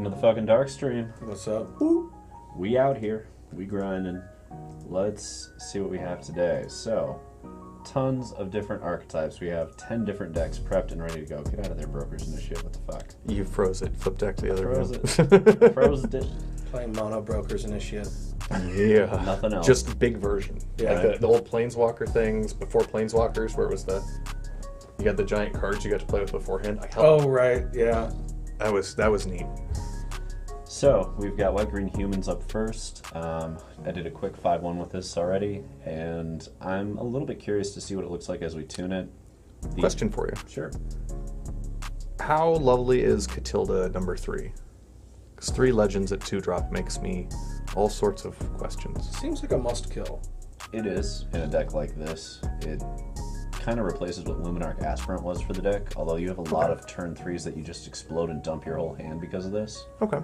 Welcome to the fucking Darkstream. What's up? Woo. We out here. We grinding. Let's see what we have today. So, tons of different archetypes. We have 10 different decks prepped and ready to go. Get out of there, brokers and this shit. What the fuck? You froze it. Flip deck the other Froze one. it. Froze it. Playing mono brokers initiate. Yeah. Nothing else. Just big version. Yeah. Like the old Planeswalker things before Planeswalkers, where it was you got the giant cards you got to play with beforehand. Oh right, yeah. That was neat. So, we've got white-green humans up first. I did a quick 5-1 with this already, and I'm a little bit curious to see what it looks like as we tune it. Question for you. Sure. How lovely is Catilda number 3? Because 3 legends at 2-drop makes me all sorts of questions. Seems like a must kill. It is, in a deck like this. It kind of replaces what Luminarch Aspirant was for the deck, although you have a lot of turn 3s that you just explode and dump your whole hand because of this. Okay.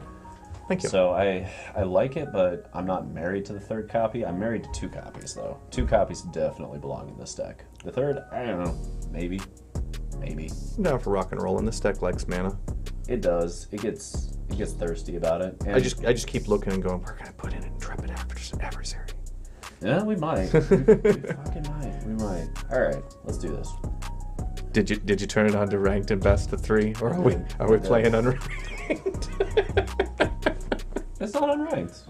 Thank you. So I like it, but I'm not married to the third copy. I'm married to 2 copies, though. 2 copies definitely belong in this deck. The third, I don't know. Maybe. Maybe. I'm down for rock and roll, and this deck likes mana. It does. It gets thirsty about it. And I just keep looking and going, where can I put in an intrepid adversary? yeah, we might. we fucking might. We might. All right, let's do this. Did you turn it on to ranked and best of 3, or are we playing unranked? It's not unranked,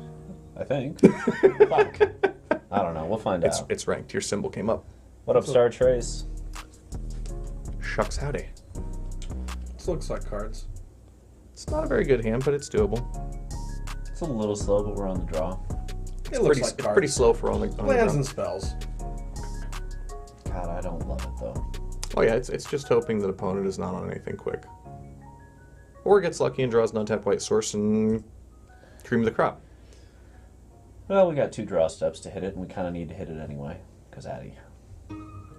I think. Fuck. I don't know. We'll find out. It's ranked. Your symbol came up. What up, Star Trace? Shucks howdy. This looks like cards. It's not a very good hand, but it's doable. It's a little slow, but we're on the draw. It looks like It's cards. pretty slow for on the Lands draw. and spells. God, I don't love it, though. Oh yeah, it's just hoping that opponent is not on anything quick. Or gets lucky and draws an untapped white source and cream of the crop. Well, we got 2 draw steps to hit it, and we kind of need to hit it anyway, because Addy.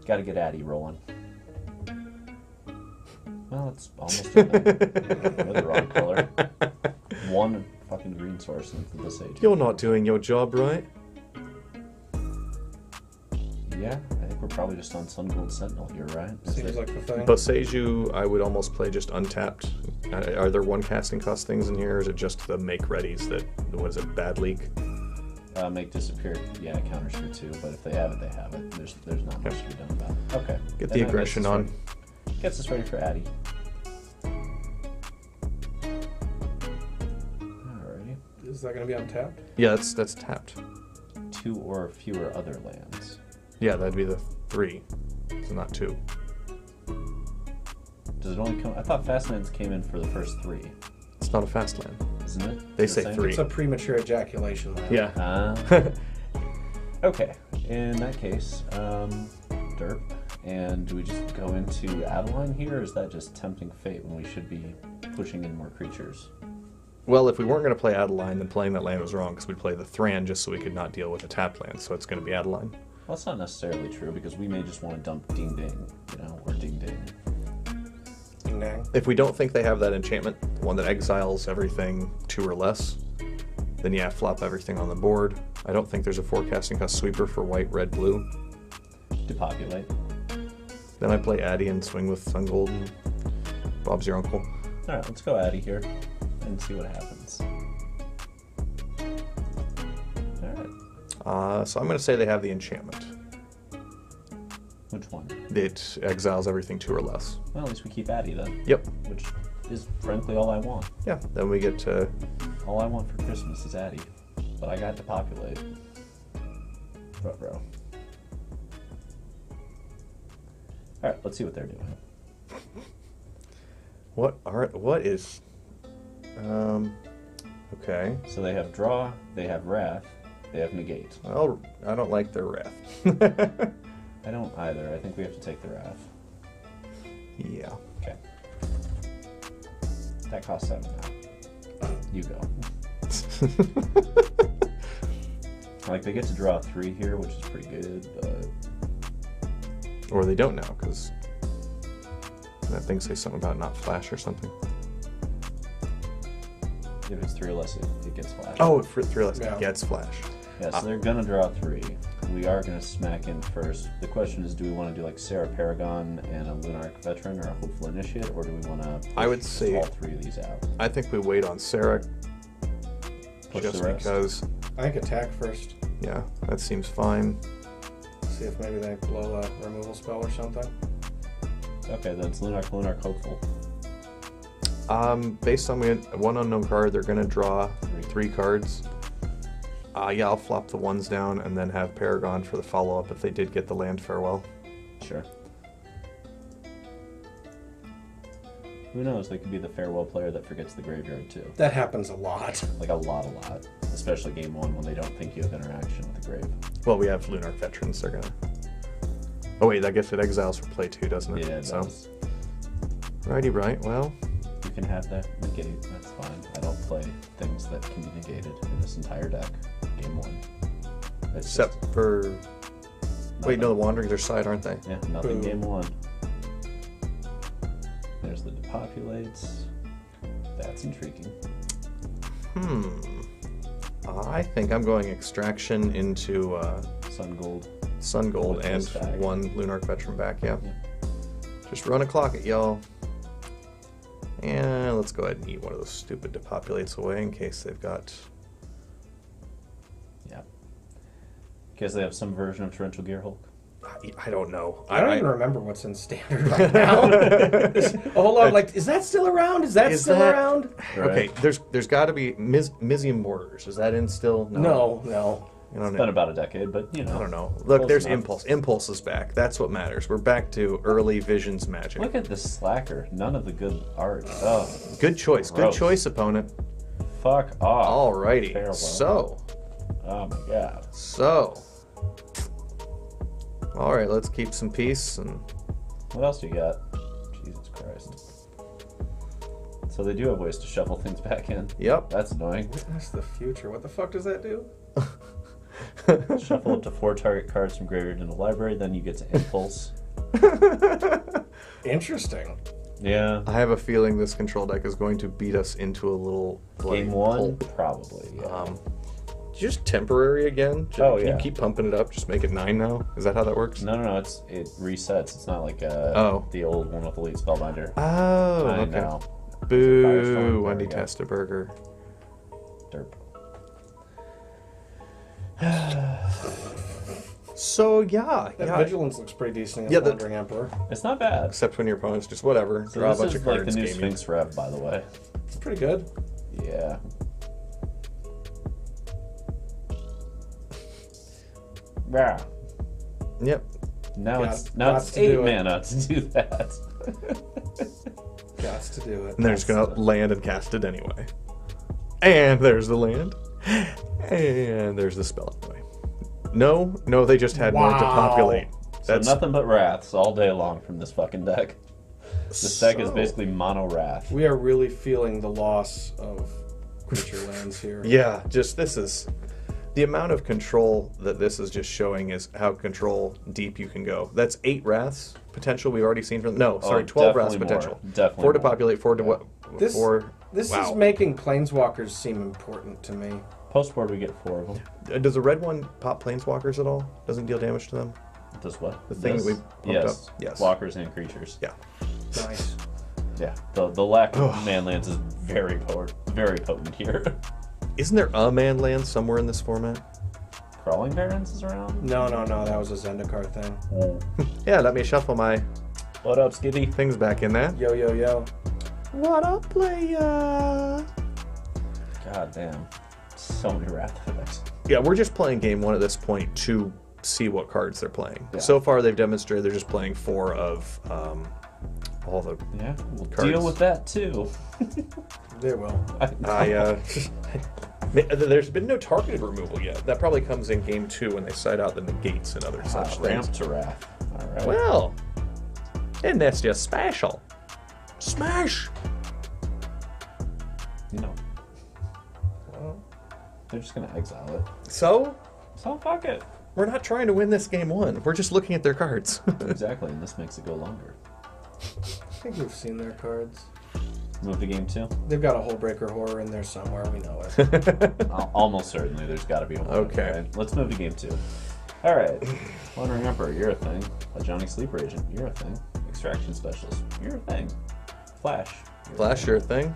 Got to get Addy rolling. Well, it's almost done. With the wrong color. 1 fucking green source into this age. You're not doing your job right. Yeah, I think we're probably just on Sun Gold Sentinel here, right? Seems like the thing. Boseiju, I would almost play just untapped. Are there 1 casting cost things in here, or is it just the make readies that, what is it, bad leak? Make disappear, yeah, counters for 2, but if they have it, they have it. There's not much to be done about it. Okay. Get the aggression on. Gets us ready for Addy. Alrighty. Is that going to be untapped? Yeah, that's tapped. 2 or fewer other lands. Yeah, that'd be the 3, so not 2. Does it only come? I thought fast lands came in for the first 3, It's not a fast land. isn't it? They Is it say the same? 3. It's a premature ejaculation land. Yeah. Okay. In that case, derp. And do we just go into Adeline here, or is that just tempting fate when we should be pushing in more creatures? Well, if we weren't going to play Adeline, then playing that land was wrong, because we'd play the Thran just so we could not deal with a tapped land, so it's going to be Adeline. Well, that's not necessarily true, because we may just want to dump Ding Ding, or Ding Ding. Ding dang. If we don't think they have that enchantment, one that exiles everything 2 or less, then yeah, flop everything on the board. I don't think there's a forecasting cost sweeper for white, red, blue. Depopulate. Then I play Addy and swing with Sun Gold and Bob's your uncle. Alright, let's go Addy here and see what happens. Alright. So I'm going to say they have the enchantment. Which one? It exiles everything 2 or less. Well, at least we keep Addy then. Yep. Which is frankly all I want. Yeah, then we get to... All I want for Christmas is Addy. But I got Depopulate. Bro. Alright, let's see what they're doing. What is... Okay. So they have Draw, they have Wrath, they have Negate. Well, I don't like their wrath. I don't either. I think we have to take the Wrath. Yeah. Okay. That costs 7 now. You go. Like, they get to draw 3 here, which is pretty good, but... Or they don't now, because that thing says something about not flash or something. If it's 3 or less, it gets flash. Oh, for 3 or less, Yeah. it gets flash. Yeah, so they're gonna draw 3. we are going to smack in first. The question is, do we want to do like Serra Paragon and a Lunarch Veteran or a Hopeful Initiate, or do we want to I would say all three of these out? I think we wait on Serra Push just the rest. because. I think attack first. Yeah, that seems fine. See if maybe they blow a removal spell or something. Okay, then it's Lunarch, Hopeful. Based on one unknown card, they're gonna draw 3 cards. Yeah, I'll flop the ones down and then have Paragon for the follow-up if they did get the land farewell. Sure. Who knows? They could be the farewell player that forgets the graveyard too. That happens a lot. Like a lot. Especially game 1 when they don't think you have interaction with the grave. Well, we have Lunarch Veterans. They're gonna. Oh wait, I guess it exiles for play 2, doesn't it? Yeah, it does. Righty, right. Well, You can have that negate, that's fine. I don't play things that can be negated in this entire deck. Game 1. It's except just for. nothing. Wait, no, the Wanderings are side, aren't they? Yeah, nothing. Boom. Game 1. There's the depopulates. That's intriguing. I think I'm going Extraction into Sun Gold. Sun Gold With and Jeskai. 1 Lunarch Veteran back, yeah. Yeah. Just run a clock at y'all. And let's go ahead and eat one of those stupid depopulates away in case they've got... Yeah. Because they have some version of Torrential Gearhulk. I don't know. I don't even remember what's in standard right now. There's a whole lot of like, is that still around? Is that still around? Okay, there's got to be Mizium Borders. Is that in still? No. You don't It's know. been about a decade, but you know. I don't know. Look, Close there's enough. Impulse. Impulse is back. That's what matters. We're back to early Visions magic. Look at this slacker. None of the good art. Oh, Good choice. Good Gross. choice, opponent. fuck off. Alrighty. Farewell. So. Oh my god. All right, let's keep some peace and. What else do you got? Jesus Christ. So they do have ways to shuffle things back in. Yep. That's annoying. That's the future. What the fuck does that do? Shuffle up to 4 target cards from graveyard in the library, then you get to impulse. Interesting. Yeah. I have a feeling this control deck is going to beat us into a little bloody Game 1, pulp. probably. Yeah. Just temporary again? Oh, Can yeah. you keep pumping it up? Just make it 9 now? Is that how that works? No, it resets. It's not like the old one with Elite Spellbinder. Oh, I okay. know. Boo, Firestorm, Wendy there we go. Testaburger. Derp. So, yeah. That Vigilance looks pretty decent Yeah, against the- Wandering Emperor. It's not bad. Except when your opponent's just whatever. So draw a this bunch is of like cards, the new game you. Sphinx Rev, by the way. It's pretty good. Yeah. Yeah. Yep. Now Got- it's now got it's to 8 do it. mana to do that. Gots to do it. And they're just going to land and cast it anyway. And there's the land. And there's the spell anyway. No, they just had more to Wow. populate. So That's nothing but wraths all day long from this fucking deck. This deck is So- basically mono wrath. We are really feeling the loss of creature lands here. Yeah, just this is the amount of control that this is just showing is how control deep you can go. That's 8 wraths potential we've already seen from. No, sorry, 12 wraths definitely more. potential. Definitely 4 to more. populate, 4 to what? This- 4. This Wow. is making Planeswalkers seem important to me. Post board we get 4 of them. Does the red one pop planeswalkers at all? Doesn't deal damage to them? Does what? The thing This? that we pumped yes. up? Yes. Walkers and creatures. Yeah. Nice. Yeah. The lack of man lands is very potent here. Isn't there a man land somewhere in this format? Crawling Barrens is around? No, that was a Zendikar thing. Yeah, let me shuffle my What up, Skibby? things back in there. Yo. What up, playa? God damn. So many wrath effects. Yeah, we're just playing game 1 at this point to see what cards they're playing. Yeah. So far, they've demonstrated they're just playing 4 of all the. Yeah, we'll Cards. deal with that too. They will. There's been no targeted removal yet. That probably comes in game 2 when they side out the negates and other such Ramp things. to wrath. All right. Well, and that's just special. Smash! You know. Well, they're just gonna exile it. So, So fuck it. we're not trying to win this game 1. We're just looking at their cards. Exactly, and this makes it go longer. I think we've seen their cards. Move to game 2. They've got a Hullbreaker Horror in there somewhere. We know it. Almost certainly, there's got to be one. Okay. Let's move to game 2. Alright. Wandering Emperor, you're a thing. A Johnny Sleeper Agent, you're a thing. Extraction Specialist, you're a thing. Flash. Flash, you're a thing.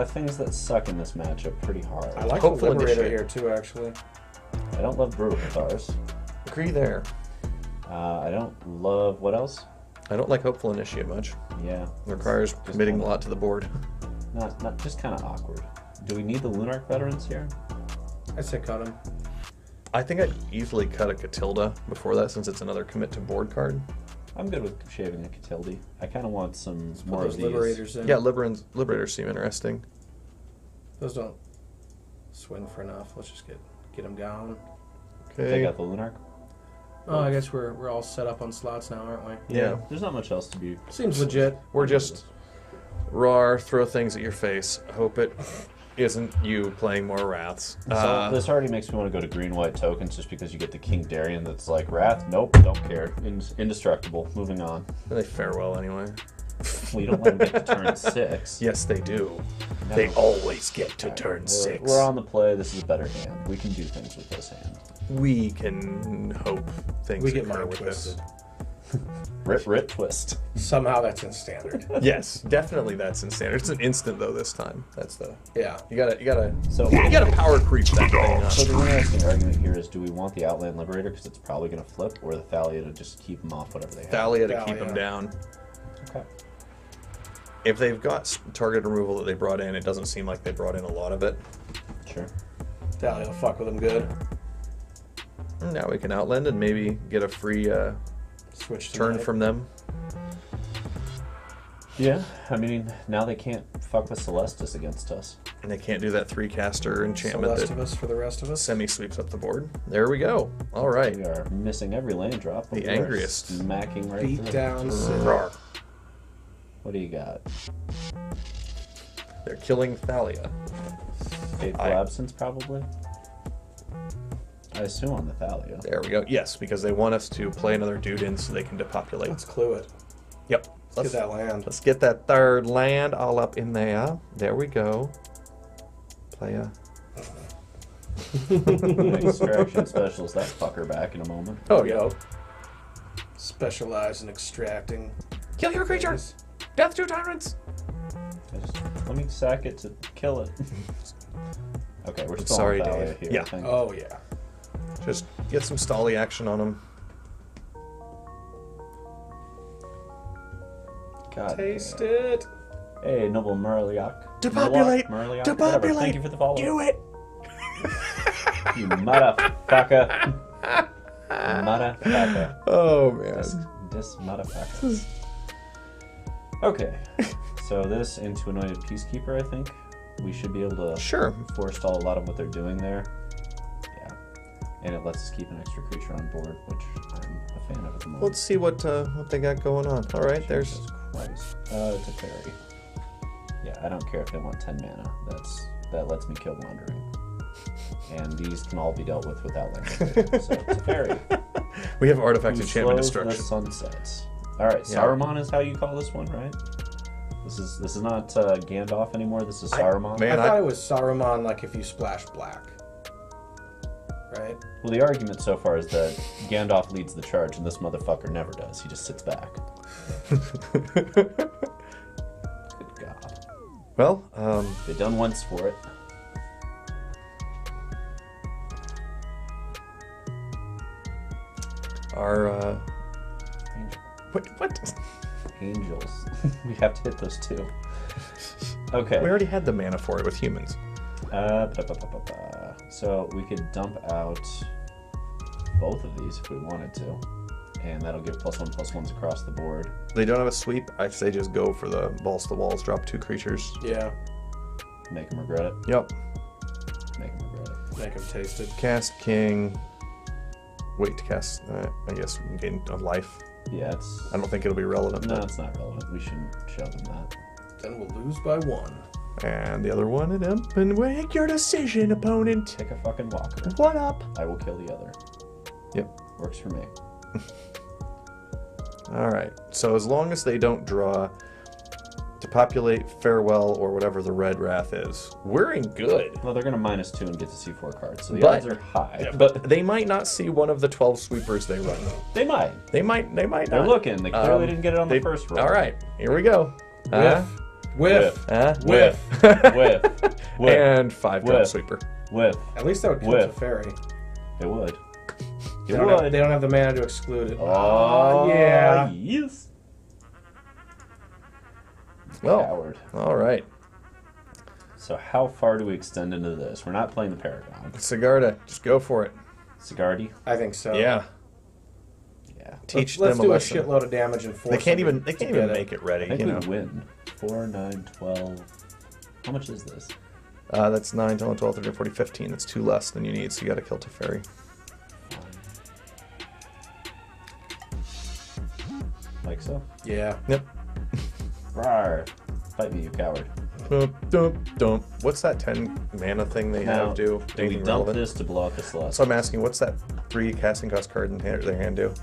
Things that suck in this matchup pretty hard. I like Hopeful the Liberator Initiate. here too, actually. I don't love Brew with ours. Agree there. I don't love... What else? I don't like Hopeful Initiate much. Yeah. It requires committing a lot to the board. Not just kind of awkward. Do we need the Lunarch veterans here? I say cut him. I think I'd easily cut a Catilda before that since it's another commit to board card. I'm good with shaving a Catildi. I kind of want some more Put those of these. Liberators in. Yeah, Liberators seem interesting. Those don't swing for enough. Let's just get them down. Take Okay. out the Lunarch. Oh, I guess we're all set up on slots now, aren't we? Yeah. There's not much else to be... Seems legit. We're just roar, throw things at your face. Hope it isn't you playing more Wraths. So this already makes me want to go to green-white tokens just because you get the King Darien that's like, Wrath? Nope, don't care. Indestructible. Moving on. They fare well anyway. Well, you don't let them get to turn 6. Yes, they do. No. They always get to Alright, turn 6. We're on the play. This is a better hand. We can do things with this hand. We can hope things We get occur mind with twisted. Rip, twist. Somehow that's in standard. this. Yes, definitely that's in standard. It's an instant though this time. That's the Yeah. you gotta So, power creep that thing up. so the interesting argument here is, do we want the Outland Liberator because it's probably going to flip, or the Thalia to just keep them off whatever they have? Thalia to keep Thalia. them down. Okay. If they've got target removal that they brought in, it doesn't seem like they brought in a lot of it. Sure. Thalia will fuck with them good. And now we can outland and maybe get a free Switch to turn night. from them. Yeah, I mean, now they can't fuck with Celestis against us. And they can't do that 3-caster enchantment that Celestivus for the rest of us. semi-sweeps up the board. There we go. All right. We are missing every land drop. but The we are angriest. Smacking right Beat through. down. Roar. What do you got? They're killing Thalia. Fateful Absence, probably? I assume on the Thalia. There we go. Yes, because they want us to play another dude in so they can depopulate. Let's clue it. Yep. Let's get that land. Let's get that third land all up in there. There we go. Player. Extraction Specialist, that fucker back in a moment. Oh, yeah. Specialize in extracting. Kill your creature! things. Death to tyrants! Let me sack it to kill it. Okay, we're still Sorry, on Thalia Dave. here, Yeah. I think. Oh, yeah. Just get some stally action on them. God Taste damn. it. Hey, Noble Murliak. Depopulate! Murliak, Depopulate! whatever. Thank you for the follow. Do it! You motherfucker. Motherfucker. Oh, man. This motherfucker. Okay. So this into Anointed Peacekeeper, I think. We should be able to Sure. forestall a lot of what they're doing there. Yeah. And it lets us keep an extra creature on board, which I'm a fan of at the moment. Let's see what they got going on. All right, there's... Jesus Christ. It's a fairy. Yeah, I don't care if they want 10 mana. That lets me kill Wandering. And these can all be dealt with without land. So it's a fairy. We have Artifact Who Enchantment slows Destruction. the sunsets. Alright, Yeah. Saruman is how you call this one, right? This is not Gandalf anymore, this is Saruman. Man, I thought it was Saruman, like if you splash black. Right? Well, the argument so far is that Gandalf leads the charge and this motherfucker never does. He just sits back. Good God. Well, They done once for it. our... Angel. What? Angels. We have to hit those two. Okay. We already had the mana for it with humans. So we could dump out both of these if we wanted to. And that'll give +1/+1s across the board. They don't have a sweep. I say just go for the balls to the walls, drop 2 creatures. Yeah. Make them regret it. Yep. Make them regret it. Make him taste it. Cast King. Wait to cast, I guess, we can gain a life. Yeah, it's... I don't think it'll be relevant. No, but- it's not relevant. We shouldn't show them that. Then we'll lose by 1. And the other one, and make your decision, opponent. Take a fucking walker. What up? I will kill the other. Yep. Works for me. All right. So as long as they don't draw to populate Farewell or whatever the red wrath is. We're in good. Well, they're going to -2 and get to see 4 cards, so the But- odds are high. Yeah, but they might not see one of the 12 sweepers they run. They might. They might They're not. looking. They clearly didn't get it on the first roll. All right, here we go. Whiff. Whiff. Whiff. And 5-drop Whiff. sweeper. Whiff. At least that would kill Whiff. Teferi. It would. They It don't, have, would. they don't have the mana to exclude it. Oh, yeah. Yes. Well, Coward. all right. So how far do we extend into this? We're not playing the Paragon. Sigarda, just go for it. Sigardi? I think so. Yeah. Yeah. Teach Let's them do a a lesson. shitload of damage and force They can't them even. They to can't get even it. make it ready. I think You we know. win. 4, 9, 12. How much is this? That's 9, 10, 12, 13, 14, 15. That's 2 less than you need, so you got to kill Teferi. Like so? Yeah. Yep. Rawr. Fight me, you coward. Dump, dump, dump. What's that 10 mana thing they Now, have do? do we Anything dump relevant? this to blow out the Celeste? So I'm asking, what's that 3 casting cost card in their hand do?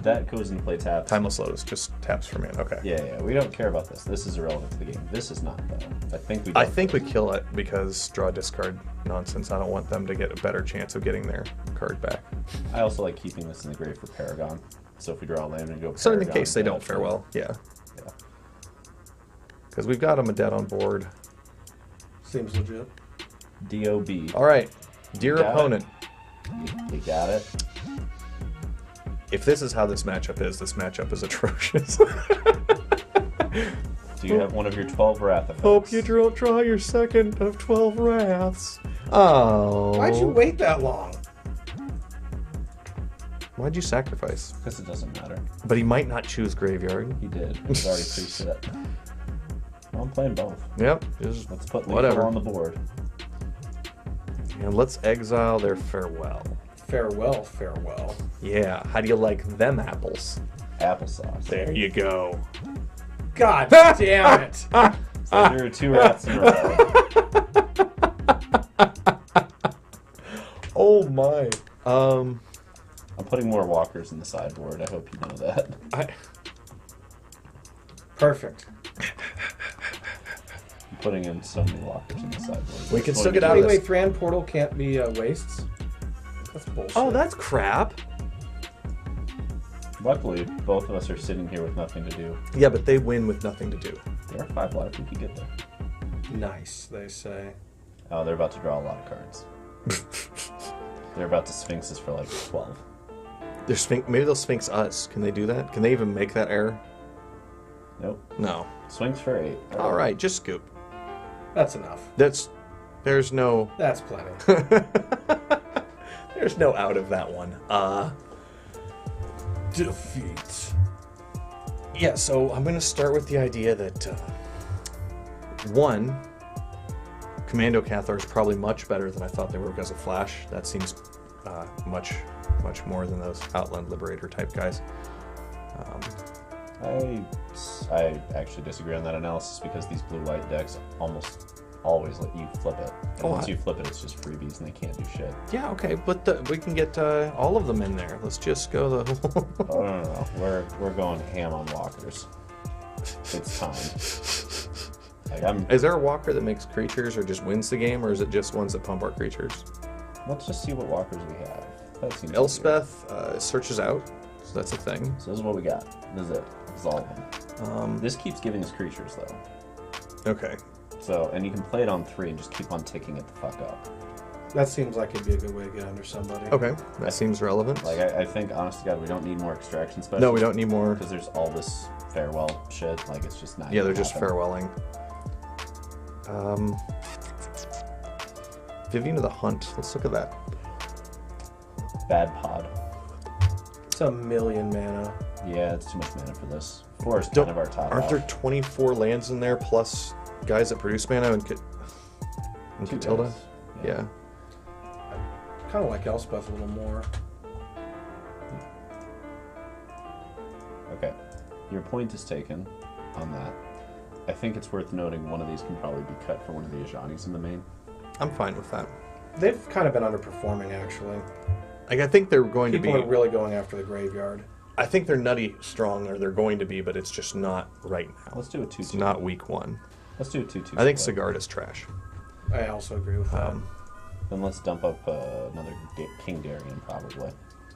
That goes into play taps. Timeless Lotus, just taps for mana. Okay. Yeah, we don't care about this. This is irrelevant to the game. This is not, though. I think we kill it because draw discard nonsense. I don't want them to get a better chance of getting their card back. I also like keeping this in the grave for Paragon. So if we draw a land and go So in Paragon, case they don't then- farewell, yeah. Yeah. Because we've got them a dead on board. Seems legit. DOB. All right, dear Got it. opponent, You got it? if this is how this matchup is atrocious. Do you have one of your 12 Wrath effects? Hope you don't draw your second of 12 wraths. Oh. Why'd you wait that long? Why'd you sacrifice? Because it doesn't matter. But he might not choose graveyard. He did. It was already pre-set. Well, I'm playing both. Yep. Just Let's put whatever Lethal on the board. And let's exile their farewell. Farewell, farewell. Yeah. How do you like them apples? Applesauce. There you go. God damn it. So there are 2 Wraths in a row. Oh my. I'm putting more walkers in the sideboard. I hope you know that. Perfect. I'm putting in so many walkers in the sideboard. We can It's still going get to out be- of Wait, this. Thran Portal can't be wastes? That's bullshit. Oh, that's crap. Luckily, both of us are sitting here with nothing to do. Yeah, but they win with nothing to do. There are 5 life. We could get there. nice, they say. Oh, they're about to draw a lot of cards. They're about to Sphinxes for like 12. They're maybe they'll Sphinx us. Can they do that? Can they even make that error? Nope. No. Sphinx for 8. All right, just scoop. That's enough. There's no That's plenty. there's no out of that one. Defeat. Yeah, so I'm going to start with the idea that one, Commando Cathar is probably much better than I thought they were because of Flash. That seems much more than those Outland Liberator type guys. I actually disagree on that analysis because these blue-white decks almost always let you flip it. And once you flip it, it's just freebies and they can't do shit. Yeah, okay, but we can get all of them in there. Let's just go the. Oh, no. We're going ham on walkers. It's time. Like Is there a walker that makes creatures or just wins the game, or is it just ones that pump our creatures? Let's just see what walkers we have. That seems Elspeth searches out, so that's a thing. So this is what we got. This is it. This is all of them. This keeps giving us creatures though. Okay. So, and you can play it on 3 and just keep on ticking it the fuck up. That seems like it'd be a good way to get under somebody. Okay, that seems relevant. Like, I think, honest to God, we don't need more extraction specials. No, we don't need more. Because there's all this farewell shit. Like, it's just not. Yeah, they're gonna just happen. farewelling. Vivian of the Hunt. Let's look at that. Bad pod. It's a million mana. Yeah, it's too much mana for this. 4 is kind of our top. Aren't out. there 24 lands in there plus guys that produce mana and 2 Catilda? guys. Yeah. Kind of like Elspeth a little more. Okay. Your point is taken on that. I think it's worth noting one of these can probably be cut for one of the Ajanis in the main. I'm fine with that. They've kind of been underperforming, actually. Like, I think they're going People to are be. really going after the graveyard. I think they're nutty strong, or they're going to be, but it's just not right now. Let's do a 2/2. It's not week 1. Let's do a 2/2. I think Sigard is trash. I also agree with that. Then let's dump up another King Darien probably,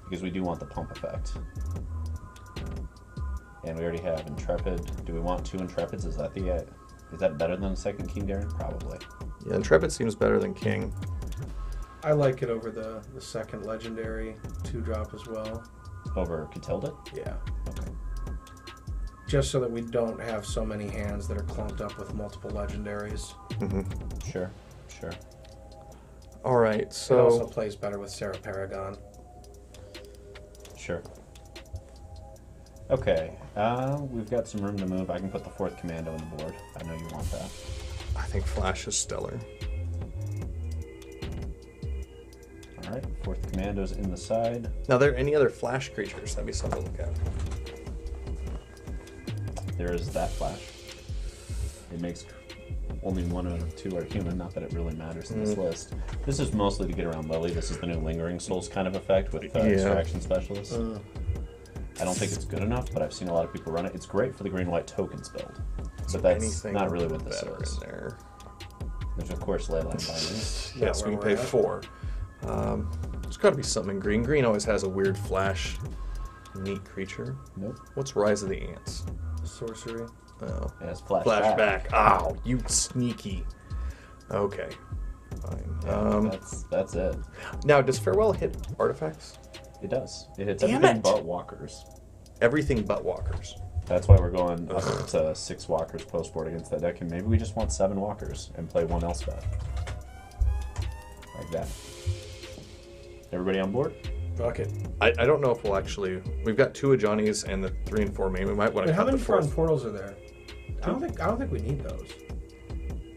because we do want the pump effect. And we already have Intrepid. Do we want 2 Intrepids? Is that better than the second King Darien? Probably. Yeah, Intrepid seems better than King. I like it over the second legendary 2-drop as well. Over Catilda? Yeah. Okay. Just so that we don't have so many hands that are clumped up with multiple legendaries. Sure. All right, It so also plays better with Serra Paragon. Sure. Okay, we've got some room to move. I can put the 4th commando on the board. I know you want that. I think Flash is stellar. Alright, 4th commando's in the side. Now, are there any other Flash creatures? That'd be something to look at. There is that Flash. It makes only 1 out of 2 are human, not that it really matters in this list. This is mostly to get around Lily. This is the new Lingering Souls kind of effect with Extraction Specialists. I don't think it's good enough, but I've seen a lot of people run it. It's great for the green-white tokens build, but that's not really what this is. There. There's, of course, Leyline Bindings. Yes, we can pay 4. There's got to be something in green. Green always has a weird Flash, neat creature. Nope. What's Rise of the Ants? Sorcery. Oh. It has Flashback. Ow, you sneaky. Okay. Fine. Yeah, that's it. Now, does Farewell hit artifacts? It does. It hits Damn everything it. but walkers. Everything but walkers. That's why we're going up to 6 walkers post board against that deck, and maybe we just want 7 walkers and play 1 Elspeth. Like that. Everybody on board? Fuck it. I don't know if we'll actually... We've got 2 Ajani's and the 3 and 4 main. We might want to How cut many the front 4th. portals are there? I don't think we need those.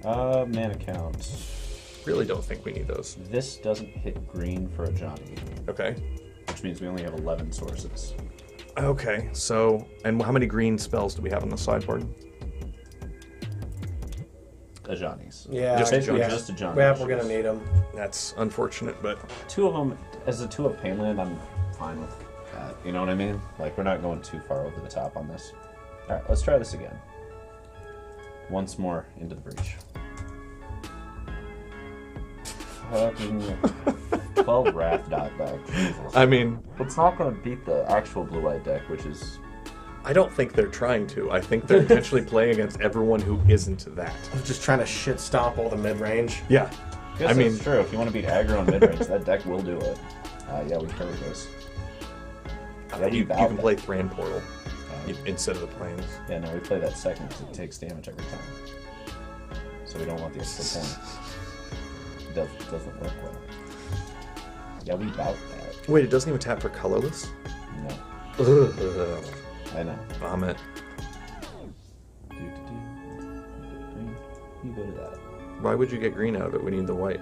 Mana count. Really don't think we need those. This doesn't hit green for Ajani, Okay. which means we only have 11 sources. Okay, so... And how many green spells do we have on the sideboard? Ajani's. Yeah, Just Ajani. Yeah, we're gonna need them. That's unfortunate, but... 2 of them, as a 2 of Painland, I'm fine with that. You know what I mean? Like, we're not going too far over the top on this. Alright, let's try this again. Once more into the breach. Fucking 12 Wrath dot back. Jesus. I mean... It's not going to beat the actual blue-white deck, which is... I don't think they're trying to. I think they're intentionally playing against everyone who isn't that. I'm just trying to shit stomp all the mid-range. Yeah. I mean, it's true. If you want to beat aggro on mid-range, that deck will do it. Yeah, we covered this. Yeah, You can play Thran Portal instead of the planes. Yeah, no, we play that second because it takes damage every time. So we don't want the extra point. It doesn't work well. Yeah, we bout that. Wait, it doesn't even tap for colorless? No. Ugh. I know. Vomit. Green. You go to that. Why would you get green out of it? We need the white.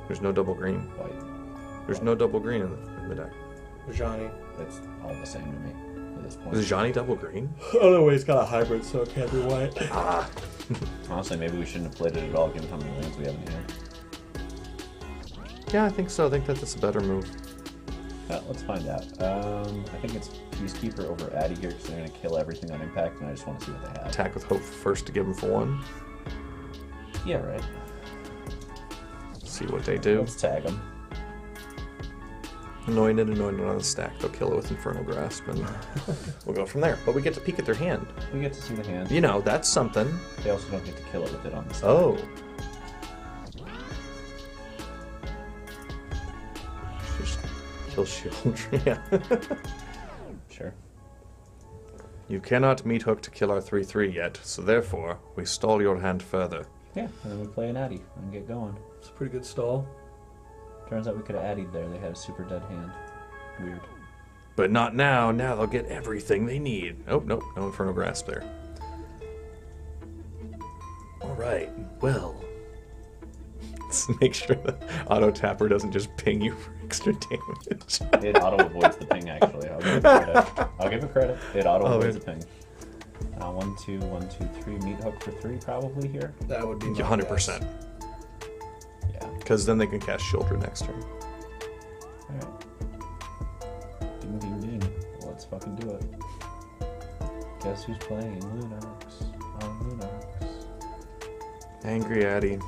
There's no double green. White. There's no double green in the deck. Johnny. It's all the same to me at this point. Is Johnny double green? Oh no, he's got a hybrid, so it can't be white. Ah. Honestly, maybe we shouldn't have played it at all, given how many lands we have in the hand. Yeah, I think so. I think that's a better move. Let's find out. I think it's Peacekeeper over Addy here because they're going to kill everything on impact, and I just want to see what they have. Attack with hope first to give him for 1. Yeah, right. See what they do. Let's tag them. Anointed on the stack. They'll kill it with Infernal Grasp, and we'll go from there. But we get to peek at their hand. We get to see the hand. You know, that's something. They also don't get to kill it with it on the side. Oh. Just kill shield. Yeah. Sure. You cannot meet hook to kill our 3/3 yet, so therefore we stall your hand further. Yeah, and then we play an Addy and get going. It's a pretty good stall. Turns out we could have Addied there. They had a super dead hand. Weird. But not now. Now they'll get everything they need. Oh, nope. No Infernal Grasp there. Alright, well. Let's make sure the auto tapper doesn't just ping you for extra damage. It auto avoids the ping, actually. I'll give it credit. It auto avoids the ping. 1, 2, 1, 2, 3. Meat hook for 3 probably here. That would be 100%. Yeah. Because then they can cast Shieldred next turn. Alright. Ding, ding, ding. Let's fucking do it. Guess who's playing Lunox on Lunox? Angry Addy.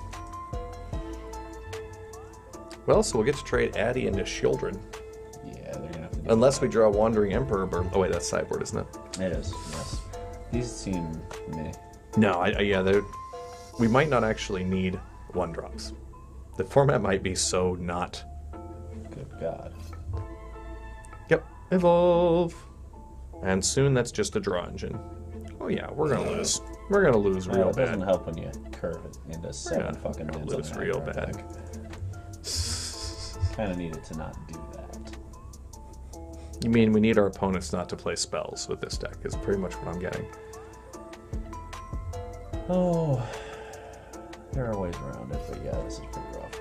Well, so we'll get to trade Addy into Shieldred. Yeah, they're gonna have to do Unless that. we draw Wandering Emperor. Oh wait, that's sideboard, isn't it? It is, yes. These seem meh. No, yeah, we might not actually need 1-drops. The format might be so not. Good God. Yep, evolve. And soon that's just a draw engine. Oh yeah, we're gonna lose. We're gonna lose real Well, it doesn't bad. help when you curve it into 7 Yeah, fucking we're gonna lands on lose an real aggro bad. deck. Kind of needed to not do that. You mean we need our opponents not to play spells with this deck is pretty much what I'm getting. Oh, there are ways around it, but yeah, this is pretty rough.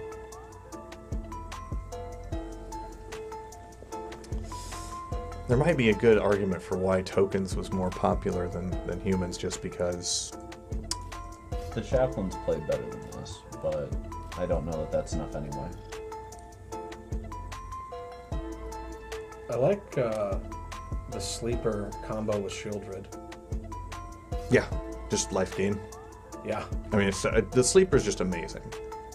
There might be a good argument for why tokens was more popular than humans, just because. The chaplains played better than this, but I don't know that that's enough anyway. I like the sleeper combo with Shieldred. Yeah, just life gain. Yeah. I mean, the sleeper's just amazing.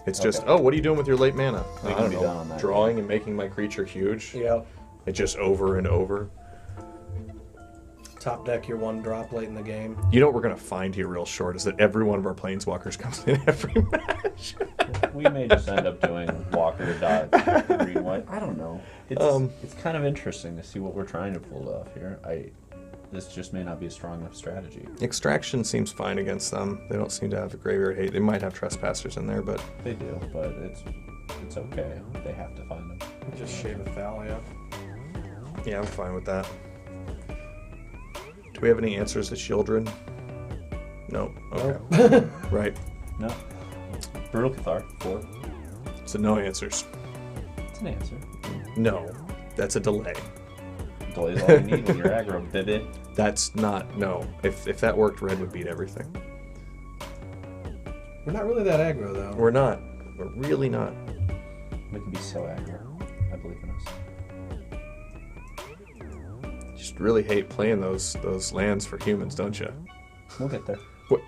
It's Okay. just, oh, what are you doing with your late mana? We I can don't be know, done on that, drawing and making my creature huge. Yeah. It just over and over. Top deck your 1-drop late in the game. You know what we're going to find here real short is that every one of our planeswalkers comes in every match. We may just end up doing Walker dot green white. I don't know. It's kind of interesting to see what we're trying to pull off here. This just may not be a strong enough strategy. Extraction seems fine against them. They don't seem to have a graveyard hate. They might have trespassers in there, but They do, but it's okay. They have to find them. Just shave a Thalia. yeah, I'm fine with that. Do we have any answers to Shieldred? No. Okay. Right. No. Brutal Cathar, 4. So no answers. It's an answer. No. That's a delay. Delay's all you need when you're aggro, baby. That's not, no. If that worked, red would beat everything. We're not really that aggro, though. We're not. We're really not. We can be so aggro. I believe in us. Just really hate playing those lands for humans, don't you? We'll get there. What?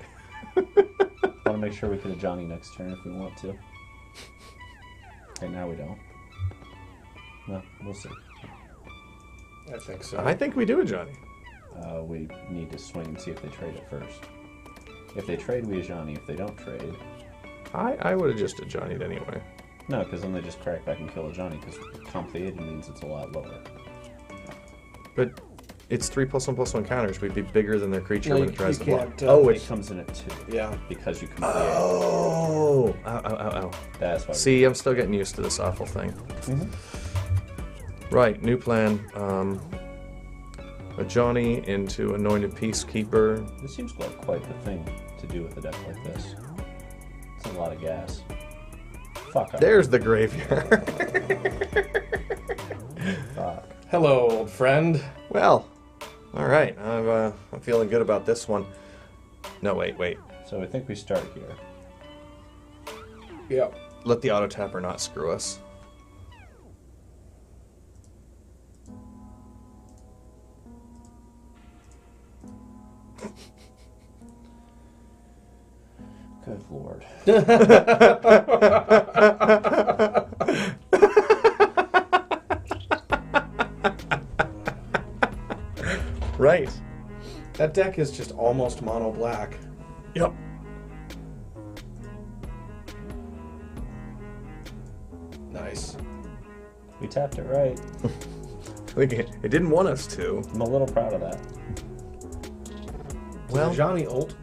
Want to make sure we could have Johnny next turn if we want to. Okay, now we don't. No, we'll see. I think so. I think we do it, Johnny. We need to swing and see if they trade it first. If they trade, we Johnny. If they don't trade, I would have just did Johnny anyway. no, because then they just crack back and kill a Johnny. Because complicated means it's a lot lower. But it's 3+1/+1 counters. We'd be bigger than their creature No, when you- it tries you to block. can't, Oh, It it's comes in at 2 Yeah. because you complete. oh, ow, ow, ow, ow. That's why. See, I'm still getting used to this awful thing. Right, new plan. A Johnny into Anointed Peacekeeper. This seems like quite the thing to do with a deck like this. It's a lot of gas. Fuck off. There's the graveyard. Fuck. Hello, old friend. Well, all right. I'm feeling good about this one. No, wait. So I think we start here. Yeah. Let the auto tapper not screw us. Good lord. Right. That deck is just almost mono black. Yep. Nice. We tapped it right. I think it didn't want us to. I'm a little proud of that. Well, Johnny ult.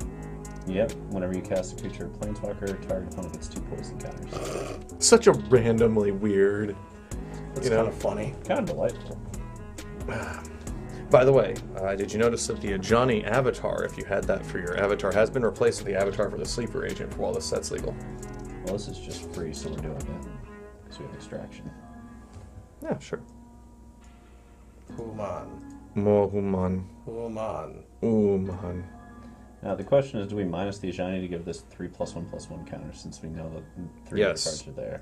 Yep. Whenever you cast a creature or planeswalker, target opponent gets 2 poison counters. such a randomly weird. It's You know. kind of funny. Kind of delightful. By the way, did you notice that the Johnny avatar, if you had that for your avatar, has been replaced with the avatar for the sleeper agent for while this set's legal? Well, this is just free, so we're doing it. Because we have extraction. Yeah, sure. Human. More human. Human. Human. Now, the question is, do we minus the Ajani to give this 3+1/+1 counter, since we know that 3 Yes. cards are there?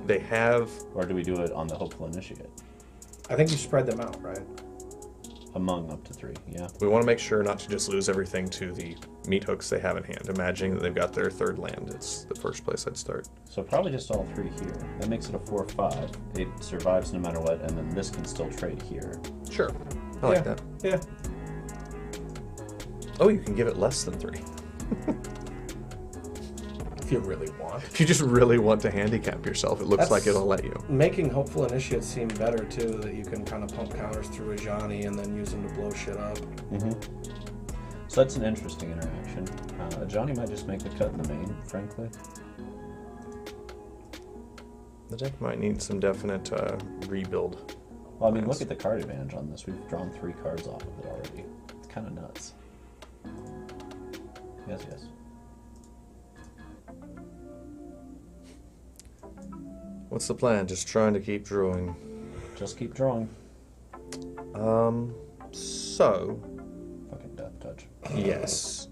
They have. Or do we do it on the Hopeful Initiate? I think you spread them out, right? Among up to 3, yeah. We want to make sure not to just lose everything to the meat hooks they have in hand. Imagining that they've got their third land. It's the first place I'd start. So probably just all 3 here. That makes it a 4/5. It survives no matter what, and then this can still trade here. Sure. I like that. Yeah. Oh, you can give it less than 3. If you really want. If you just really want to handicap yourself, it looks like it'll let you. Making Hopeful Initiate seem better, too, that you can kind of pump counters through a Johnny and then use them to blow shit up. So that's an interesting interaction. Johnny might just make the cut in the main, frankly. The deck might need some definite rebuild. Well, I mean, look at the card advantage on this. We've drawn 3 cards off of it already. It's kind of nuts. Yes, yes. What's the plan? Just trying to keep drawing. Just keep drawing. So... Fucking death touch. Yes.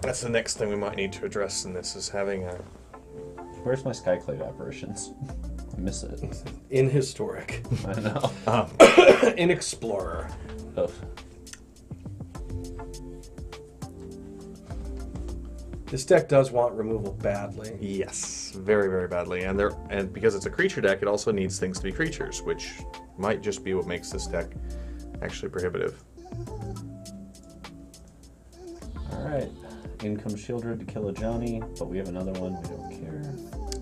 That's the next thing we might need to address in this, is having a... Where's my Skyclave apparitions? I miss it. In Historic. I know. In Explorer. Ugh. This deck does want removal badly. Yes, very, very badly. And because it's a creature deck, it also needs things to be creatures, which might just be what makes this deck actually prohibitive. Alright. In comes Shieldred to kill a Johnny, but we have another one. We don't care.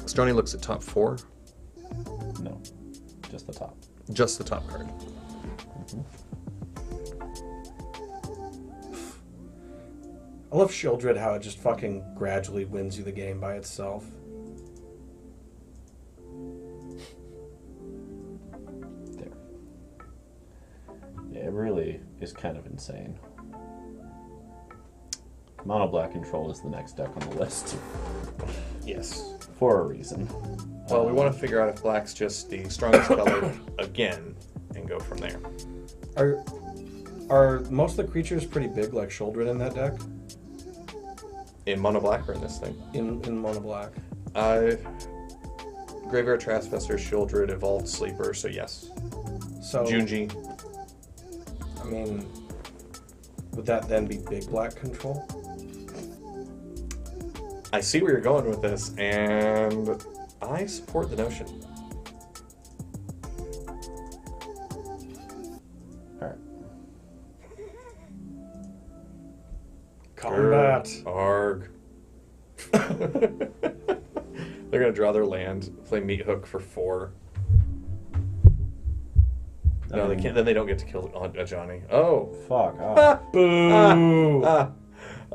So Johnny looks at top 4. No. Just the top. Just the top card. I love Shieldred, how it just fucking gradually wins you the game by itself. There. Yeah, it really is kind of insane. Mono Black Control is the next deck on the list. Yes. For a reason. Well, we want to figure out if black's just the strongest color again, and go from there. Are most of the creatures pretty big, like Shieldred, in that deck? In mono black or in this thing? In Mono Black. Graveyard Trespasser, Shieldred, Evolved Sleeper, so yes. So Junji. I mean, would that then be big black control? I see where you're going with this, and I support the notion. Alright. Combat. Arg. They're gonna draw their land, play Meat Hook for 4. No, they can't. Then they don't get to kill a Johnny. Oh, Fuck off. Boo!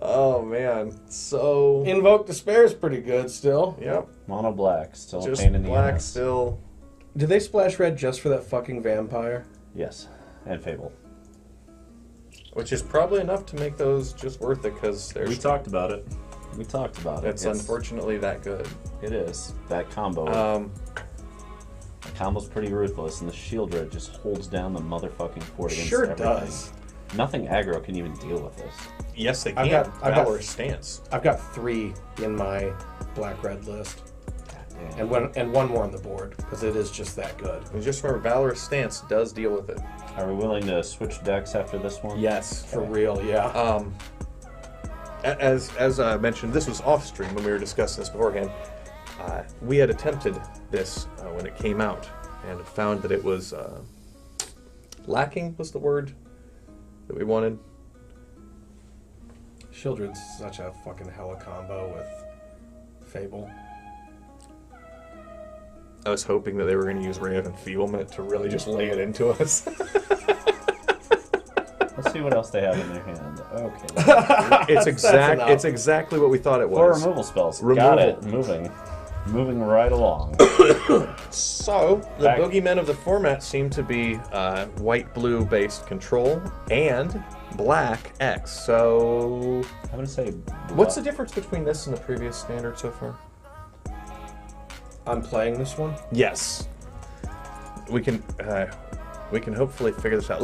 Oh man. So Invoke Despair is pretty good still. yep. Mono Black, still a Just pain in the black ass. still. Did they splash red just for that fucking vampire? Yes. And Fable. Which is probably enough to make those just worth it, because We talked about it. We talked about it. it's unfortunately that good. It is. That combo. The combo's pretty ruthless, and the Shieldred just holds down the motherfucking fort against Sure everything. does. Nothing aggro can even deal with this. Yes, they I've can. got- I've got- Valorous Stance. I've got 3 in my black-red list. Damn. And one more on the board, because it is just that good. And just remember, Valorous Stance does deal with it. Are we willing to switch decks after this one? Yes. For real, yeah. As I mentioned, this was off stream when we were discussing this beforehand. We had attempted this when it came out, and found that it was lacking was the word that we wanted. Shieldred's such a fucking hella combo with Fable. I was hoping that they were going to use Ray of Enfeeblement to really just lay it into us. Let's see what else they have in their hand. Okay. It's enough. It's exactly what we thought it 4 was. removal spells. Removal. Got it. Moving right along. So, the Back. boogeymen of the format seem to be white-blue based control and black X. So, I'm going to say... what's the difference between this and the previous standard so far? I'm playing this one. Yes. We can hopefully figure this out.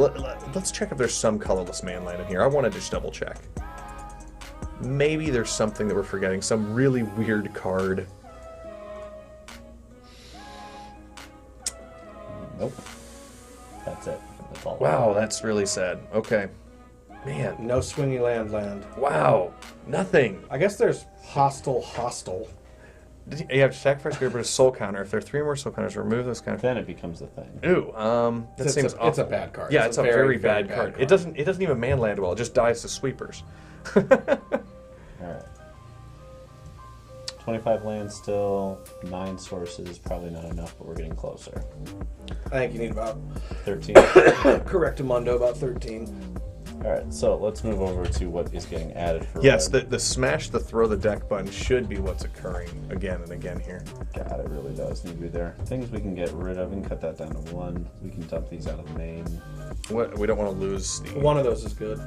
Let's check if there's some colorless manland in here. I want to just double check. Maybe there's something that we're forgetting. Some really weird card. Nope. That's it. fall. Wow, that's really sad. Okay. Man. No swingy land. Wow. Nothing. I guess there's hostile. You have to sacrifice your soul counter. If there are 3 more soul counters, remove those counters. Then it becomes a thing. Ooh, that seems awful. It's a bad card. Yeah, it's a very bad card. It doesn't even man land well. It just dies to sweepers. All right. 25 lands still. 9 sources, probably not enough, but we're getting closer. I think you need about 13. Correctamundo, about 13. All right, so let's move over to what is getting added for Yes, red. the smash the throw the deck button should be what's occurring again and again here. God, it really does need to be there. Things we can get rid of, we can cut that down to 1. We can dump these out of the main. What we don't want to lose the One of those is good.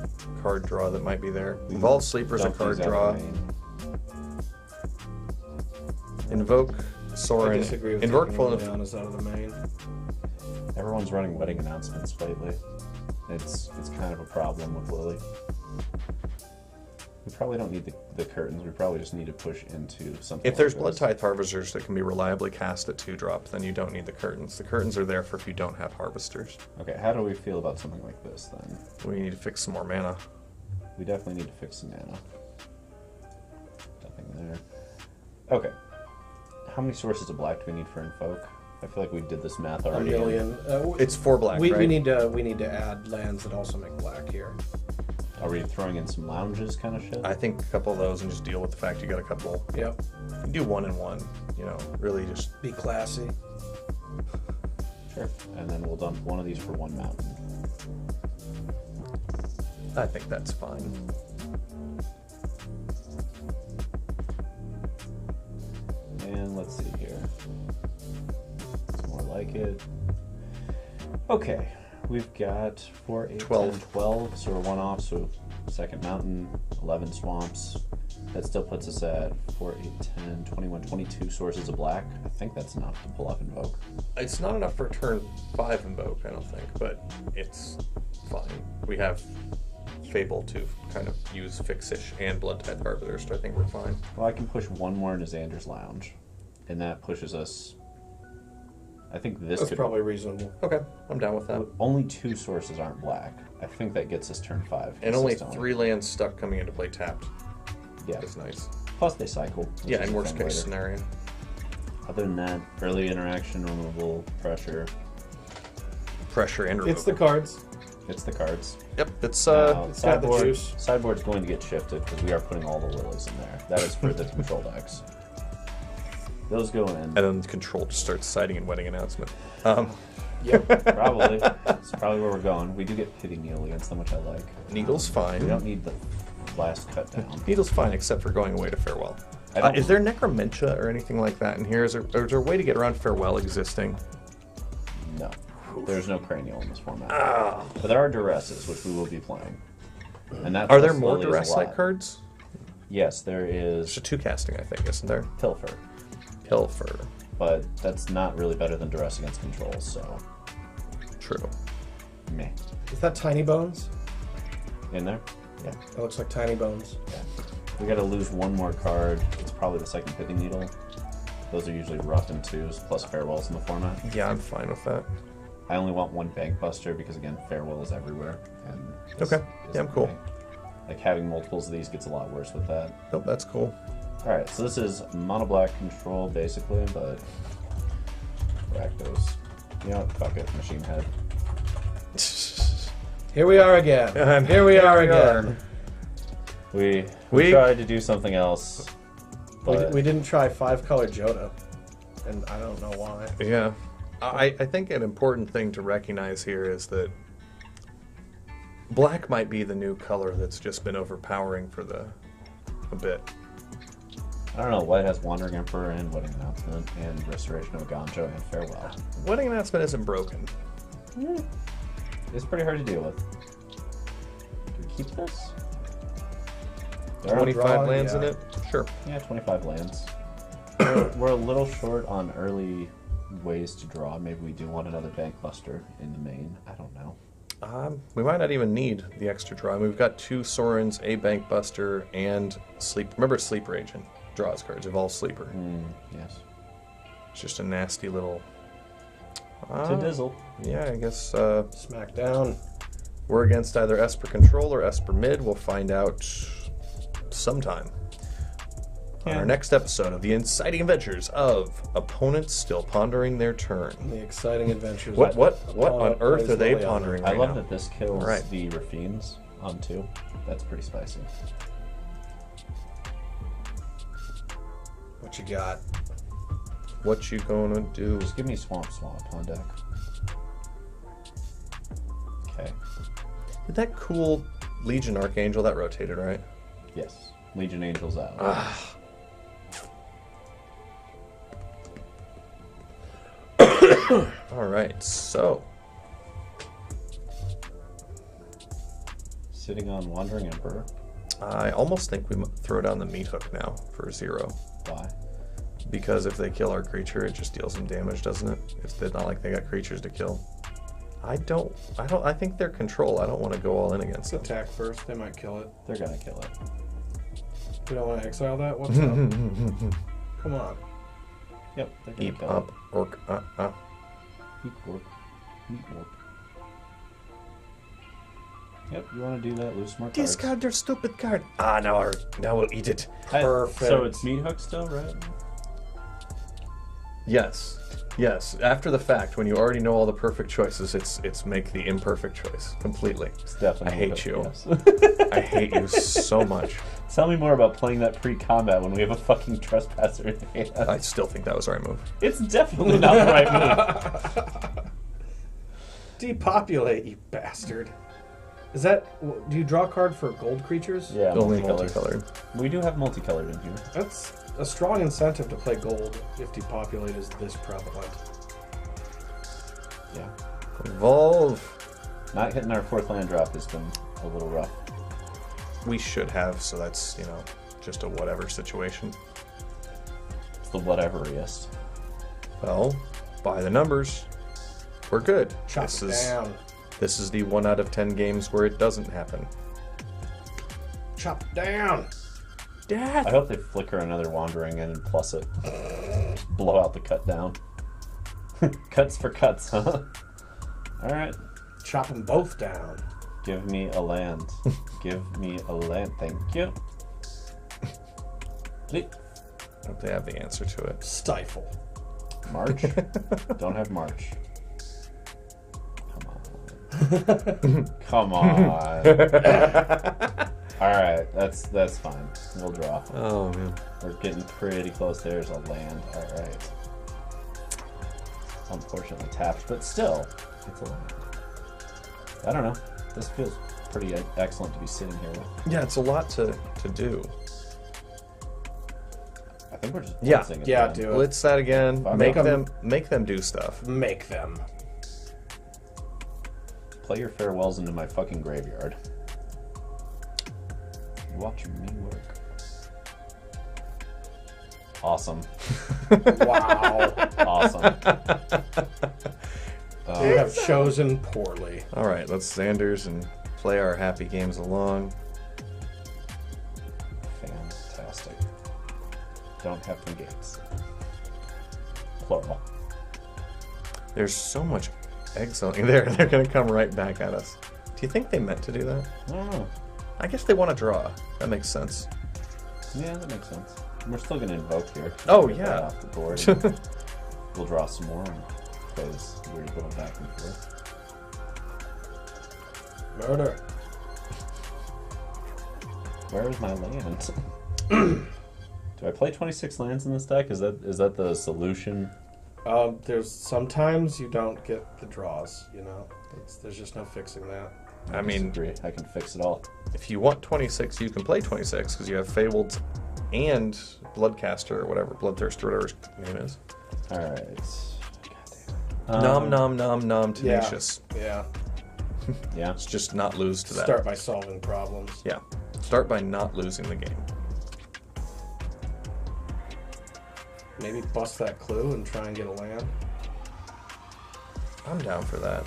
card draw that might be there. We can Evolve Sleeper's a dump card these out draw. of the main. Invoke I Sorin. disagree with Invoke taking full of Liliana's out of the main. Everyone's running wedding announcements lately. It's kind of a problem with Lily. We probably don't need the curtains. We probably just need to push into something. If there's like Blood this. Tithe Harvesters that can be reliably cast at 2-drop, then you don't need the curtains. The curtains are there for if you don't have Harvesters. Okay, how do we feel about something like this then? We need to fix some more mana. We definitely need to fix some mana. Nothing there. Okay. How many sources of black do we need for Invoke? I feel like we did this math A already. million. It's 4 black, we right? need to add lands that also make black here. Are we throwing in some lounges kind of shit? I think a couple of those and just deal with the fact you got a couple. Yep. You can do 1 and 1. You know, really just. Be classy. Sure. And then we'll dump one of these for 1 mountain. I think that's fine. And let's see here. It's more like it. Okay. We've got 4, 8, 12. 10, 12, so we're 1 off, so second mountain, 11 swamps. That still puts us at 4, 8, 10, 21, 22 sources of black. I think that's enough to pull off Invoke. It's not enough for turn 5 Invoke, I don't think, but it's fine. We have Fable to kind of use Fixish and Blood Tithe Harvesters, so I think we're fine. Well, I can push 1 more into Xander's Lounge, and that pushes us... I think this That's could... probably reasonable. Okay, I'm down with that. Only 2 sources aren't black. I think that gets us turn 5. And only consistently. 3 lands stuck coming into play tapped. Yeah. That's nice. Plus they cycle. which Yeah, is in a worst thing case later. scenario. Other than that, early interaction, removal, pressure. Pressure and removal. It's the cards. It's the cards. Yep, it's Now, it's got the juice. Sideboard's going to get shifted because we are putting all the lilies in there. That is for the control decks. Those go in. and then control just starts siding in wedding announcement. Yep. Probably. It's probably where we're going. We do get Pity Needle against them, which I like. Needle's fine. We don't need the last cut down. Needle's fine except for going away to Farewell. I don't- Is there Necromentia or anything like that in here? Is there a way to get around Farewell existing? No. There's no cranial in this format. Ah. But there are duresses, which we will be playing. And that's Are there what more lilies a duress-like lot. cards? Yes, there There's is a 2 casting, I think, isn't there? Pilfer. Pilfer. But that's not really better than duress against control, so True. meh. Is that Tiny Bones? In there? Yeah. That looks like Tiny Bones. We gotta lose 1 more card. It's probably the second Pity Needle. Those are usually rough in 2s, plus Farewells in the format. Yeah, I'm fine with that. I only want 1 Bank Buster because, again, Farewell is everywhere. And this Okay. Yeah, I'm isn't cool. bank. Like, having multiples of these gets a lot worse with that. Nope, that's cool. Alright, so this is mono black control, basically, but... Rakdos. You know what? Fuck it. Machine Head. Here we are again. And Here we are again. We We- tried to do something else. But We didn't try 5-color Joda, and I don't know why. Yeah. I think an important thing to recognize here is that black might be the new color that's just been overpowering for a bit. I don't know. White has Wandering Emperor and Wedding Announcement and Restoration of Ganjo and Farewell. Wedding announcement isn't broken. It's pretty hard to deal with. Do we keep this? There are 25 draw, lands in yeah. it? Sure. Yeah, 25 lands. We're a little short on early ways to draw. Maybe we do want another Bank Buster in the main. I don't know. We might not even need the extra draw. I mean, we've got 2 Sorens, a Bank Buster, and Sleep. Remember, Sleeper Agent draws cards. Evolve Sleeper. Yes. It's just a nasty little To Dizzle. Yeah, I guess Smack down. we're against either Esper Control or Esper Mid. We'll find out sometime on our next episode of the exciting adventures of opponents still pondering their turn. The exciting adventures. What on earth are they pondering I right love now? that this kills Right. the Rafines on 2. That's pretty spicy. What you got? What you gonna do? Just give me Swamp on deck. Okay. Did that cool Legion Archangel that rotated, right? Yes. Legion Angel's out. All right, so Sitting on Wandering Emperor. I almost think we throw down the meat hook now for 0. Why? Because if they kill our creature, it just deals them damage, doesn't it? It's not like they got creatures to kill. I think they're control. I don't want to go all in against them. Attack first. They might kill it. They're gonna kill it. We don't want to exile that? What's up? Come on. Yep, they're gonna Eep kill up, it. orc, Meat work. Meat work. Yep, you want to do that, lose more cards. Discard their stupid card. Now we'll eat it. Perfect. So it's Meat Hook still, right? Yes. After the fact, when you already know all the perfect choices, it's make the imperfect choice completely. It's definitely I hate Meat you. Hook, yes. I hate you so much. Tell me more about playing that pre-combat when we have a fucking Trespasser in hand. I still think that was the right move. It's definitely not the right move. Depopulate, you bastard. Is that... Do you draw a card for gold creatures? Yeah, Only multicolored. multicolored. We do have multicolored in here. That's a strong incentive to play gold if depopulate is this prevalent. Yeah. Evolve. Not hitting our 4th land drop has been a little rough. We should have, so that's, just a whatever situation. It's the whateveriest. Well, by the numbers, we're good. Chop it down. This is the 1 out of 10 games where it doesn't happen. Chop it down. Dad! I hope they flicker another Wandering in and plus it. Blow out the cut down. Cuts for cuts, huh? Alright. Chop them both down. Give me a land. Give me a land. Thank you. Please. Hope they have the answer to it. Stifle. March? Don't have March. Come on. Alright, that's fine. We'll draw. Oh, man. We're getting pretty close. There's a land. Alright. Unfortunately tapped, but still, it's a land. I don't know. This feels pretty excellent to be sitting here with. Yeah, it's a lot to do. I think we're just Yeah. blitzing it Yeah, then. do it. Blitz that again. Fuck Make 'em. them do stuff. Make them. Play your farewells into my fucking graveyard. Watching me work. Awesome. Wow. Awesome. You have chosen poorly. All right, let's Xanders and play our happy games along. Fantastic. Don't have negates. Plural. There's so much exiling there. They're going to come right back at us. Do you think they meant to do that? I don't know. I guess they want to draw. That makes sense. Yeah, that makes sense. We're still going to invoke here. Oh, Get that yeah. Off the board. And we'll draw some more and play this weird little back and forth. Murder. Where is my land? Do I play 26 lands in this deck? Is that the solution? There's sometimes you don't get the draws, there's just no fixing that. I mean, Disagree. I can fix it all. if you want 26, you can play 26 because you have Fabled and Bloodcaster or whatever, Bloodthirster, whatever his name is. All right. Nom nom nom nom tenacious. Yeah. Yeah. Let's just not lose to that. Start by solving problems. Yeah. Start by not losing the game. Maybe bust that clue and try and get a land. I'm down for that.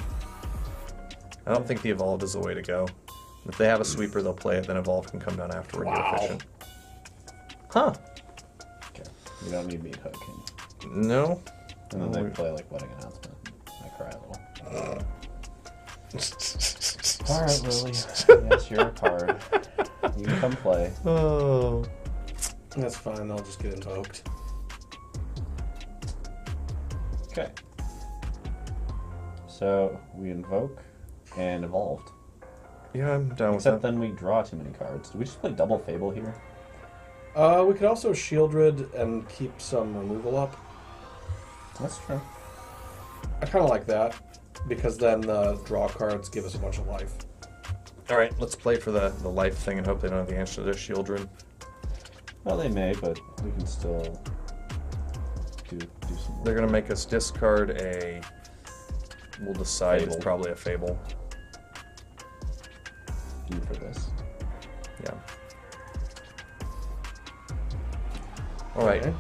I don't think the Evolve is the way to go. If they have a sweeper, they'll play it, then Evolve can come down afterward and Wow. get efficient. Huh. Okay. We don't need meat hook. No. And then they play like wedding announcement. Alright, Lily. Yes, you're a card. You can come play. Oh. That's fine, I'll just get invoked. Okay. So, we invoke and evolved. Yeah, I'm down with Except that. then we draw too many cards. Do we just play double Fable here? We could also Shieldred and keep some removal up. That's true. I kind of like that, because then the draw cards give us a bunch of life. Alright, let's play for the life thing and hope they don't have the answer to their Shieldred. Well, they may, but we can still do some. They're going to make us discard a... We'll decide Fable. it's probably a Fable. Do for this. Yeah. Alright. Okay.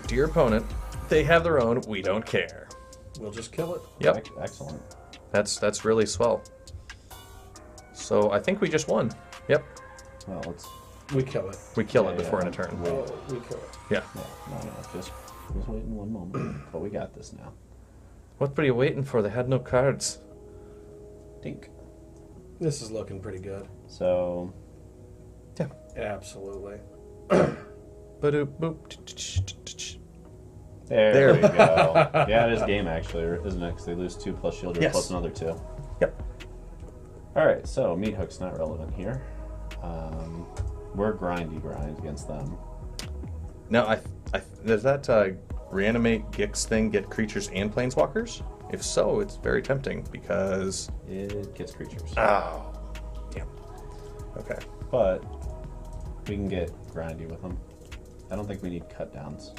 Dear opponent, they have their own, we don't care. We'll just kill it. Yep. Excellent. That's really swell. So I think we just won. Yep. Well, let's. We kill it. We kill Yeah, it before yeah. end of turn. Oh, we kill it. Yeah. No. Just waiting one moment. But we got this now. What were you waiting for? They had no cards. Dink. This is looking pretty good. So. Yeah. Absolutely. Ba-doop, boop. There we go. Yeah, it is game actually, isn't it? 'Cause they lose 2 plus Shielder Yes. plus another 2. Yep. Alright, so Meat Hook's not relevant here. We're grind against them. Now, does that reanimate Gix thing get creatures and planeswalkers? If so, it's very tempting because... It gets creatures. Oh. Yeah. Okay. But we can get grindy with them. I don't think we need cut downs.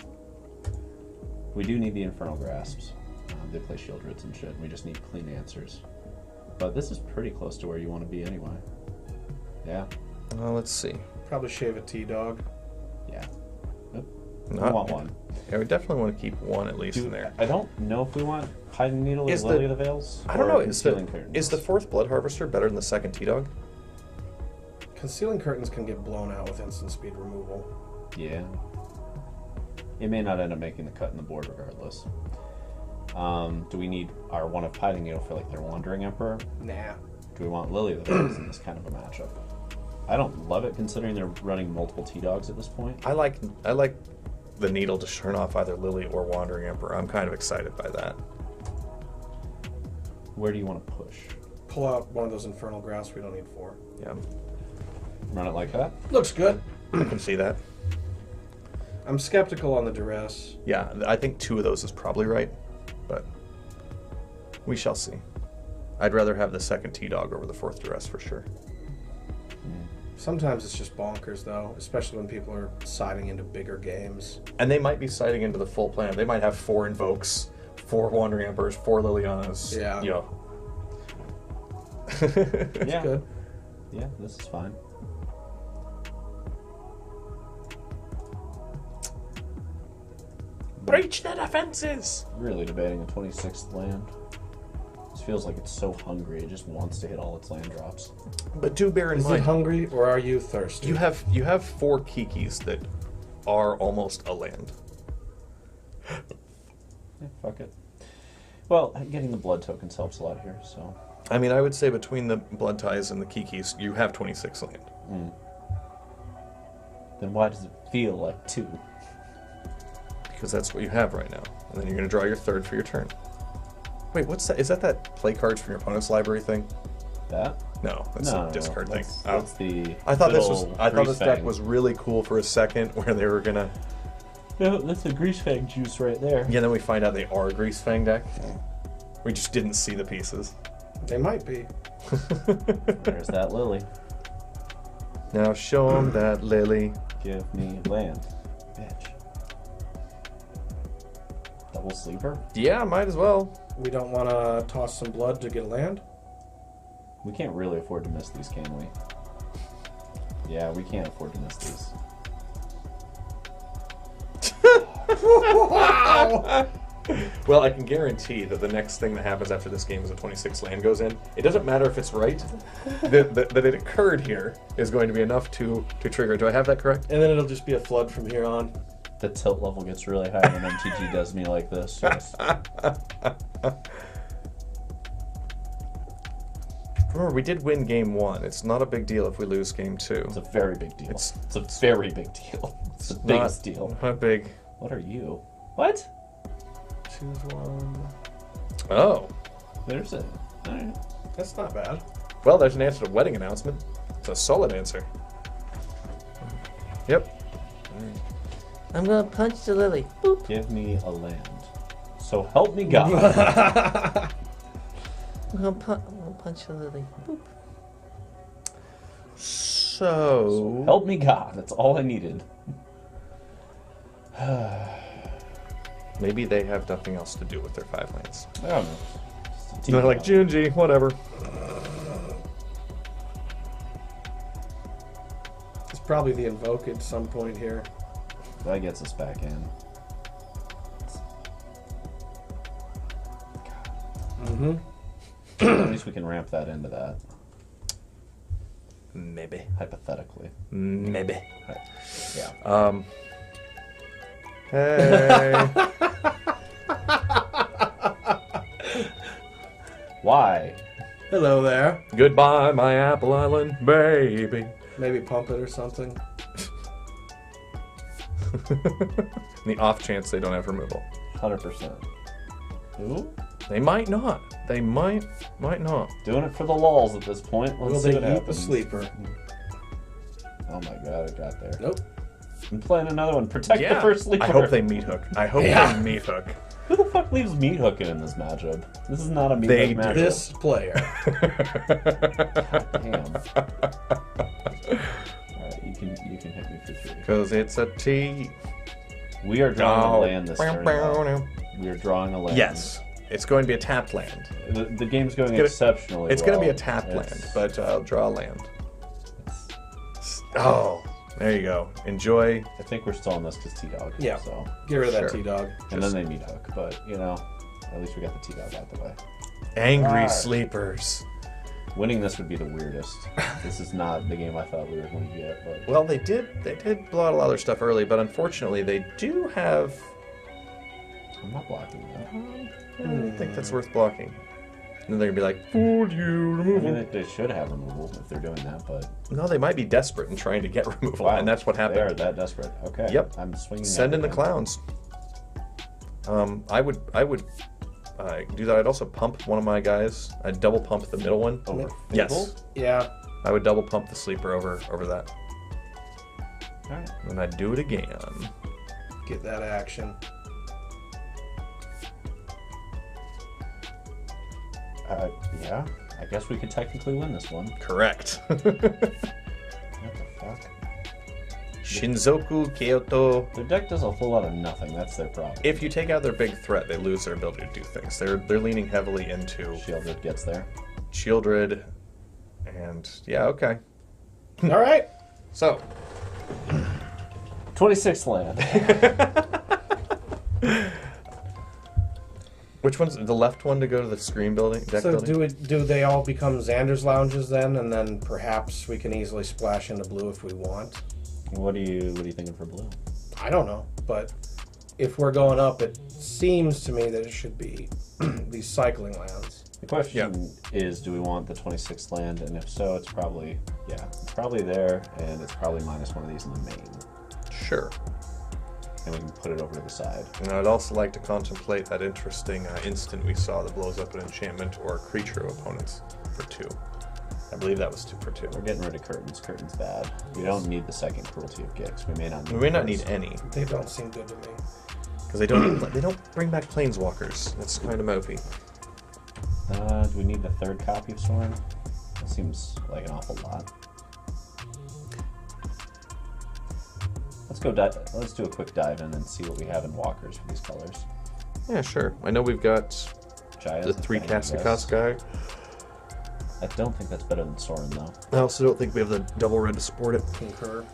We do need the Infernal Grasps. They play Shieldreds and shit, and we just need clean answers. But this is pretty close to where you want to be anyway. Yeah? Well, let's see. Probably shave a T-Dog. Yeah. Nope. We Not- want one. Yeah, we definitely want to keep one at least in there. I don't know if we want Hiding Needle or Is Lily of the Veils. I don't or know. Concealing Curtains. Is the 4th Blood Harvester better than the 2nd T-Dog? Concealing Curtains can get blown out with instant speed removal. Yeah. It may not end up making the cut in the board regardless. Do we need our one of Hiding Needle for like their Wandering Emperor? Nah. Do we want Lily of the Veils in this kind of a matchup? I don't love it considering they're running multiple T-Dogs at this point. I like the needle to turn off either Lily or Wandering Emperor. I'm kind of excited by that. Where do you want to push? Pull out one of those Infernal Grasps. We don't need 4. Yeah, Run it like that? Looks good. I can see that. I'm skeptical on the Duress. Yeah, I think 2 of those is probably right, but we shall see. I'd rather have the 2nd T-Dog over the 4th Duress for sure. Sometimes it's just bonkers, though, especially when people are siding into bigger games. And they might be sighting into the full plan. They might have 4 Invokes, 4 Wandering Emperors, 4 Lilianas. Yeah. You know. Yeah. Good. Yeah, this is fine. Breach the defenses! Really debating a 26th land. This feels like it's so hungry, it just wants to hit all its land drops. But do bear in Is it mind, hungry or are you thirsty? you have 4 Kikis that are almost a land. Yeah, fuck it. Well, getting the blood tokens helps a lot here, so. I mean, I would say between the Blood Ties and the Kikis, you have 26 land. Then why does it feel like 2? Because that's what you have right now. And then you're going to draw your 3rd for your turn. Wait, what's that? Is that play cards from your opponent's library thing? That? No, that's No, a discard thing. That's the. I thought this little was. I thought this deck Greasefang. was really cool for a second, where they were gonna. No, that's the Greasefang juice right there. Yeah, then we find out they are a Greasefang deck. We just didn't see the pieces. They might be. There's that Lily. Now show them that Lily. Give me land, bitch. Double sleeper? Yeah, might as well. We don't want to toss some blood to get a land? We can't really afford to miss these, can we? Yeah, we can't afford to miss these. Wow! Well, I can guarantee that the next thing that happens after this game is a 26 land goes in. It doesn't matter if it's right. that it occurred here is going to be enough to trigger. Do I have that correct? And then it'll just be a flood from here on. The tilt level gets really high when MTG does me like this. Yes. Remember, we did win game 1. It's not a big deal if we lose game 2. It's a very big deal. It's a very big deal. It's the biggest deal. Not big. What are you? What? Choose one. Oh. There's it. All right. That's not bad. Well, there's an answer to wedding announcement. It's a solid answer. Yep. I'm gonna punch the lily. Boop. Give me a land. So help me God. I'm gonna punch the lily. Boop. So Help me God. That's all I needed. maybe they have nothing else to do with their 5 lands. I don't know. They're like, G&G, whatever. It's probably the invoke at some point here. That gets us back in. Mm-hmm. At least we can ramp that into that, Maybe. hypothetically. Maybe. Yeah. Hey. Why? Hello there. Goodbye, my Apple Island baby. Maybe pump it or something. The off chance they don't have removal. 100%. Who? They might not. They might not. Doing it for the lulz at this point. Let's Will see they what eat the happens. sleeper? Oh my god, it got there. Nope. I'm playing another one. Protect the first sleeper. I hope they meat hook. I hope Yeah. they meat hook. Who the fuck leaves meat hooking in this matchup? This is not a meat They hook do. matchup. This player. Damn. Alright, you can hit me for 3. Because it's a T. We are drawing a land this turn. though. Yes. We are drawing a land. It's going to be a tapped land. The game's going gonna- exceptionally It's going to be a well. tapped It's- land, but I'll draw a land. Oh, there you go. Enjoy. I think we're still on this because T-Dog. Yeah. So, Get rid of that Sure. T-Dog. and then they meat hook, but you know, at least we got the T-Dog out the way. Angry Alright. sleepers. Winning this would be the weirdest. This is not the game I thought we were going to get, but Well, they did blow out a lot of their stuff early, but unfortunately, they do have. I'm not blocking that. I don't think that's worth blocking. And then they're gonna be like, "Fooled you, I removal." mean, they should have removal if they're doing that, but No, they might be desperate and trying to get removal, wow, and that's what They are happened. that desperate. Okay. Yep. I'm swinging. Send in the everything. clowns. I would do that. I'd also pump one of my guys. I'd double pump the middle one. Over. Yes, Fable? Yeah. I would double pump the sleeper over that, All right. and I'd do it again. Get that action. Yeah. I guess we could technically win this one. Correct. What the fuck? Shinzoku Kyoto. Their deck does a whole lot of nothing. That's their problem. If you take out their big threat, they lose their ability to do things. They're leaning heavily into Shielded gets there. Shieldred, and yeah, okay. All right. So 26th land. which one's the left one to go to the screen building? Deck So building? do they all become Xander's lounges then, and then perhaps we can easily splash into blue if we want? What are you thinking for blue? I don't know, but if we're going up, it seems to me that it should be these cycling lands. The question is, do we want the 26th land? And if so, it's probably it's probably there, and it's probably minus one of these in the main, Sure. and we can put it over to the side. And I'd also like to contemplate that interesting instant we saw that blows up an enchantment or a creature of opponents for 2. I believe that was 2 for 2. We're getting rid of curtains. Curtains bad. We don't need the second cruelty of Gix. We may not need. We may not those. need any They don't seem good to me. because they don't bring back planeswalkers. That's kind of mopey. Do we need the third copy of Sorin? That seems like an awful lot. Let's go. Let's do a quick dive in and see what we have in walkers for these colors. Yeah, sure. I know we've got Jaya's the a 3 thing, I Castikas guess. guy. I don't think that's better than Sorin though. I also don't think we have the double red to support it. Concur.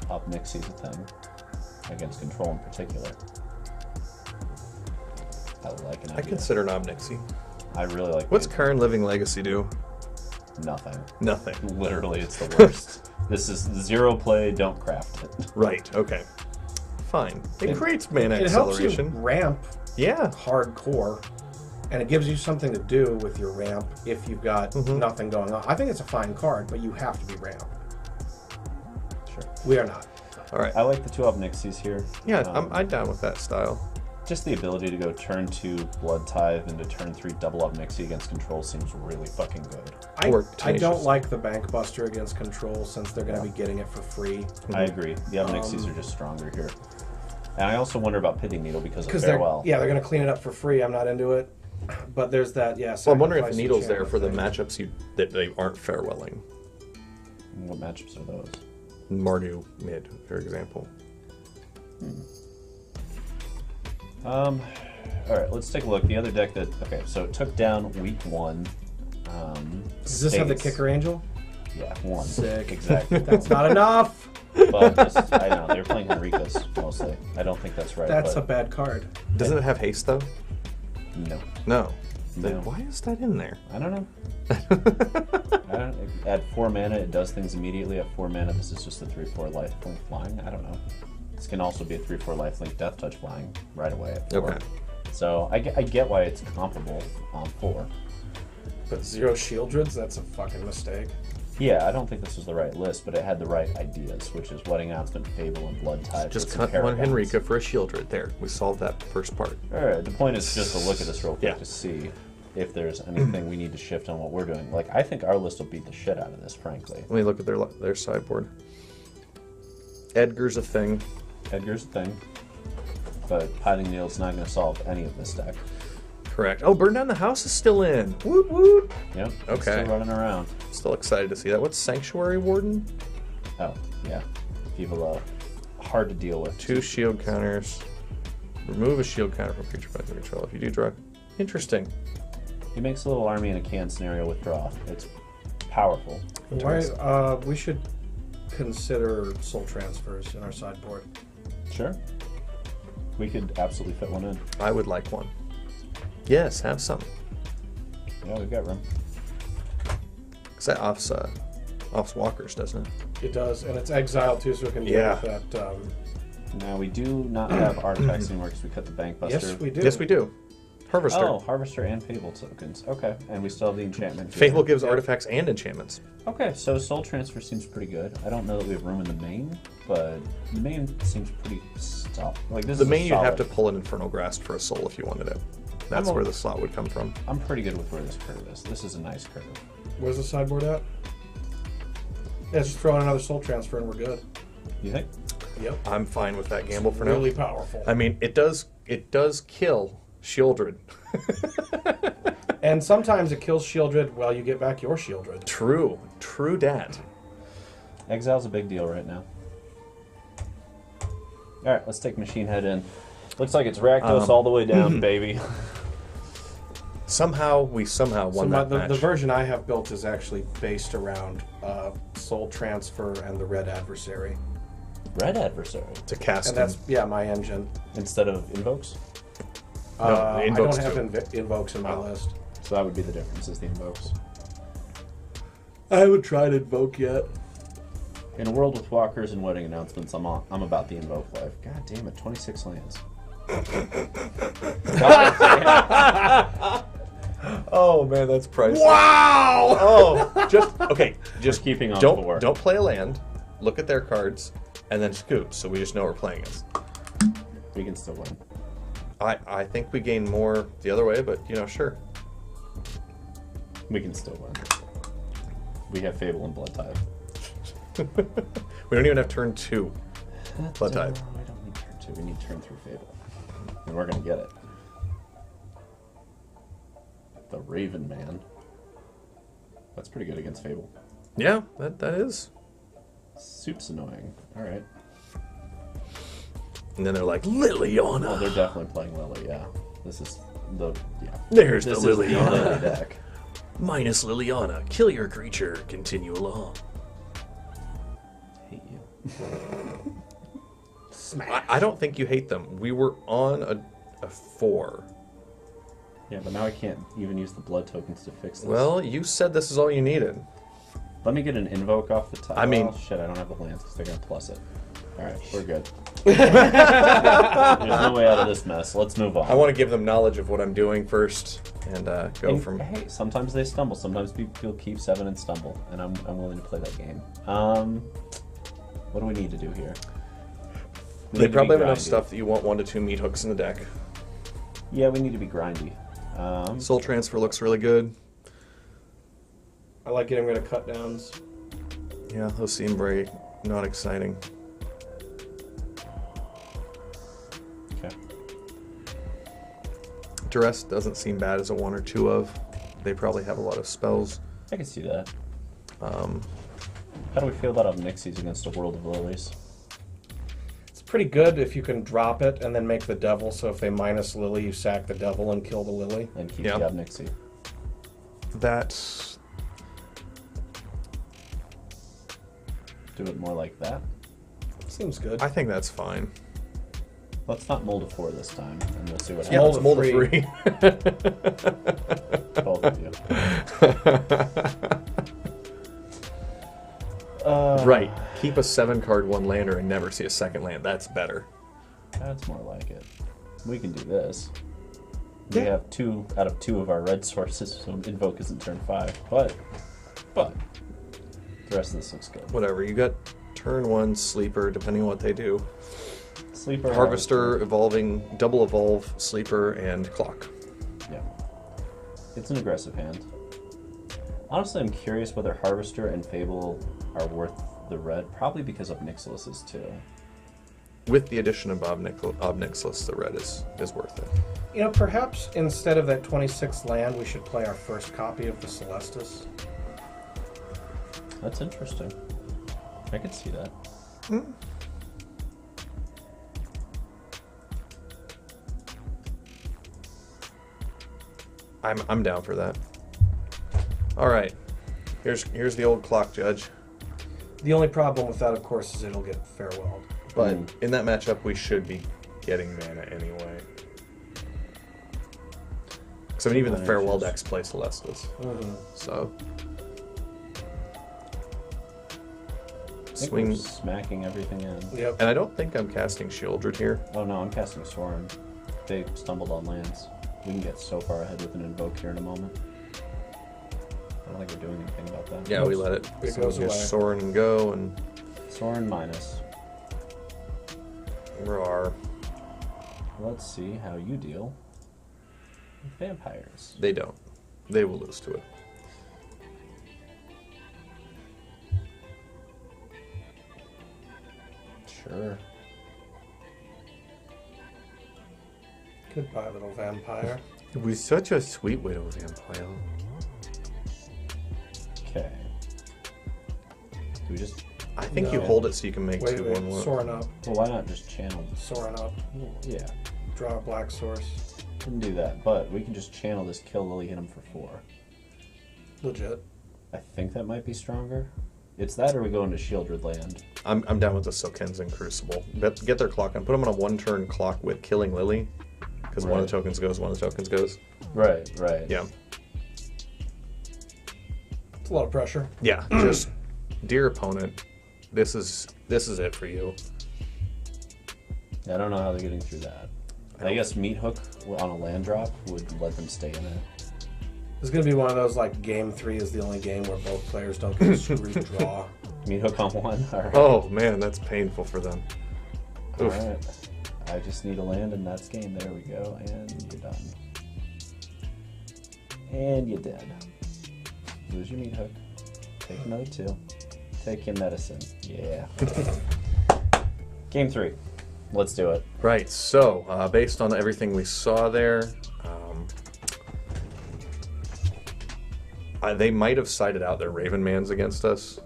Up Nixie's a thing against control in particular. I like an I idea. consider Knob Nixie. I really like. What's it. current Living Legacy do? Nothing. Nothing. Literally, it's the worst. This is 0 play. Don't craft it. Right, okay. Fine. It It- creates mana It helps you acceleration. ramp Yeah. hardcore. and it gives you something to do with your ramp if you've got nothing going on. I think it's a fine card, but you have to be ramp. Sure. We are not. All right. I like the 2-up Nixies here. Yeah, I'm down with that style. Just the ability to go turn 2 Blood Tithe into turn 3 double-up Nixie against control seems really fucking good. I don't like the Bank Buster against control since they're going to be getting it for free. I agree. The up Nixies are just stronger here. And I also wonder about Pithing Needle because of they're Farewell. they're going to clean it up for free. I'm not into it. But there's that, Well, I'm wondering if the Needle's there for the thing. matchups that they aren't farewelling. What matchups are those? Mardu mid, for example. Alright, let's take a look. The other deck that... Okay, so it took down week 1. Does this have the States. Kicker Angel? Yeah, 1. Sick. Exactly. That's not enough. But just, I know, they're playing Henricus mostly. I don't think that's right. That's a but bad card. Doesn't it have haste, though? No. No. No. Then why is that in there? I don't know. At 4 mana, it does things immediately. At 4 mana, this is just a 3/4 lifelink flying. I don't know. This can also be a 3/4 lifelink death touch flying right away at 4. Okay. So I get why it's comparable on 4. But 0 Shieldreds, that's a fucking mistake. Yeah, I don't think this was the right list, but it had the right ideas, which is Wedding Announcement, Fable, and Blood Tithe. Just with cut some one Paragons. Henrika for a Shieldred. There, we solved that first part. Alright, the point is just to look at this real quick Yeah. to see if there's anything we need to shift on what we're doing. Like, I think our list will beat the shit out of this, frankly. Let me look at their sideboard. Edgar's a thing. Edgar's a thing, but Pithing Needle's not going to solve any of this deck. Correct. Oh, Burn Down the House is still in. Woot woot. Yep. It's Okay. still running around. Still excited to see that. What's Sanctuary Warden? Oh, yeah. People hard to deal with. 2 shield counters. Remove a shield counter from creature by control. If you do draw. Interesting. He makes a little army in a can scenario withdraw. It's powerful. Why, we should consider soul transfers in our sideboard. Sure. We could absolutely fit one in. I would like one. Yes, have some. Yeah, we've got room. Because that offs walkers, doesn't it? It does, and it's exile too, so we can deal Yeah. with that. Now, we do not have artifacts anymore because we cut the Bank Buster. Yes, we do. Yes, we do. Harvester. Oh, Harvester and Fable tokens. Okay, and we still have the enchantment. here. Fable gives artifacts and enchantments. Okay, so Soul Transfer seems pretty good. I don't know that we have room in the main, but the main seems pretty solid. Like this The is a main, you'd have to solid- pull an Infernal Grasp for a soul if you wanted it. That's I'm where the slot would come from. I'm pretty good with where this curve is. This is a nice curve. Where's the sideboard at? Yeah, just throw in another soul transfer and we're good. You think? Yep. I'm fine with that gamble for now. Really powerful. I mean, it does kill Shieldred. And sometimes it kills Shieldred while you get back your Shieldred. True dat. Exile's a big deal right now. All right, let's take Machine Head in. Looks like it's Rakdos all the way down, baby. Somehow we won that the match. version I have built is actually based around soul transfer and the red adversary. Red Adversary to cast And that's, him. my engine. instead of Invokes. No, I don't invokes have too. invokes in my Oh. list. So that would be the difference, is the Invokes. I haven't tried invoke yet. In a world with walkers and wedding announcements, I'm about the Invoke life. God damn it, 26 lands. Oh man, that's priceless. Wow! Oh, just keeping on don't board. don't play a land. Look at their cards, and then scoop. So we just know we're playing it. We can still win. I think we gain more the other way, but sure. We can still win. We have Fable and Blood Tithe. We don't even have turn 2. Blood Tithe. We don't need turn 2. We need turn 3 Fable. And we're going to get it. The Raven Man. That's pretty good against Fable. Yeah, that is. Soup's annoying. Alright. And then they're like, Liliana. Well, they're definitely playing Lily, yeah. This is the... Yeah. There's This the is the Liliana. Lily deck. Minus Liliana. Kill your creature. Continue along. Hate you. Smash. I don't think you hate them. We were on a 4. Yeah, but now I can't even use the blood tokens to fix this. Well, you said this is all you needed. Let me get an Invoke off the top. I mean- Well, shit, I don't have the lands because they're going to plus it. Alright, we're good. There's no way out of this mess. Let's move on. I want to give them knowledge of what I'm doing first, and go And, from. Hey, sometimes they stumble. Sometimes people keep 7 and stumble, and I'm willing to play that game. What do we need to do here? We They need to probably be have enough grindy. stuff that you want 1 to 2 meat hooks in the deck. Yeah, we need to be grindy. Soul Transfer looks really good. I like getting rid of cut downs. Yeah, those seem very not exciting. Okay. Duress doesn't seem bad as a 1 or 2 of. They probably have a lot of spells. I can see that. Um, How do we feel about Nixies against a World of Lilies? It's pretty good if you can drop it and then make the devil. So if they minus Lily, you sack the devil and kill the Lily. And keep Yeah. the Obnixie. That's Do it more like that. Seems good. I think that's fine. Let's not mold a 4 this time, and we'll see what Yeah, happens. let's mold a Mold 3. Both of you. Right. Keep a 7-card 1-lander and never see a second land. That's better. That's more like it. We can do this. We Yeah. have 2 out of 2 of our red sources, so Invoke isn't turn 5. But the rest of this looks good. Whatever. You got turn 1 sleeper, depending on what they do. Sleeper, Harvester, evolving, double evolve, sleeper, and clock. Yeah. It's an aggressive hand. Honestly, I'm curious whether Harvester and Fable are worth the red. Probably because of Nixilis is too. With the addition of Obnixilus, the red is worth it. You know, perhaps instead of that 26th land, we should play our first copy of the Celestis. That's interesting. I could see that. I'm down for that. All right. Here's the old clock, Judge. The only problem with that, of course, is it'll get farewelled. But in that matchup, we should be getting mana anyway. So I mean, even the Mana farewell issues. decks play Celestis. So I think swing. we're smacking everything in. Yep. And I don't think I'm casting Shieldred here. Oh no, I'm casting Sorin. They stumbled on lands. We can get so far ahead with an Invoke here in a moment. I don't think we're doing anything about that. Yeah, we let it. It so goes just away. Sorin and go and Sorin minus. roar. Let's see how you deal with vampires. They don't. They will lose to it. Sure. Goodbye, little vampire. It was such a sweet widow vampire. Okay. Do we just... I think you No. hold it so you can make Wait, 2/1/1. Soaring up. Well, why not just channel? Soaring up. Yeah, Draw a black source. can do that. But we can just channel this, kill Lily, hit him for 4. Legit. I think that might be stronger. It's that or we go into Shieldred land. I'm down with the Silkenzen Crucible. Get their clock on. Put them on a 1-turn clock with killing Lily. Because one of the tokens goes, one of the tokens goes. Right. Yeah. It's a lot of pressure. Yeah. Just, dear opponent, this is it for you. I don't know how they're getting through that. I guess Meat Hook on a land drop would let them stay in it. This is going to be one of those, like, game 3 is the only game where both players don't get a screwed draw. Meat Hook on 1? Alright. Oh man, that's painful for them. Oof. Alright. I just need a land and that's game. There we go. And you're done. And you're dead. Lose your Meat Hook. Take another 2. Take your medicine. Yeah. Game 3. Let's do it. Right. So based on everything we saw there, they might have sided out their Raven Mans against us.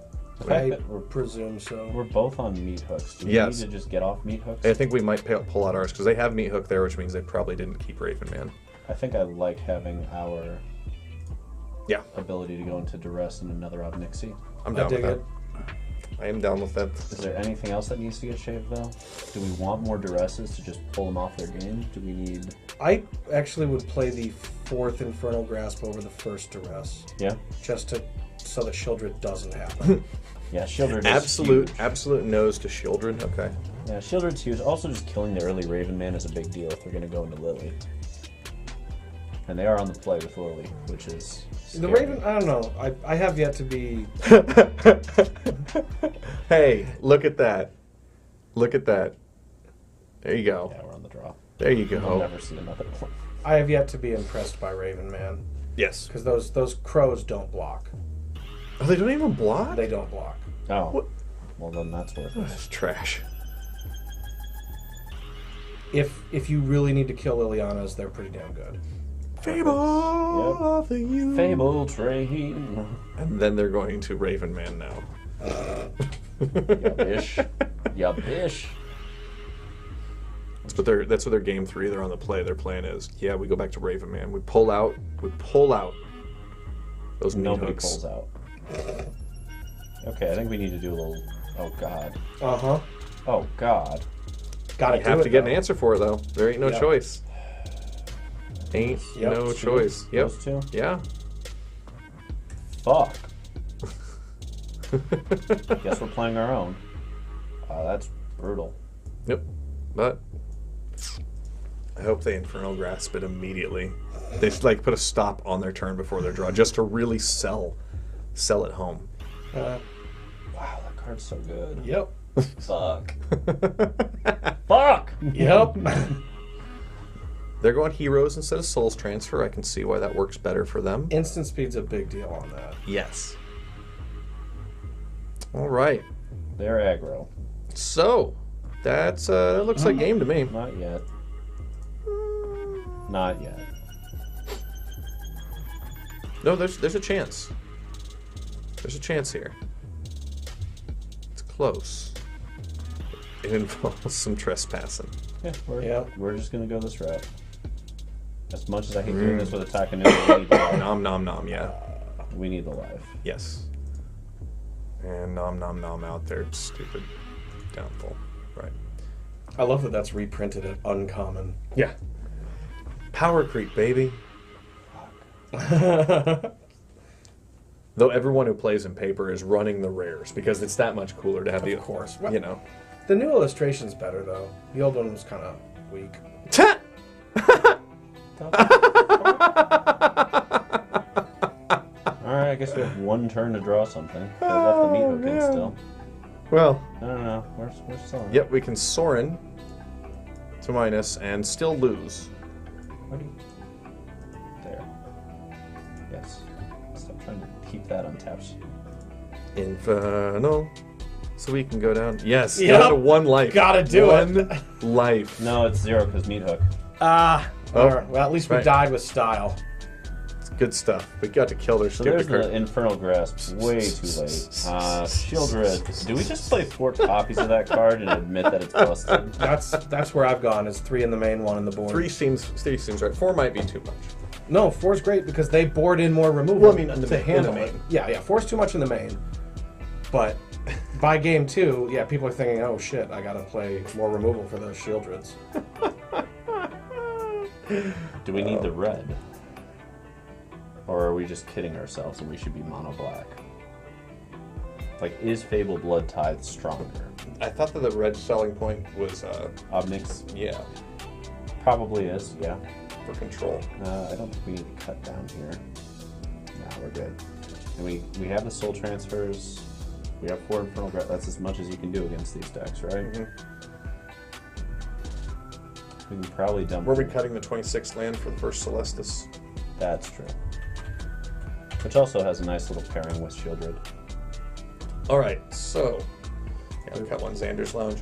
I presume so. We're both on Meat Hooks. Do we Yes. need to just get off Meat Hooks? I think we might pull out ours because they have Meat Hook there, which means they probably didn't keep Raven Man. I think I like having our Yeah, ability to go into Duress and another Obnixie. I'm I down with dig that. it. I am down with that. Is there anything else that needs to get shaved though? Do we want more Duresses to just pull them off their game? Do we need... I actually would play the 4th Infernal Grasp over the 1st Duress. Yeah? Just so that Shieldred doesn't happen. Yeah, Shieldred is Absolute huge. nose to Shieldred. Okay. Yeah, Shieldred's huge. Also, just killing the early Raven Man is a big deal if they're going to go into Lily. And they are on the play with Lily, which is scary. The Raven, I don't know. I have yet to be... Hey, look at that. Look at that. There you go. Yeah, we're on the draw. There you go. I'll never see another one. I have yet to be impressed by Raven Man. Yes. Because those crows don't block. Oh, they don't even block? They don't block. Oh. What? Well, then that's worth it. That's trash. If you really need to kill Lilianas, they're pretty damn good. Fable of the youth. Fable train. And then they're going to Raven Man now. Yubbish. Yubbish. That's what their game 3. They're on the play. Their plan is, yeah, we go back to Raven Man. We pull out those meat Nobody hooks. pulls out. Okay, I think we need to do a little. Oh God. Uh-huh. Oh God. Gotta You do have it, to get an though. answer for it though. There ain't no Yeah. choice. Ain't Yep. no choice. Yep. Those two? Yeah. Fuck. Guess we're playing our own. That's brutal. Yep. But I hope they Infernal Grasp it immediately. They like put a stop on their turn before their draw, just to really sell it home. Uh, Wow, that card's so good. yep. Fuck. Fuck. Yep. They're going heroes instead of souls transfer. I can see why that works better for them. Instant speed's a big deal on that. Yes. All right. They're aggro. So that looks like game to me. Not yet. Not yet. No, there's a chance. There's a chance here. It's close. It involves some trespassing. Yeah, we're just gonna go this route. As much as I hate doing this with attack and we need the life. Nom nom nom, yeah. We need the life. Yes. And nom nom nom out there, stupid downfall. Right. I love that that's reprinted at uncommon. Yeah. Power creep, baby. Though everyone who plays in paper is running the rares because it's that much cooler to have the. Of course. You know. The new illustration's better, though. The old one was kind of weak. Alright, I guess we have one turn to draw something. They left the meat hook in still. Well. No. We're still on. Yep, we can Sorin to minus and still lose. What do you... There. Yes. Stop trying to keep that untapped. Inferno. So we can go down. Yes, Yep. down to one life. Gotta do one it. life. No, it's 0 because meat hook. Ah. Oh, Well, at least we right. died with style. It's good stuff. We got to kill their So stupid there's card. the Infernal Grasp. Way too late. Shieldred. Do we just play 4 copies of that card and admit that it's busted? That's where I've gone. Is 3 in the main, 1 in the board. Three seems right. 4 might be too much. No, 4's great because they board in more removal. Well, I mean, in the to main- handle in the it. main. Yeah, 4's too much in the main. But by game 2, yeah, people are thinking, oh shit, I gotta play more removal for those Shieldreds. Do we need the red? Or are we just kidding ourselves and we should be mono black? Like, is Fable Blood Tithe stronger? I thought that the red selling point was, Obnix yeah, probably is, yeah. for control. I don't think we need to cut down here. No, we're good. And we have the soul transfers. We have 4 Infernal Grasp. That's as much as you can do against these decks, right? We can probably dump. Were we cutting the 26th land for the first Celestis? That's true. Which also has a nice little pairing with Shieldred. All right, so yeah, we cut one Xander's Lounge.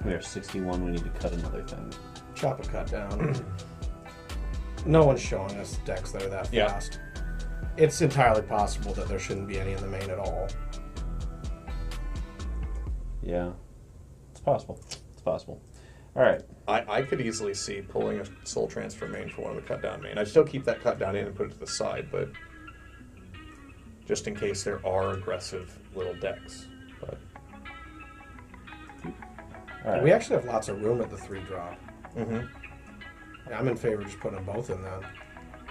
We are 61. We need to cut another thing. Chop a cut down. No one's showing us decks that are that Yeah. fast. It's entirely possible that there shouldn't be any in the main at all. Yeah, it's possible. It's possible. All right. I could easily see pulling a soul transfer main for one of the cut down main. I'd still keep that cut down in and put it to the side, but just in case there are aggressive little decks. But All right. We actually have lots of room at the 3 drop. mm-hmm. I'm in favor of just putting them both in then.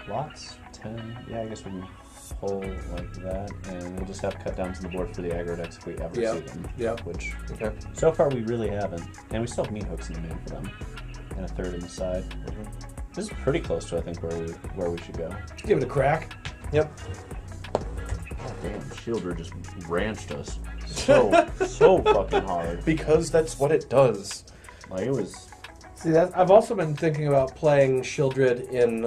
Lots. 10. Yeah, I guess we can. pull like that, and we'll just have cut downs on the board for the aggro decks if we ever see them. Yeah. Which, Okay. so far we really haven't. And we still have meat hooks in the main for them. And a third in the side. This is pretty close to, I think, where we should go. Give it a crack. Yep. God damn, Shieldred just ranched us. So fucking hard. Because that's what it does. Like, it was... See, that I've also been thinking about playing Shieldred in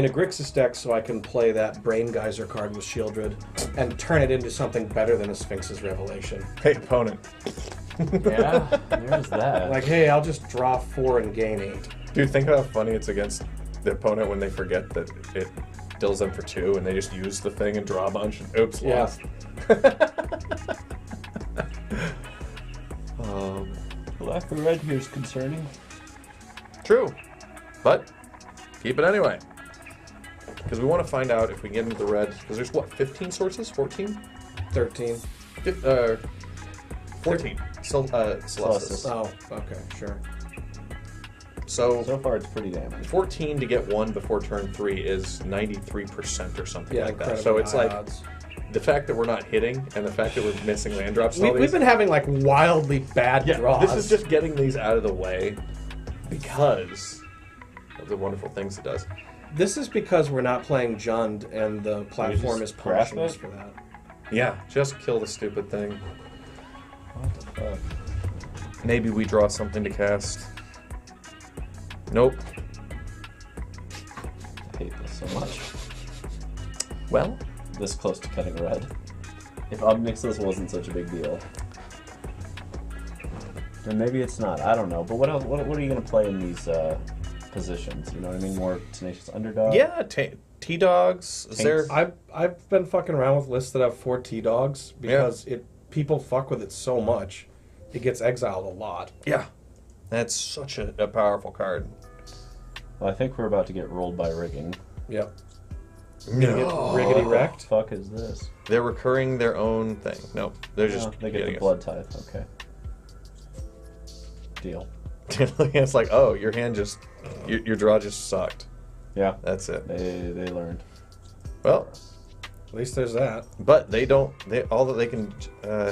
a Grixis deck so I can play that Brain Geyser card with Shieldred and turn it into something better than a Sphinx's Revelation. Hey, opponent. Yeah, there's that. Like, hey, I'll just draw 4 and gain 8. Dude, think how funny it's against the opponent when they forget that it deals them for 2 and they just use the thing and draw a bunch and oops, Yeah. lost. Black or red here is concerning. True. But keep it anyway. Because we want to find out if we get into the red. Because there's what, 15 sources? 14? 13. 14. Celestis. Oh, okay, sure. So far it's pretty damning. 14 to get 1 before turn 3 is 93% or something Yeah, like that. So it's high like odds. the fact that we're not hitting and the fact that we're missing land drops. And all We've these, been having like wildly bad draws. this is just getting these out of the way because of the wonderful things it does. This is because we're not playing Jund and the platform is just grasp punishing us it? for that. Yeah, just kill the stupid thing. What the fuck? Maybe we draw something to cast. Nope. I hate this so much. Well, This close to cutting red. If Obnixis wasn't such a big deal. And maybe it's not, I don't know. But what else? What are you going to play in these positions? You know what I mean? More tenacious underdog? yeah, T-Dogs. Is there? I've been fucking around with lists that have 4 T-Dogs because people fuck with it so much. It gets exiled a lot. Yeah. That's such a powerful card. Well, I think we're about to get rolled by rigging. Yep. No. Riggedy What the wrecked. fuck is this? They're recurring their own thing. No, they're just They get getting the us. blood type. Okay. Deal. It's like, oh, your hand just, your draw just sucked. Yeah. That's it. They learned. Well, At least there's that. but they don't. All that they can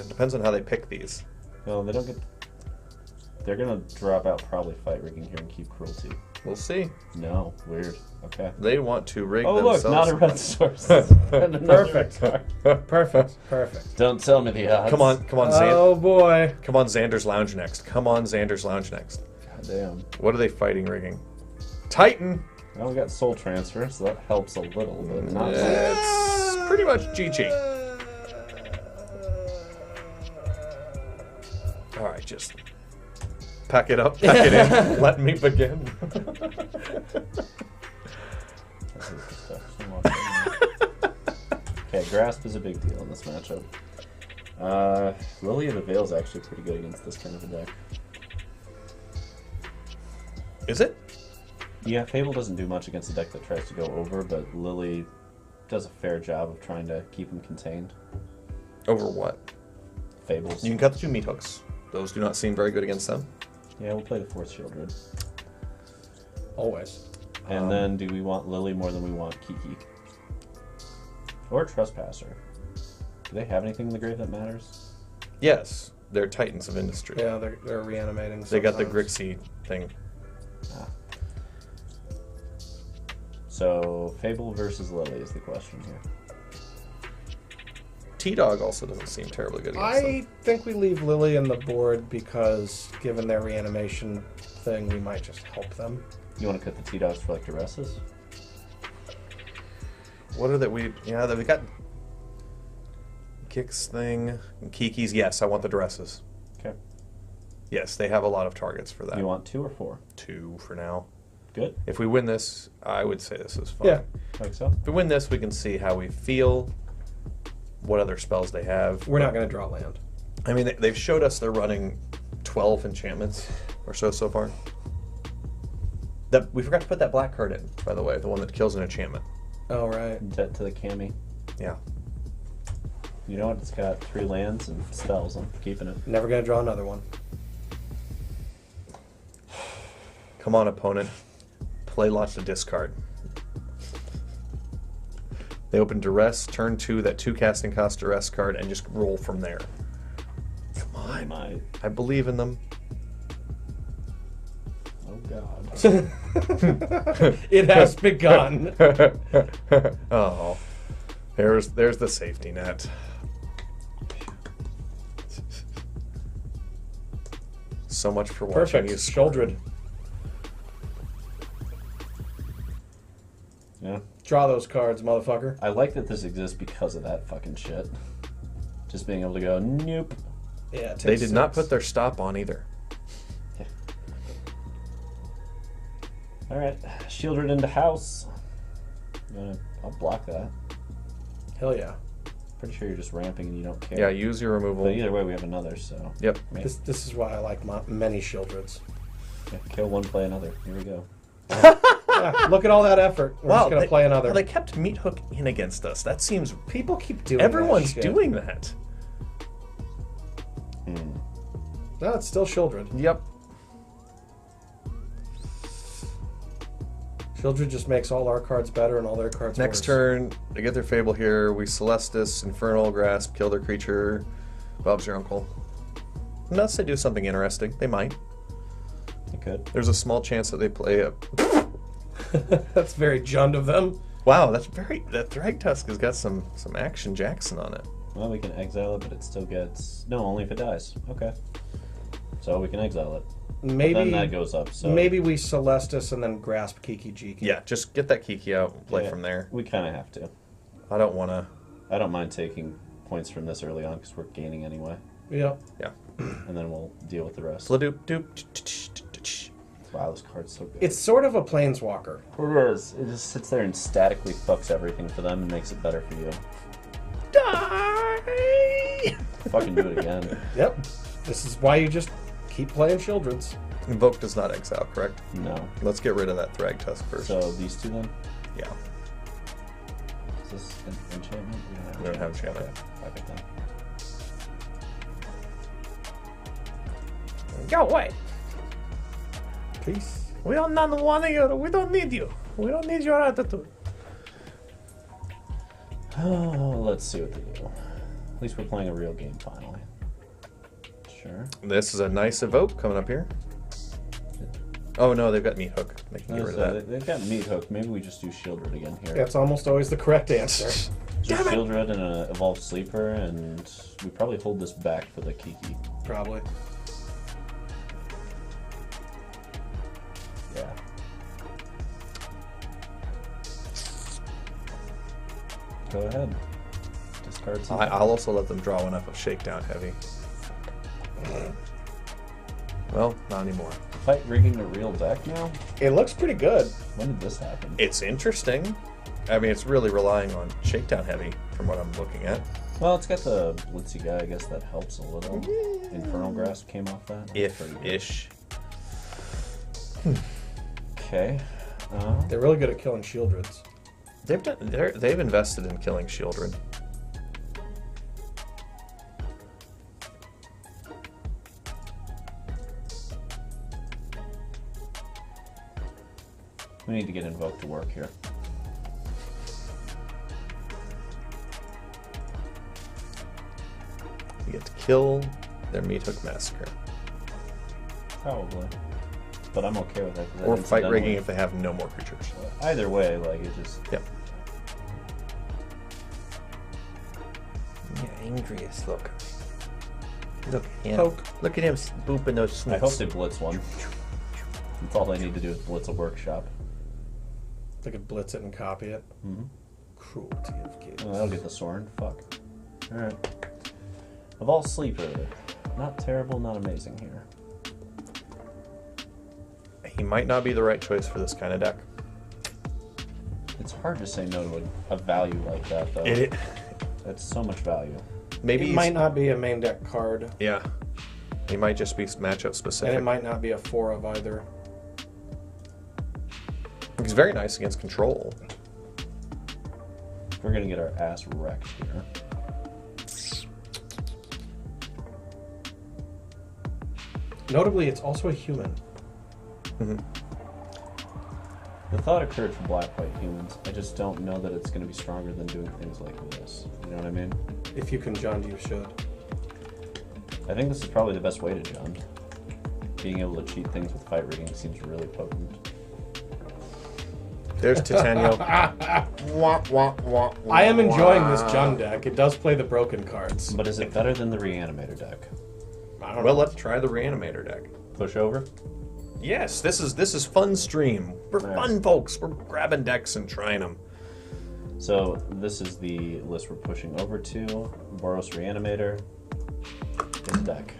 depends on how they pick these. No, they don't get... They're going to drop out probably fight rigging here and keep cruelty. We'll see. No. Weird. Okay. They want to rig Oh, look, themselves. not a red source. And another Perfect. red card. Perfect. Don't tell me the odds. Come on, Oh boy. Come on, Xander's Lounge next. Come on, Xander's Lounge next. God damn. What are they fighting rigging? Titan. Well, we got soul transfer, so that helps a little, but not much. It's pretty much GG. All right, just pack it up, pack it in. Let me begin. Okay, grasp is a big deal in this matchup. Lily of the Veil is actually pretty good against this kind of a deck. Is it? Yeah, Fable doesn't do much against a deck that tries to go over, but Lily does a fair job of trying to keep them contained. Over what? Fables. You can cut the 2 meat hooks. Those do not seem very good against them. Yeah, we'll play the Force Shieldred. Always. And then do we want Lily more than we want Kiki? Or Trespasser? Do they have anything in the grave that matters? Yes, they're titans of industry. Yeah, they're reanimating. They got the sometimes. Grixie thing. Ah. So, Fable versus Lily is the question here. T-Dog also doesn't seem terribly good against them. I think we leave Lily on the board because, given their reanimation thing, we might just help them. You want to cut the T-Dogs for like Duresses? What are that we... Yeah, we got... Kicks thing. Kiki's, yes, I want the dresses. Okay. Yes, they have a lot of targets for that. You want 2 or 4? 2 for now. Good. If we win this, I would say this is fun. Yeah. Like so? If we win this, we can see how we feel, what other spells they have. We're not going to draw land. I mean, they've showed us they're running 12 enchantments or so far. We forgot to put that black card in, by the way, the one that kills an enchantment. Oh, right. Debt to the Cami. Yeah. You know what? It's got 3 lands and spells. I'm keeping it. Never going to draw another one. Come on, opponent. Play lots to discard. They open Duress, turn 2, that 2 casting cost Duress card, and just roll from there. Come on. I believe in them. Oh, God. It has begun. Oh. There's the safety net. So much for watching Perfect. you Sholdred. Yeah. Draw those cards, motherfucker. I like that this exists because of that fucking shit. Just being able to go, nope. Yeah, it They takes did not 6. put their stop on either. Yeah. Alright, Shieldred into house. I'll block that. Hell yeah. Pretty sure you're just ramping and you don't care. Yeah, use your removal. But either way, we have another, so. Yep. This is why I like many Shieldreds. Yeah, kill one, play another. Here we go. Yeah, look at all that effort. We're just going to play another. Well, they kept Meat Hook in against us. That seems... People keep doing Everyone's that shit. doing that. No, it's still Shieldred. Yep. Shieldred just makes all our cards better and all their cards Next worse. turn, they get their Fable here. We Celestis, Infernal, Grasp, kill their creature. Bob's your uncle. Unless they do something interesting. They might. You could. There's a small chance that they play a... That's very Jund of them. Wow, that's very... That Thrag Tusk has got some Action Jackson on it. Well, we can exile it, but it still gets... No, only if it dies. Okay. So we can exile it. Maybe Then that goes up, so... Maybe we Celestis and then grasp Kiki Jiki. Yeah, just get that Kiki out and play Yeah, from there. We kind of have to. I don't want to... I don't mind taking points from this early on because we're gaining anyway. Yeah. Yeah. And then we'll deal with the rest. Fladoop doop. Wow, this card's so good. It's sort of a planeswalker. It is. It just sits there and statically fucks everything for them and makes it better for you. Die! Fucking do it again. Yep. This is why you just keep playing Shieldreds. Invoke does not exile, correct? No. Let's get rid of that Thrag Tusk first. So these two then? Yeah. Is this an enchantment? We don't have enchantment. Okay. I pick that. Go away! Peace. We don't want you. We don't need you. We don't need your attitude. Oh, let's see what they do. At least we're playing a real game finally. Sure. This is a nice evoke coming up here. Oh no, they've got Meat Hook. They can get rid of that. They've got Meat Hook. Maybe we just do Shieldred again here. That's almost always the correct answer. Just Shieldred and an Evolved Sleeper, and we probably hold this back for the Kiki. Probably. Yeah. Go ahead. Discard some. I'll also let them draw one up of Shakedown Heavy. Well, not anymore. Fight rigging a real deck now? It looks pretty good. When did this happen? It's interesting. I mean, it's really relying on Shakedown Heavy from what I'm looking at. Well, it's got the Blitzy guy. I guess that helps a little. Infernal Grasp came off that. If-ish. Okay. They're really good at killing Shieldreds. They've invested in killing Shieldred. We need to get Invoke to work here. You get to kill their Meat Hook Massacre. Probably. But I'm okay with that. 'cause that Or fight incidentally- rigging if they have no more creatures. Either way, like, it just... Yep. Yeah, angriest look. Look at him. Poke. Look at him booping those I hope snoots. they blitz one. That's all they need to do is blitz a workshop. They could blitz it and copy it. Mm-hmm. Cruelty of kids. Oh, that'll get the Sorin. Fuck. Alright. Evolved Sleeper. Not terrible, not amazing here. He might not be the right choice for this kind of deck. It's hard to say no to a value like that, though. That's so much value. Maybe It might not be a main deck card, Yeah. He might just be matchup specific. and it might not be a 4 of either. He's very nice against control. We're gonna get our ass wrecked here. Notably, it's also a human. Mm-hmm. The thought occurred for black-white humans. I just don't know that it's going to be stronger than doing things like this. You know what I mean? If you can jund, you should. I think this is probably the best way to jund. Being able to cheat things with fight rigging seems really potent. There's Titania. Wah, wah, wah, I am enjoying wah. this jund deck. It does play the broken cards. But is it better than the Reanimator deck? I don't Well, know. let's try the Reanimator deck. Push over? Yes, this is fun stream. We're Yeah. fun folks. We're grabbing decks and trying them. So this is the list we're pushing over to. Boros Reanimator. This deck.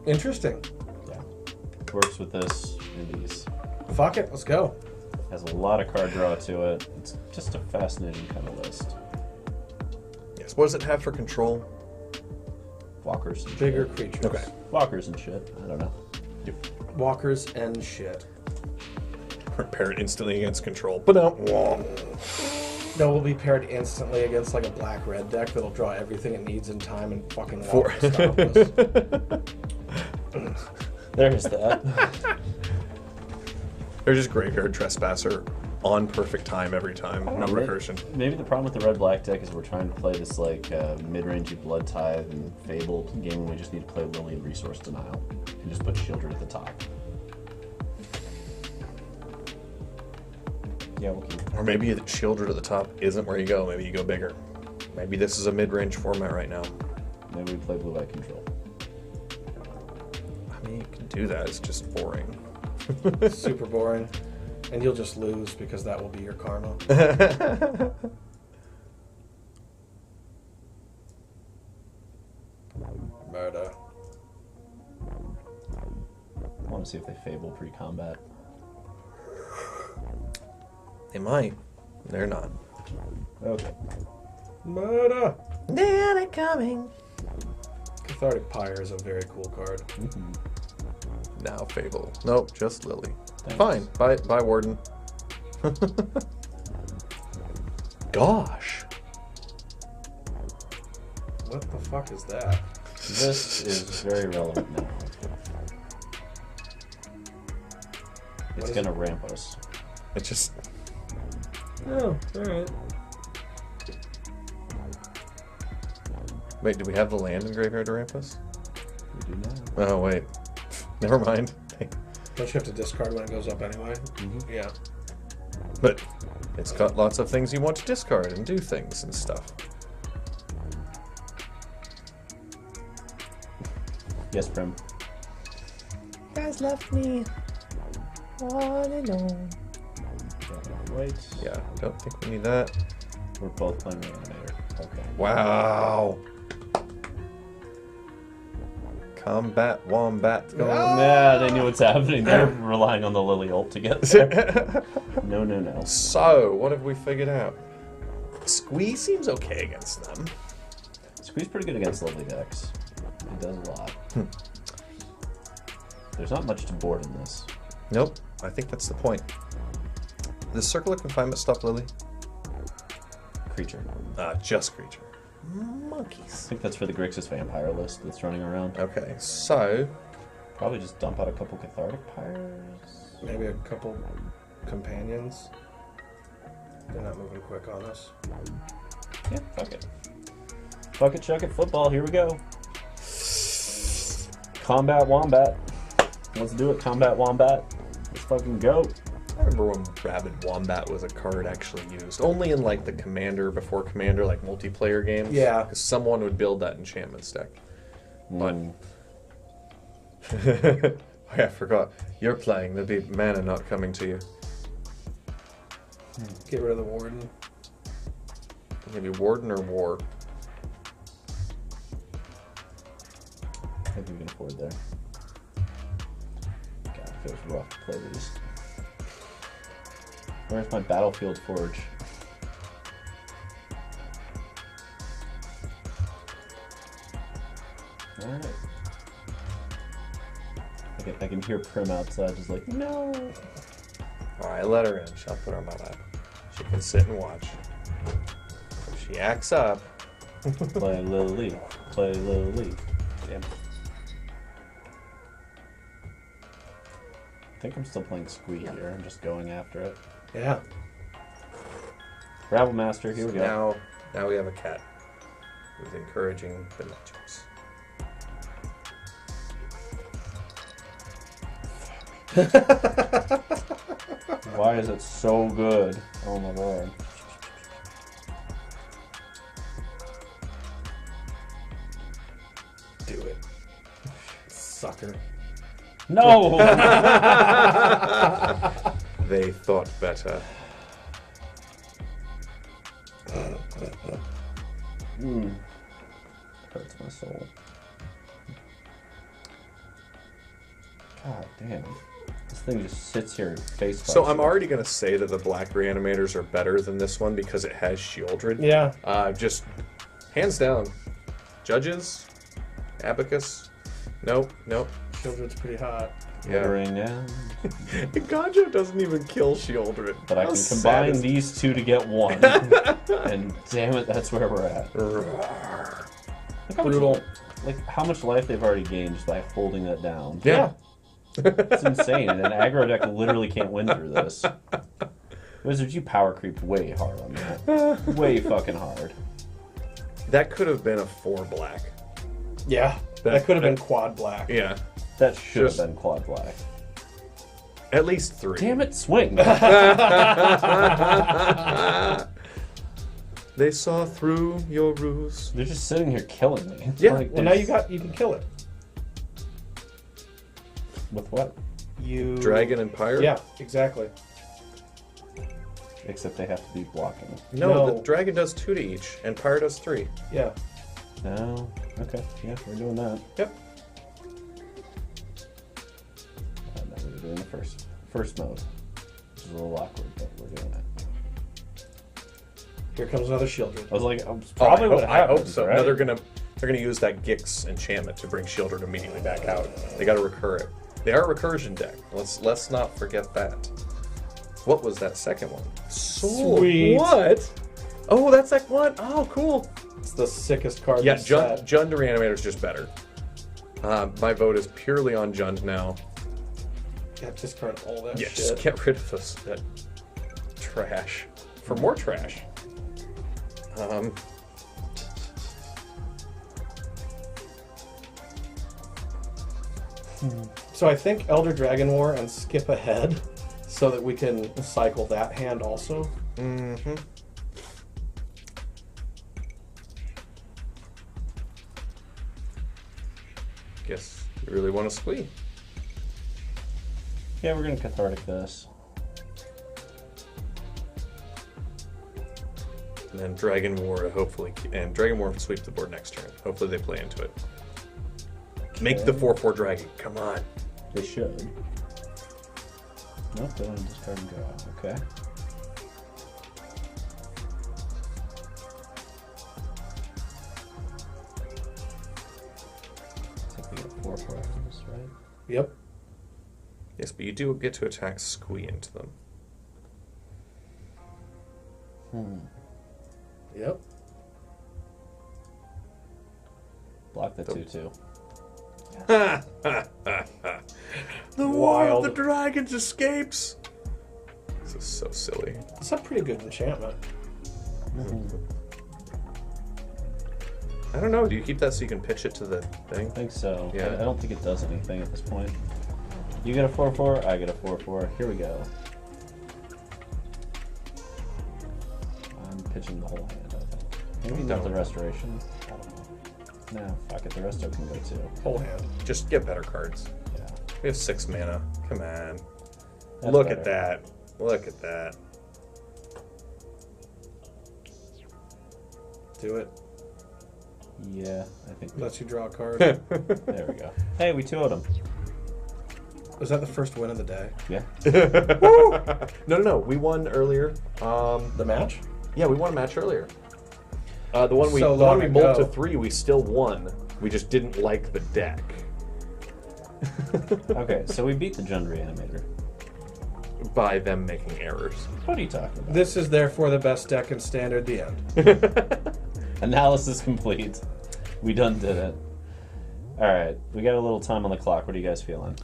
Interesting. Yeah. Works with this and these. Fuck it, let's go. Has a lot of card draw to it. It's just a fascinating kind of list. Yes. What does it have for control? Walkers and Bigger shit. creatures. Okay. Walkers and shit. I don't know. Walkers and shit. Prepare it instantly against control. But no. No, will be paired instantly against like a black-red deck that'll draw everything it needs in time and fucking walk to stop us. There's that. They're just Graveyard Trespasser on perfect time every time. No recursion. Maybe the problem with the red-black deck is we're trying to play this like mid-rangey Blood Tithe and Fable game. We just need to play Lily and Resource Denial and just put Shieldred at the top. Yeah, we'll keep. Or maybe the Shieldred at the top isn't where you go. Maybe you go bigger. Maybe this is a mid-range format right now. Maybe we play Blue-White Control. I mean, you can do that. It's just boring. Super boring. And you'll just lose because that will be your karma. Murder. I want to see if they Fable pre-combat. They might. They're not. Okay. Murder! They're coming. Cathartic Pyre is a very cool card. Now Fable. Nope, just Lily. Thanks. Fine. Bye, Warden. Gosh. What the fuck is that? This is very relevant now. It's is gonna ramp us. It just... Oh, alright. Wait, do we have the land in Graveyard to ramp us? We do now. Oh, wait. Never mind. Don't you have to discard when it goes up anyway? Mm-hmm. Yeah. But it's got lots of things you want to discard and do things and stuff. Yes, Prim. Guys left me all alone. Wait. Yeah, don't think we need that. We're both playing Reanimator. Okay. Wow. CombatWombat going on. Nah, they knew what's happening. They're relying on the Lily ult to get there. No, no, no. So, what have we figured out? Squeeze seems okay against them. Squeeze pretty good against Lily decks. It does a lot. There's not much to board in this. Nope, I think that's the point. The Circle of Confinement stuff, Lily? Creature. Just creature. I Monkeys. think that's for the Grixis Vampire list that's running around. Okay, so... Probably just dump out a couple Cathartic Pyres. Maybe a couple companions. They're not moving quick on us. Yeah, fuck it. Fuck it, chuck it, football, here we go. CombatWombat. Let's do it, CombatWombat. Let's fucking go. I remember when Rabid Wombat was a card actually used. Only in, like, the Commander before Commander, like, multiplayer games. Yeah. Because someone would build that enchantment deck. But... Oh, yeah, I forgot. You're playing. There'll be mana not coming to you. Get rid of the Warden. Maybe Warden or War. I think we can afford there. God, it feels rough to play these. Where's my Battlefield Forge? Alright. I can hear Prim outside just like, no! Alright, let her in. She'll put her on my lap. She can sit and watch. If she acts up... Play Lily. Play Lily. Damn. I think I'm still playing Squee here. I'm just going after it. Yeah. Rabble Master, here we go. Now we have a cat who's encouraging the nunchucks. Why is it so good? Oh my god. Do it. Sucker. No! They thought better. Hurts my soul. God damn. This thing just sits here face So I'm already going to say that the black reanimators are better than this one because it has Shieldred. Yeah. Just hands down. Judges? Abacus? Nope. Shieldred's pretty hot. Glittering down. Gajo doesn't even kill Shieldred. But I can combine these two to get one. And damn it, that's where we're at. Brutal. Like, how much life they've already gained just by holding that down. Yeah. It's insane. And an aggro deck literally can't win through this. Wizards, you power creep way hard on that. Way fucking hard. That could have been a 4 black. Yeah. That could have been quad black. Yeah. That should have been quad black. At least 3. Damn it, swing! They saw through your ruse. They're just sitting here killing me. It's Yeah, like, Well, now you can kill it. with what? Dragon and Pyre? Yeah, exactly. Except they have to be blocking. No, No. the dragon does 2 to each, and Pyre does 3. Yeah. No. Okay. Yeah, we're doing that. Yep. No, we're doing the first mode. Which is a little awkward, but we're doing it. Here comes another Shieldred. I was like, probably what I happened. hope so. Right? No, they're gonna use that Gix enchantment to bring Shieldred immediately back out. They gotta recur it. They are a recursion deck. Let's not forget that. What was that second one? Soul. Sweet. What? Oh, that's like what? Oh, cool. It's the sickest card. Yeah, in the set. Jund Reanimator is just better. My vote is purely on Jund now. Yeah, discard all that Yeah, shit. just get rid of that trash for more trash. So I think Elder Dragon War and skip ahead so that we can cycle that hand also. Mm-hmm. Guess you really want to squeeze. Yeah, we're gonna cathartic this. And then Dragon War to hopefully, and Dragon War sweep the board next turn. Hopefully they play into it. Make the 4/4 dragon. Come on. They should. Nope, they want to discard and go. Okay. I think we get 4/4 after this, right? Yep. Yes, but you do get to attack squee into them. Yep. Block the 2/2. The War of the Dragons escapes. This is so silly. It's a pretty good enchantment. I don't know. Do you keep that so you can pitch it to the thing? I think so. Yeah. I don't think it does anything at this point. You get a 4/4, I get a 4/4. Here we go. I'm pitching the whole hand, I think. Maybe not the restoration. I don't know. No, fuck it. The resto can go too. Whole hand. Just get better cards. Yeah. We have 6 mana. Come on. That's Look better. at that. Look at that. Do it. Yeah, I think we... Lets you draw a card. There we go. Hey, we 2-0'd him. Was that the first win of the day? Yeah. No. We won earlier. The match? Yeah, we won a match earlier. The one we So the one long we mulled to ago. 3, we still won. We just didn't like the deck. Okay, so we beat the Jund Reanimator. By them making errors. What are you talking about? This is therefore the best deck in Standard, the end. Analysis complete. We done did it. Alright, we got a little time on the clock. What are you guys feeling?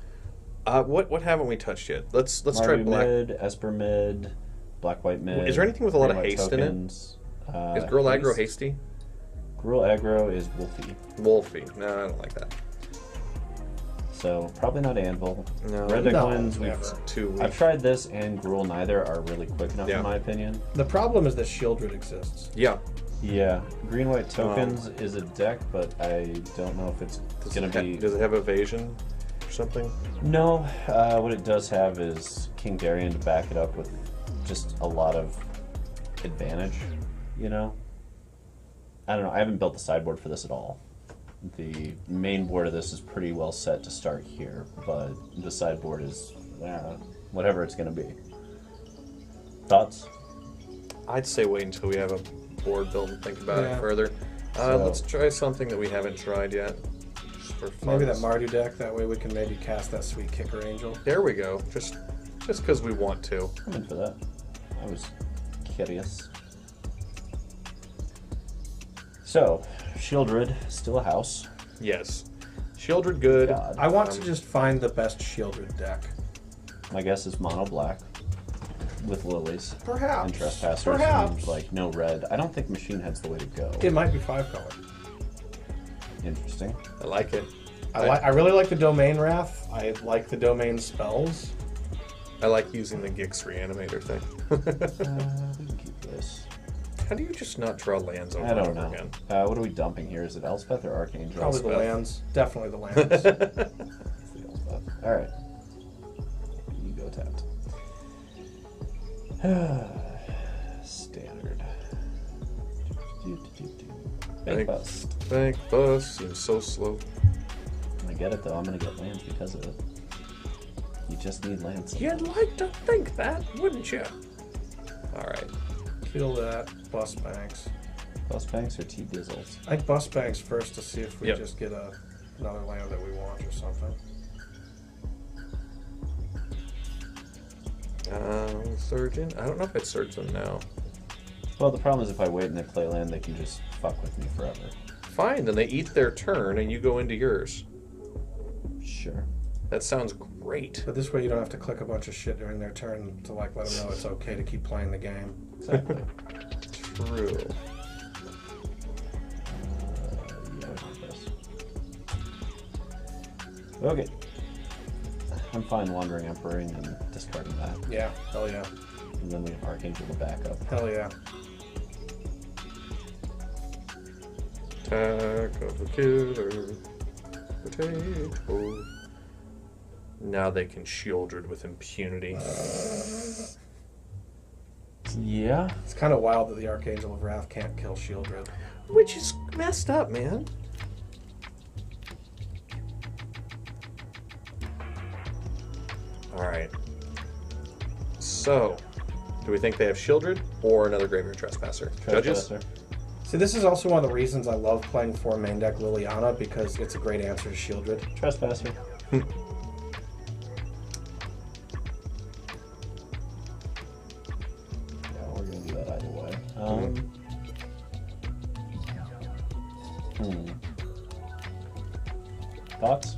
What haven't we touched yet? Let's try Mardu black. mid, Esper mid, black white mid. Is there anything with a lot of green, white haste tokens. in it? Is Girl Aggro hasty? Girl aggro is wolfy. Wolfy. No, I don't like that. So probably not Anvil. No. Red deck No, wins. never. Too weak. I've tried this and Gruul. Neither are really quick enough Yeah. in my opinion. The problem is that Shieldred exists. Yeah. Yeah, green white tokens is a deck, but I don't know if it's gonna be. Does it have evasion or something? No, what it does have is King Darien to back it up with just a lot of advantage. You know, I don't know. I haven't built the sideboard for this at all. The main board of this is pretty well set to start here, but the sideboard is whatever it's going to be. Thoughts? I'd say wait until we have a board build and think about it further. So- Let's try something that we haven't tried yet. Just for fun. Maybe that Mardu deck. That way we can maybe cast that sweet Kicker Angel. There we go. Just because we want to. I'm in for that. I was curious. So, Shieldred, still a house. Yes. Shieldred good. God. I want to just find the best Shieldred deck. My guess is mono black with lilies Perhaps. and trespassers Perhaps. and like no red. I don't think machine head's the way to go. It might be 5-color. Interesting. I like it. Uh, I really like the Domain Wrath. I like the Domain spells. I like using the Gix Reanimator thing. We can keep this. How do you just not draw lands over I and don't over know. again? What are we dumping here? Is it Elspeth or Archangel? Probably the Elspeth. lands. Definitely the lands. It's the Elspeth. All right. You go tapped. Standard. Bank bust. Bank bust seems so slow. I get it though. I'm gonna get lands because of it. You just need lands. You'd like to think that, wouldn't you? All right. Feel that. Bust Banks. Bust banks or T dizzles? I think Bust Banks first to see if we Yep. just get another land that we want or something. Surgeon? I don't know if I'd surge them now. Well, the problem is if I wait and they play land, they can just fuck with me forever. Fine, then they eat their turn and you go into yours. Sure. That sounds great. But this way you don't have to click a bunch of shit during their turn to like let them know it's okay to keep playing the game. Exactly. True. Yeah, I want this. Okay. I'm fine Wandering Emperor and discarding that. Yeah, hell yeah. And then we have Archangel to back up. Hell yeah. Attack of the killer. Potato. Now they can Shieldred with impunity. Yeah. It's kind of wild that the Archangel of Wrath can't kill Shieldred. Which is messed up, man. Alright. So, do we think they have Shieldred or another Graveyard Trespasser? Judges? Trespasser. See, this is also one of the reasons I love playing 4 main deck Liliana, because it's a great answer to Shieldred. Trespasser. Yeah, we're gonna do that either way. Thoughts?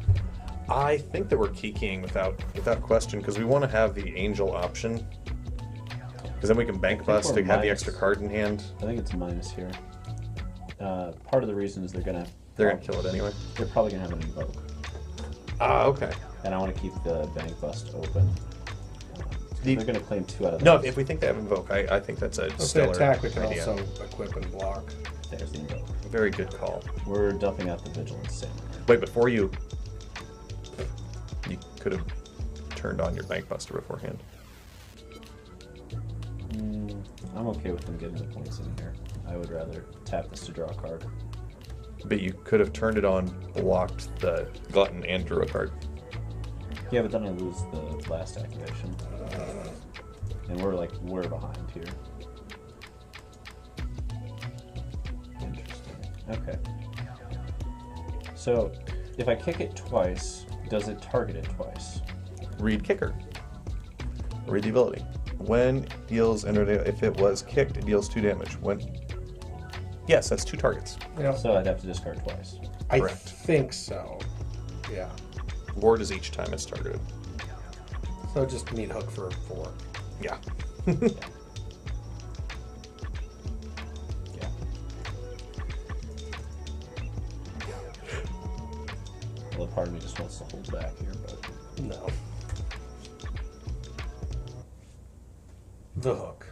I think that we're keying without question because we want to have the Angel option. Because then we can bank bust to we're have the minus. extra card in hand. I think it's a minus here. Part of the reason is they're gonna kill it anyway. They're probably gonna have an invoke, Ah, okay. and I want to keep the bank bust open. They're gonna claim 2 out of No, those. if we think they have invoke, I think that's a If they stellar attack, we can idea. also equip and block. There's the invoke. Very good call. We're dumping out the vigilance sim. Wait, before you could have turned on your bank buster beforehand. I'm okay with them getting the points in here. I would rather tap this to draw a card. But you could have turned it on, blocked the glutton, and drew a card. Yeah, but then I lose the last activation. And we're behind here. Interesting. Okay. So, if I kick it twice, does it target it twice? Read kicker. Read the ability. When it deals if it was kicked, it deals 2 damage. When yes, that's 2 targets. You know, So I'd have to discard twice. I correct. think so. Yeah. Ward is each time it's targeted. So just meat hook for 4. Yeah. Yeah. Well, part of me just wants to hold back here, but No. The hook.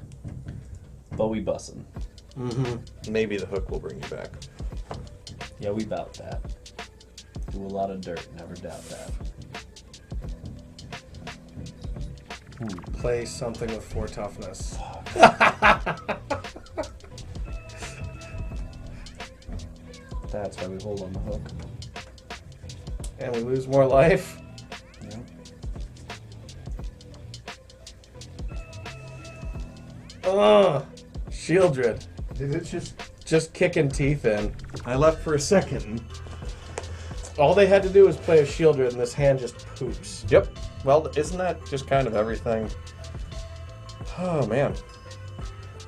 but we bussin'. Mm-hmm. Maybe the hook will bring you back. Yeah, we bout that. Do a lot of dirt, never doubt that. Play something with 4 toughness. That's why we hold on the hook. And we lose more life. Yeah. Ugh! Shieldred. Did it Just kicking teeth in. I left for a second. All they had to do was play a Shieldred and this hand just poops. Yep. Well, isn't that just kind of everything? Oh, man.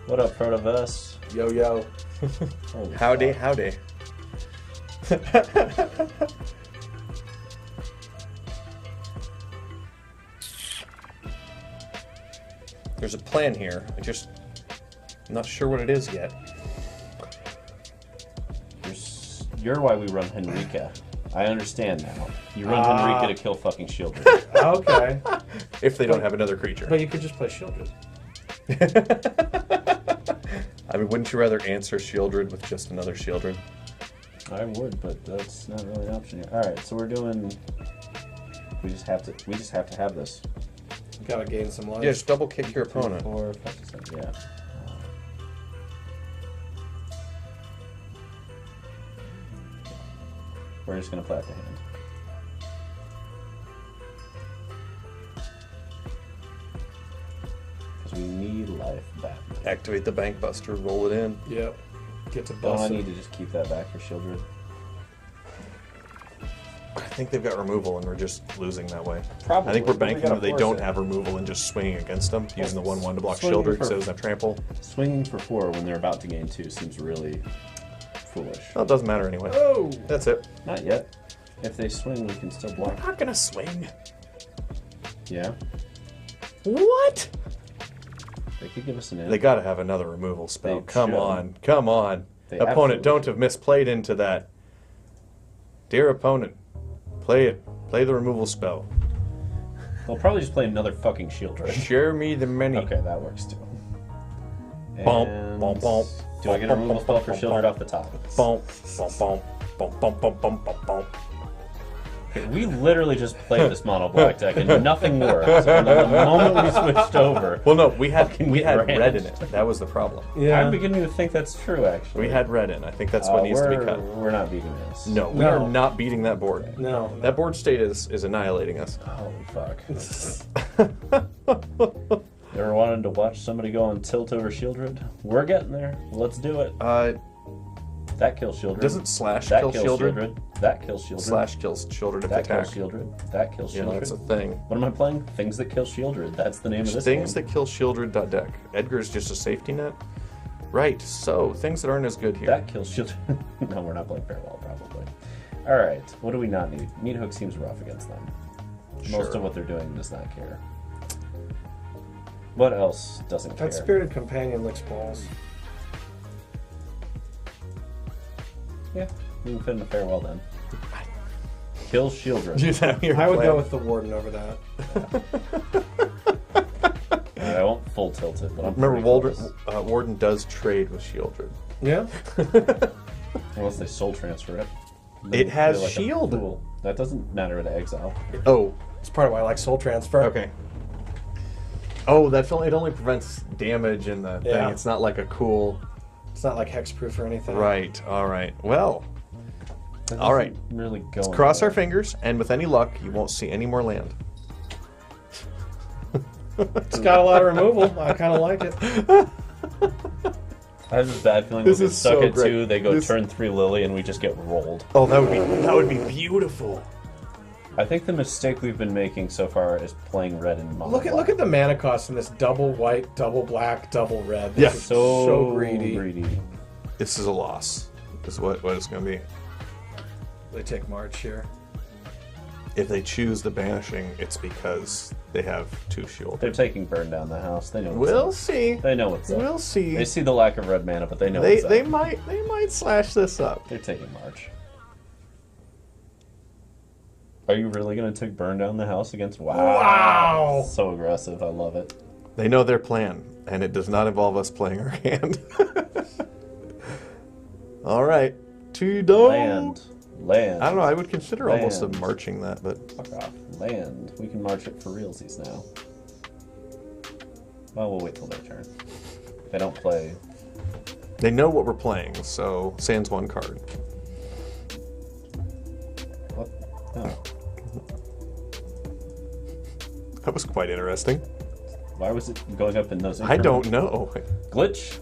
What up, Protoverse? Yo, yo. Holy Howdy, fuck. howdy. There's a plan here. I'm not sure what it is yet. You're why we run Henrika. I understand now. You run Henrika to kill fucking children. Okay. If they don't have another creature. But you could just play Shieldred. I mean, wouldn't you rather answer Shieldred with just another Shieldred? I would, but that's not really an option here. Alright, so we're doing... We just have to have this. Gotta gain some life. Yeah, just double kick your opponent. 4, 5, 6, 7, yeah. We're just gonna play out the hand. Because we need life back. Activate the Bank Buster, roll it in. Yep. Get to Don't I bust need to just keep that back for Shieldred? I think they've got removal and we're just losing that way. Probably. I think we're but we banking gotta that they force don't it. have removal and just swinging against them, using the 1/1 to block Swinging Shieldred for- so it doesn't have trample. Swinging for 4 when they're about to gain 2 seems really foolish. Well, it doesn't matter anyway. Oh! That's it. Not yet. If they swing, we can still block. Not gonna swing. Yeah. What? They could give us an in. They gotta have another removal spell. They Come should. on. Come on. They Opponent, absolutely don't should. have misplayed into that. Dear opponent, play it. Play the removal spell. They'll probably just play another fucking Shieldred. Share me the many. Okay, that works too. Bump, And bump, bump. do I get a removal spell for Shieldred off the top? Bump, bump, bump, bump, bump, bump, bump, bump, bump. Okay, we literally just played this mono black deck and nothing worked. And then the moment we switched over, Well, no, we had Fucking red ran. in it. That was the problem. Yeah. I'm beginning to think that's true, actually. We had red in. I think that's what needs to be cut. We're not beating this. No, we No. are not beating that board. No. That board state is annihilating us. Holy fuck. You ever wanted to watch somebody go on tilt over Shieldred? We're getting there. Let's do it. That kills Shieldred. Doesn't slash that kill kills Shieldred? That kills Shieldred. Slash kills Shieldred if they That attack. kills Shieldred. That kills Yeah, Shieldred. that's a thing. What am I playing? Things that kill Shieldred. That's the name of this Things game. that kill Shieldred.deck. Edgar's just a safety net? Right, so things that aren't as good here. That kills Shieldred. No, we're not playing Farewell, probably. Alright, what do we not need? Meat Hook seems rough against them. Most Sure. of what they're doing does not care. What else doesn't care? That Spirited Companion licks balls. Yeah, we can fit in a Farewell then. Kill Shieldred. Is that your I would plan? go with the Warden over that. I won't full tilt it, but I'm Remember, pretty close. Warden does trade with Shieldred. Yeah? Unless they soul transfer it. Then It we has feel like a shield. fool. That doesn't matter to exile. Oh, It's part of why I like Soul Transfer. okay. Oh, it only prevents damage in the Yeah. thing. It's not like a cool... It's not like hexproof or anything. Right, alright. Well, That all right. doesn't really go. cross our anywhere. fingers, and with any luck, you won't see any more land. It's got a lot of removal. I kind of like it. I have this bad feeling This when we is suck so at great. 2, they go This- turn 3 Lily, and we just get rolled. Oh, that would be beautiful. I think the mistake we've been making so far is playing red and mono. Look at the mana cost in this double white, double black, double red. Yeah. This is so greedy. This is a loss. Is what it's going to be. They take March here. If they choose the banishing, it's because they have 2 shield. They're taking burn down the house. They know what's We'll up. see. They know what's up. We'll see. They see the lack of red mana, but they know They what's up. they might slash this up. They're taking March. Are you really going to take burn down the house against... Wow. So aggressive. I love it. They know their plan, and it does not involve us playing our hand. All right. Land. I don't know. I would consider almost Land. marching that, but Fuck off. Land. We can march it for realsies now. Well, we'll wait till their turn. They don't play. they know what we're playing. So sans 1 card. What? No. That was quite interesting. Why was it going up in those? I don't know. Glitch.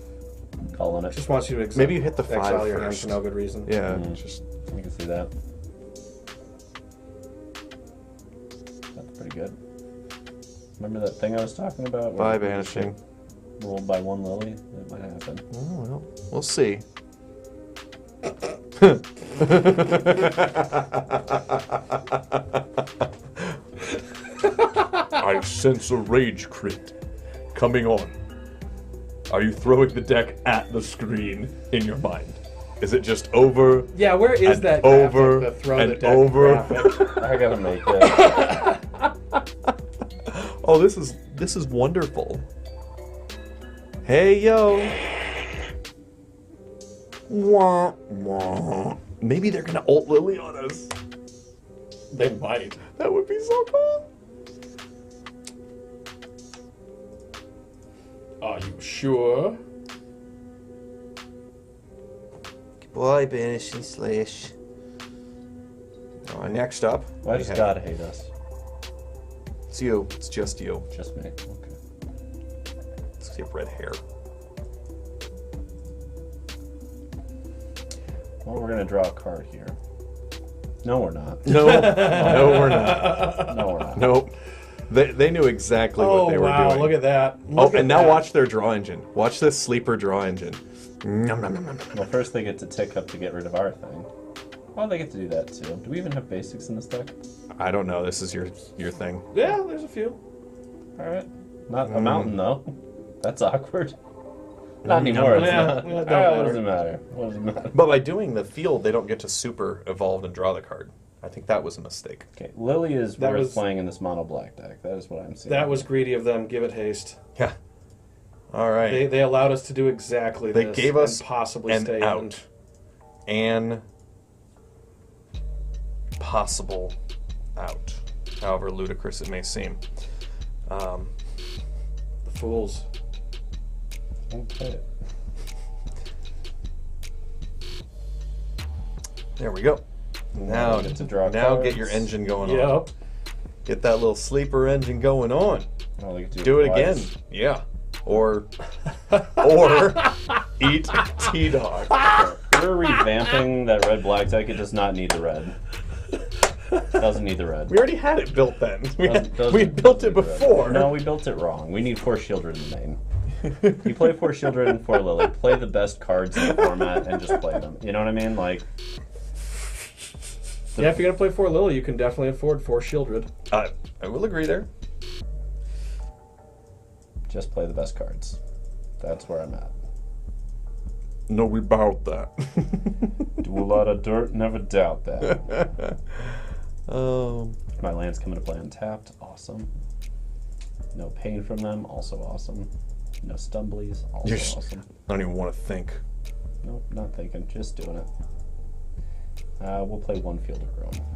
Calling it. Just wants you to exile, Maybe you hit the 5 exile your hand first. for no good reason. Yeah, just You can see that. That's pretty good. Remember that thing I was talking about? where 5 banishing. Ruled by 1 Lily? It might happen. Oh, well, we'll see. I sense a rage crit coming on. Are you throwing the deck at the screen in your mind? Is it just over? Yeah, where is And that graphic, over the throw and the deck over. graphic? I gotta make it. Oh, this is wonderful. Hey yo. Wah, wah. Maybe they're gonna ult Lily on us. They might. That would be so cool. Are you sure? Boy, banish and slash. Next up, Why we does have- God hate us? It's you. It's just you. Just me. Okay. It's your red hair. Well, we're gonna draw a card here. No, we're not. No, no, we're not. No, we're not. Nope. They knew exactly Oh what they were wow! doing. Look at that. Oh, Look at and now that. watch their draw engine. Watch this sleeper draw engine. Nom, nom, nom, nom, nom. Well, first they get to tick up to get rid of our thing. Well, they get to do that too. Do we even have basics in this deck? I don't know. This is your thing. Yeah, there's a few. All right. Not a mountain though. That's awkward. Not anymore. It's Yeah, not. yeah, it don't Ah, what matter. does it matter? What does it matter? But by doing the field, they don't get to super evolve and draw the card. I think that was a mistake. Okay, Lily is That worth was- playing in this mono black deck. That is what I'm seeing. That was greedy of them. Give it haste. Yeah. All right. They allowed us to do exactly They this. gave us and possibly an stay out. An possible out. However ludicrous it may seem. The fools. Don't play it. There we go. Now, we get to draw now cards. get your engine going on. Yep. Get that little sleeper engine going on. Oh, they get to Do it again. twice. Yeah. Or eat T-Dog. We're revamping that red black deck. It does not need the red. Doesn't need the red. We already had it built then. We Doesn't built it need the red. before. No, we built it wrong. We need 4 Children in the main. You play 4 Children and 4 Lily. Play the best cards in the format and just play them. You know what I mean? Like, Yeah, if you're gonna play 4 Lily, you can definitely afford 4 Shieldred. I will agree there. just play the best cards. That's where I'm at. No, we about that. Do a lot of dirt, never doubt that. Um, My lands come into play untapped, awesome. No pain from them, also awesome. No stumblies, also You're awesome. I don't even want to think. Nope, not thinking, just doing it. We'll play one Field of Ruin.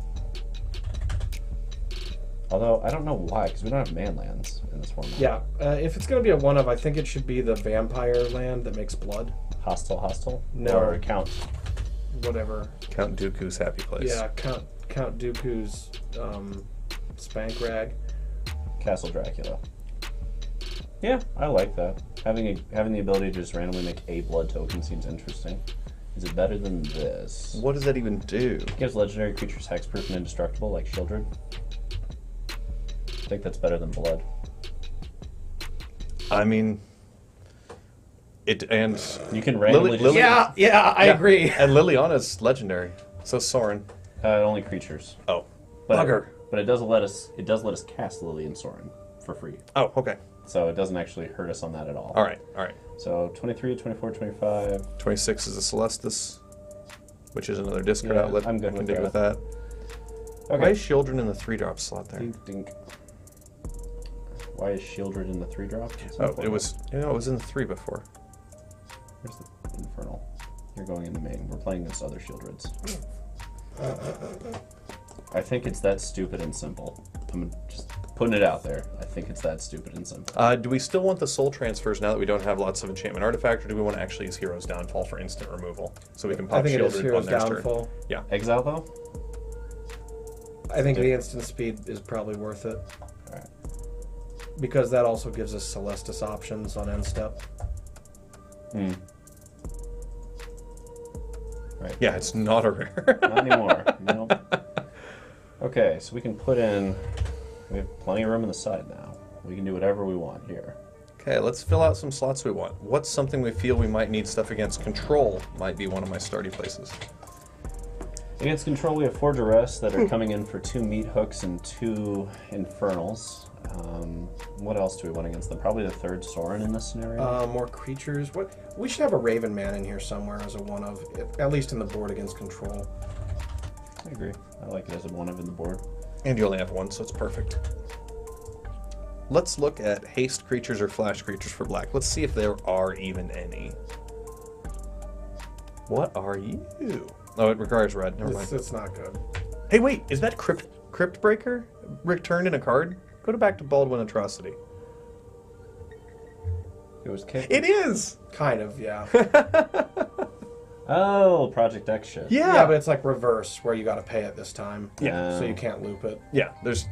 Although, I don't know why, because we don't have man lands in this format. Yeah, if it's going to be a one of, I think it should be the vampire land that makes blood. Hostile? No. Or Count. Whatever. Count Dooku's happy place. Yeah, Count Dooku's Spank Rag. Castle Dracula. Yeah, I like that. Having the ability to just randomly make a blood token seems interesting. Is it better than this? What does that even do? It gives legendary creatures hexproof and indestructible, like Shieldred. I think that's better than blood. I mean, it and You can randomly Lily- just... Yeah, I agree. And Liliana's legendary. So Soren. Only creatures. Oh, But bugger. But it does let us cast Lily and Soren. for free. Oh, okay. So it doesn't actually hurt us on that at all. All right, all right. So 23, 24, 25. 26 is a Celestis, which is another discard Yeah, outlet. I'm good We with can dig that. with that. Okay. Why is Shieldred in the 3-drop slot there? Dink, dink. Why is Shieldred in the 3-drop? Oh, it was it was in the 3 before. Where's the Infernal? You're going in the main. We're playing against other Shieldreds. I think it's that stupid and simple. I'm just putting it out there. I think it's that stupid and simple. Do we still want the soul transfers now that we don't have lots of enchantment artifact, or do we want to actually use Hero's Downfall for instant removal? So we can I pop think it is Shieldred on Hero's their turn. Downfall. Yeah. Exile, though? I think the instant speed is probably worth it. Alright. Because that also gives us Celestis options on end step. Hmm. Right. Yeah, it's not a rare. Not anymore. Nope. Okay, so we can put in... We have plenty of room on the side now. We can do whatever we want here. Okay, let's fill out some slots we want. What's something we feel we might need stuff against? Control might be one of my starty places. Against control, we have 4 duress that are coming in for 2 meat hooks and 2 infernals. What else do we want against them? Probably the 3rd Sorin in this scenario. More creatures. What? We should have a Raven Man in here somewhere as a one of, at least in the board against control. I agree. I like it as a one of in the board. And you only have one, so it's perfect. Let's look at haste creatures or flash creatures for black. Let's see if there are even any. What are you? Oh, it requires red. Never mind. It's not good. Hey, wait, is that Crypt Breaker returned in a card? Go back to Baldwin Atrocity. It was kicked. It is! Kind of, yeah. Oh, Project X shit. Yeah, but it's like reverse, where you got to pay it this time. Yeah. So you can't loop it. Yeah, there's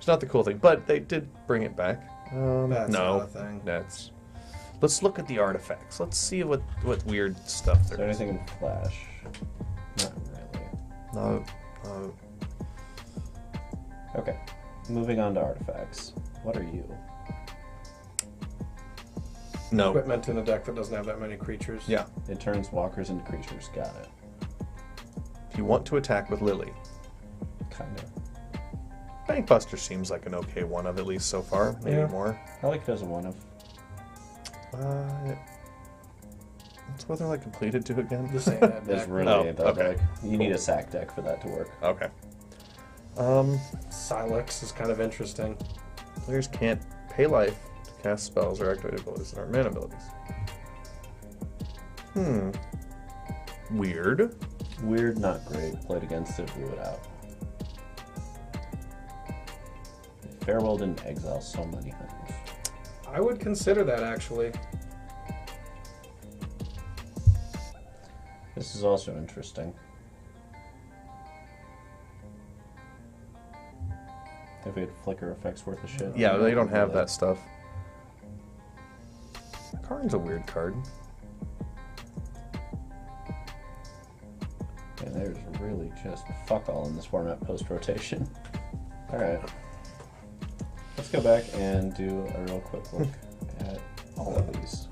not the cool thing, but they did bring it back. That's no, not a thing. that's... Let's look at the artifacts. Let's see what weird stuff Is there there is. anything in Flash? Not really. No. Okay. Moving on to artifacts. What are you? No. Equipment in a deck that doesn't have that many creatures. Yeah. It turns walkers into creatures. Got it. If you want to attack with Lily. Kind of. Bankbuster seems like an okay one of, at least so far. Maybe Yeah. more. I like it as a one of. What's Weatherlight completed to again? This ain't that There's deck. really Oh, ain't that okay. deck. You need a sack deck for that to work. Okay. Silex is kind of interesting. Players can't pay life to cast spells or activate abilities that aren't mana abilities. Weird. Weird, not great. Played against it, blew it out. Farewell didn't exile so many things. I would consider that, actually. This is also interesting. If we had flicker effects worth of shit. Yeah, they don't have that stuff. Karn's a weird card. And there's really just fuck all in this format post-rotation. Alright. Let's go back and do a real quick look at all of these.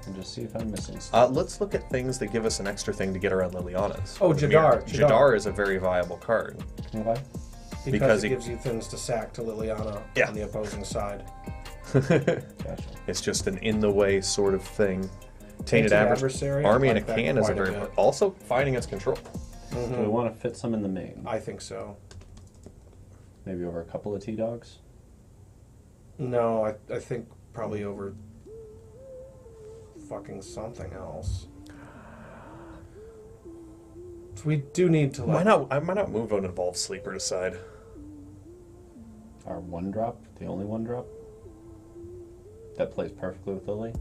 And just see if I'm missing stuff. Let's look at things that give us an extra thing to get around Liliana's. Oh, Jadar. Jadar is a very viable card. Why? Because it he- gives you things to sack to Liliana Yeah. on the opposing side. Gotcha. It's just an in-the-way sort of thing. Tainted Adversary, Army I and a like that can is a quite a very... bit. Also, fighting its control. Do we want to fit some in the main? I think so. Maybe over a couple of T-Dogs? No, I think probably over fucking something else. So we do need to Why not? I might not move an Evolved Sleeper to side. Our one drop? The only one drop? That plays perfectly with Lily?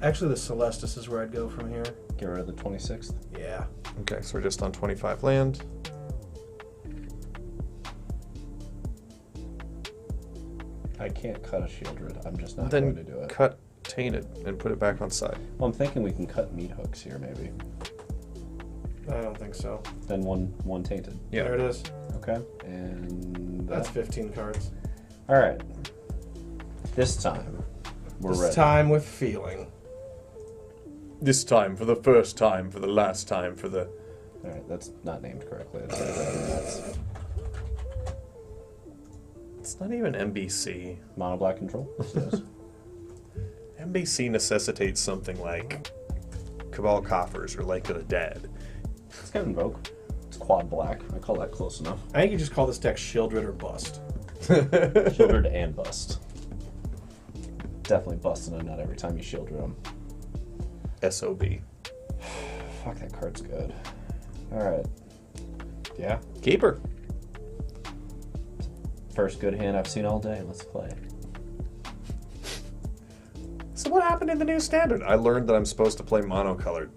Actually, the Celestis is where I'd go from here. Get rid of the 26th? Yeah. Okay, so we're just on 25 land. I can't cut a Shieldred. I'm just not Then going to do it. cut Tainted and put it back on side. Well, I'm thinking we can cut meat hooks here, maybe. I don't think so. Then one Tainted. Yeah. There it is. Okay. And That's 15 cards. All right. This time, we're This ready. time with feeling. This time, for the first time, for the last time, for the... All right, that's not named correctly. That's It's not even MBC. Mono black control. Yes. MBC necessitates something like Cabal Coffers or Lake of the Dead. It's got Invoke. It's quad black. I call that close enough. I think you just call this deck Shieldred or Bust. Shieldred and Bust. Definitely busting a nut every time you Shieldred them. SOB. Fuck, that card's good. Alright. Yeah. Keeper. First good hand I've seen all day. Let's play. So what happened in the new standard? I learned that I'm supposed to play monocolored.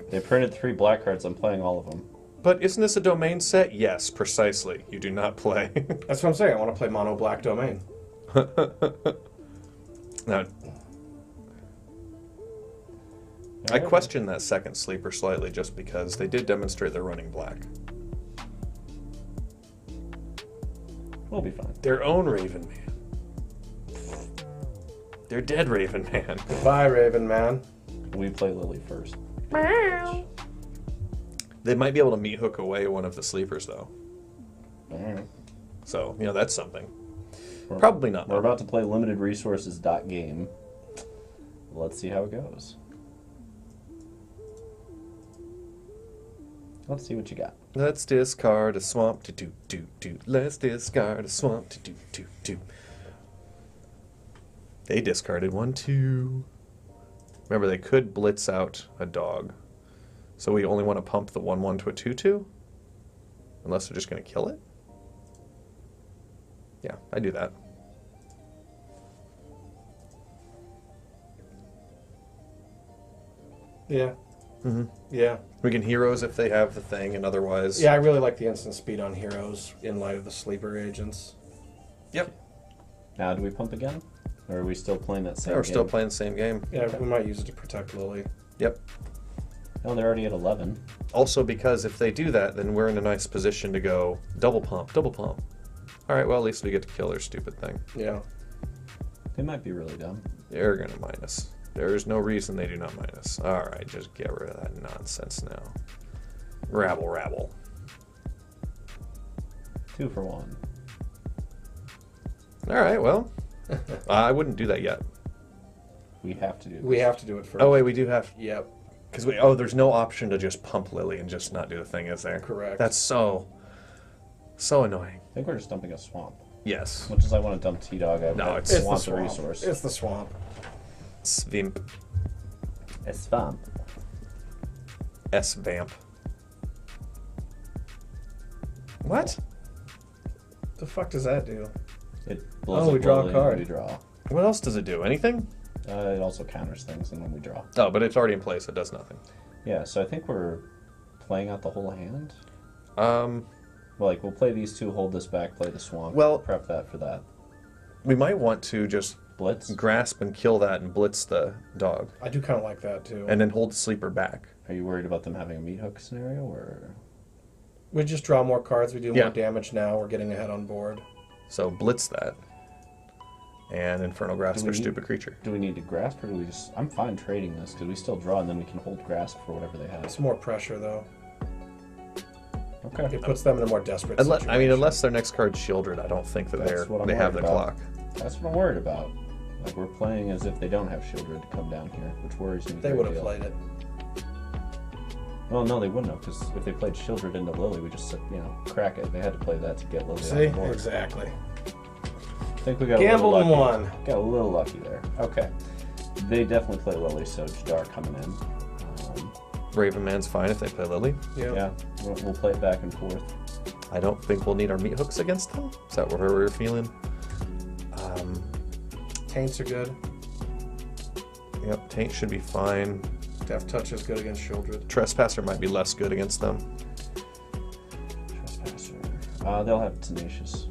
They printed 3 black cards. I'm playing all of them. But isn't this a domain set? Yes, precisely. You do not play. That's what I'm saying. I want to play mono black domain. Now, I question that second sleeper slightly just because they did demonstrate they're running black. We'll be fine. Their own Raven Man. Their dead Raven Man. Goodbye, Raven Man. We play Lily first. They might be able to meat hook away one of the sleepers, though. Alright. So, you know, that's something. Probably not. We're about to play limited resources .game. Let's see how it goes. Let's see what you got. Let's discard a swamp to do. Let's discard a swamp to do. They discarded 1, 2. Remember, they could blitz out a dog. So we only want to pump the 1, 1 to a 2, 2? Unless they're just going to kill it? Yeah, I do that. Yeah. Mm-hmm. Yeah. We can heroes if they have the thing, and otherwise... Yeah, I really like the instant speed on heroes in light of the sleeper agents. Yep. Now, do we pump again? Or are we still playing that same Yeah, we're game? still playing the same game. Yeah, we might use it to protect Lily. Yep. No, they're already at 11. Also, because if they do that, then we're in a nice position to go double pump, double pump. Alright, well, at least we get to kill their stupid thing. Yeah. They might be really dumb. They're going to minus. There's no reason they do not minus. Alright, just get rid of that nonsense now. Rabble, rabble. 2 for 1. Alright, well, I wouldn't do that yet. We have to do this. We have to do it first. Oh, wait, we do have... Yep. Because there's no option to just pump Lily and just not do the thing, is there? Correct. That's so annoying. I think we're just dumping a swamp. Yes. Much as I want to dump T-Dog, I No, It's the want the swamp. resource. It's the swamp. Svimp. A swamp. S-Vamp. What? The fuck does that do? It blows Oh, we up draw a Lily, card. We draw. What else does it do? Anything? It also counters things, and then we draw. Oh, but it's already in place. It does nothing. Yeah, so I think we're playing out the whole hand. Um, Well, like, we'll play these two, hold this back, play the swamp. Well- prep that for that. we might want to just Blitz. grasp and kill that and blitz the dog. I do kind of like that too. And then hold the sleeper back. Are you worried about them having a meat hook scenario, or We just draw more cards. We do Yeah. more damage now. We're getting ahead on board. So blitz that. And Infernal Grasp Do for we need- stupid creature. do we need to grasp, or do we just? I'm fine trading this because we still draw, and then we can hold grasp for whatever they have. It's more pressure though. Okay. It puts them in a more desperate Unless, situation. I mean, unless their next card's Shieldred, I don't think that That's what I'm they have the worried about. clock. That's what I'm worried about. Like, we're playing as if they don't have Shieldred to come down here, which worries me. a They great would have deal. played it. Well, no, they wouldn't have, because if they played Shieldred into Lily, we just, crack it. They had to play that to get Lily See? on board. Exactly. I think we got Gambled a and little lucky. won. Got a little lucky there. Okay. They definitely play Lily, so Jadar coming in. Raven Man's fine if they play Lily. Yep. Yeah, we'll play it back and forth. I don't think we'll need our meat hooks against them. Is that where we're feeling? Taints are good. Yep, Taint should be fine. Death Touch is good against Shieldred. Trespasser might be less good against them. Trespasser. They'll have Tenacious.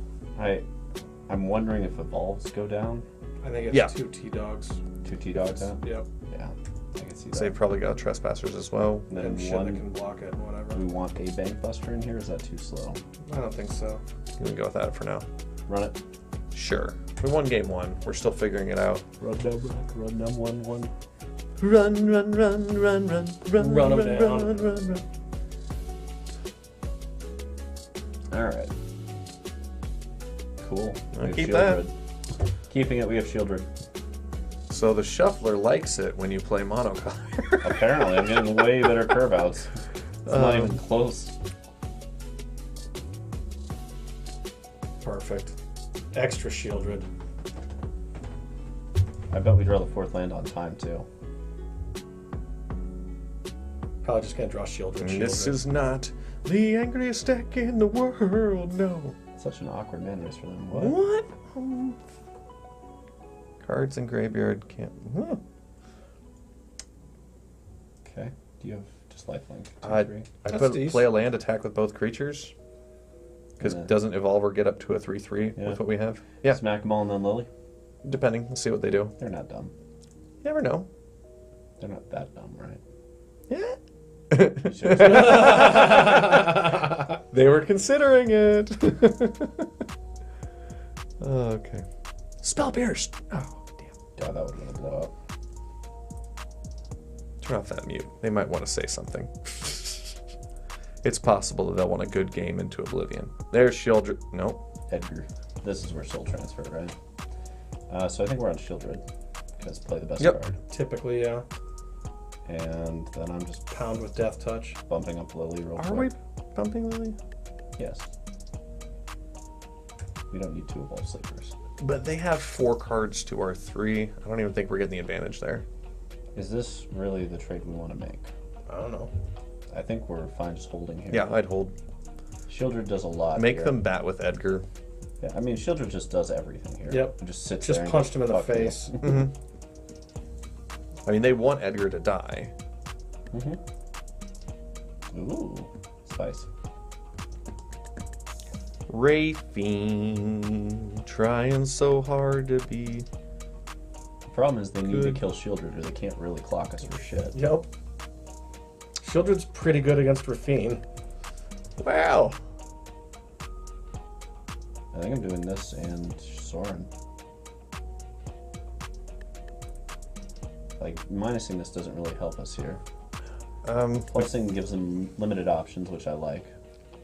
I'm wondering if Evolves go down. I think it's Yeah. 2 T-Dogs. 2 T-Dogs out? Yep. Yeah, I can see So they've that. probably got Trespassers as well. And And then shit that one, can block it and whatever. do we want a Bank Buster in here, or is that too slow? I don't think so. We can go with that for now. Run it. Sure. We won game 1. We're still figuring it out. Run them 1-1. Run. Run 'em down. Cool. We have keep that. Shieldred. Keeping it, we have Shieldred. So the shuffler likes it when you play monocolor. Apparently, I'm getting way better curve outs. It's not even close. Perfect. Extra Shieldred. I bet we draw the 4th land on time, too. Probably just gonna draw Shieldred. This is not the angriest deck in the world, no. Such an awkward mana race for them. What? Cards in graveyard can't... Okay. Do you have just lifelink? 2, I 3? That's play a land, attack with both creatures. Because Yeah. doesn't evolve or get up to a 3/3 Yeah. with what we have. Yeah, Smack them all and then Lily? depending. Let's see what they do. They're not dumb. You never know. They're not that dumb, right? Yeah. You sure? They were considering it. Okay. Spell pierced. Oh, damn. God, that would have been a blowout. Turn off that mute. They might want to say something. It's possible that they'll want a good game into Oblivion. There's Shieldred. Nope. Edgar. This is where Soul Transfer, right? So I think we're on Shieldred. Because play the best Yep. card. Typically, yeah. And then I'm just Pound with Death Touch. bumping up Lily real Are we quick. bumping Lily? Yes. We don't need 2 Evolve Sleepers. But they have 4 cards to our 3. I don't even think we're getting the advantage there. Is this really the trade we want to make? I don't know. I think we're fine just holding here. Yeah, I'd hold. Shieldred does a lot Make here. them bat with Edgar. Yeah, I mean, Shieldred just does everything here. Yep. It just sits Just there and punched him in the fuck me. face. Mm-hmm. I mean, they want Edgar to die. Ooh, spice. Wraithfiend, trying so hard to be. The problem is they need Good. to kill Shieldred or they can't really clock us for shit. Yep. Shieldred's pretty good against Rafine. Wow. I think I'm doing this and Soren. Like, minusing this doesn't really help us here. Pulsing gives them limited options, which I like.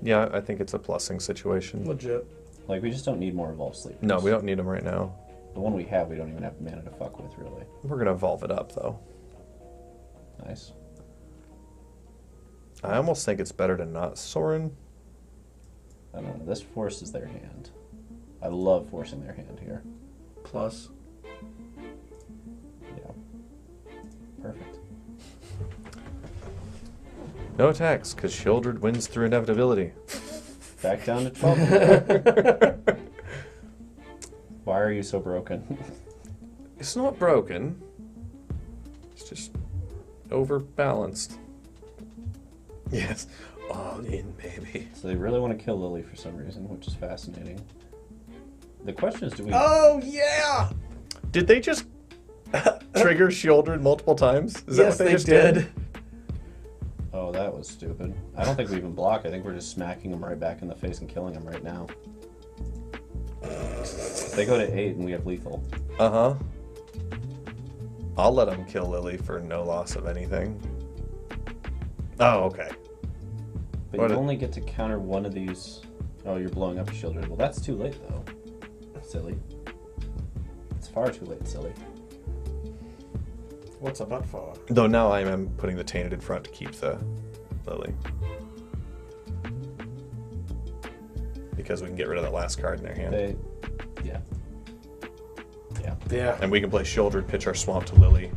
Yeah, I think it's a plussing situation. Legit. Like, we just don't need more Evolve Sleepers. No, we don't need them right now. The one we have, we don't even have mana to fuck with, really. We're gonna evolve it up though. Nice. I almost think it's better to not Soren. I don't know. This forces their hand. I love forcing their hand here. Plus. Yeah. Perfect. No attacks, because Shieldred wins through inevitability. Back down to 12. Why are you so broken? It's not broken. It's just overbalanced. Yes. All in, baby. So they really want to kill Lily for some reason, which is fascinating. The question is, do we... Oh, yeah! Did they just trigger Shieldred multiple times? Is that Yes, what they just did. Oh, that was stupid. I don't think we even block. I think we're just smacking them right back in the face and killing them right now. They go to 8 and we have lethal. Uh-huh. I'll let them kill Lily for no loss of anything. Oh, okay. But What you a- only get to counter one of these... Oh, you're blowing up a Shieldred. Well, that's too late, though. Silly. It's far too late, silly. What's a butt for? Though now I am putting the Tainted in front to keep the Lily. Because we can get rid of that last card in their hand. They... Yeah. Yeah. Yeah. And we can play Shieldred, pitch our Swamp to Lily,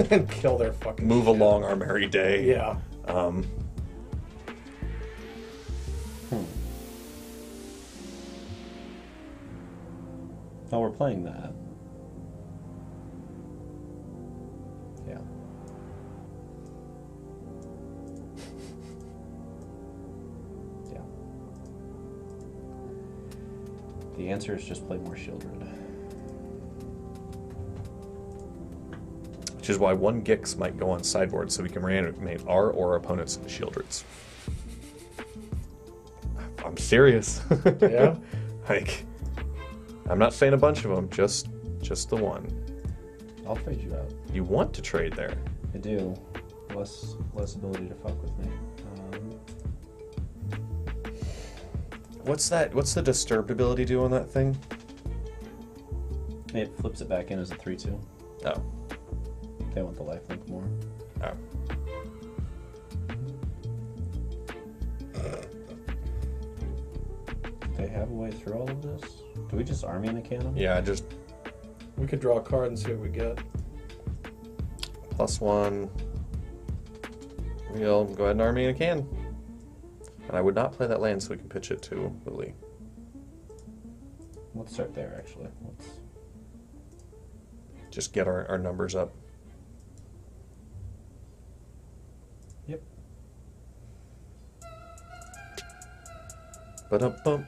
And kill their fucking move shit. along our merry day. Yeah. Oh, we're playing that. Yeah. Yeah. The answer is just play more Shieldred. Which is why one Gix might go on sideboard so we can reanimate our or opponent's Shieldreds. I'm serious. Yeah? Like, I'm not saying a bunch of them, just the one. I'll trade you out. You want to trade there. I do. Less ability to fuck with me. What's that? What's the disturbed ability do on that thing? It flips it back in as a 3/2. Oh. They want the lifelink more. Oh. They have a way through all of this? Do we just army in a cannon? Yeah, just We could draw a card and see what we get. +1. We'll go ahead and army in a can. And I would not play that land so we can pitch it to Lily. Let's start there, actually. Let's... Just get our numbers up. Yep. Ba-dum-bum.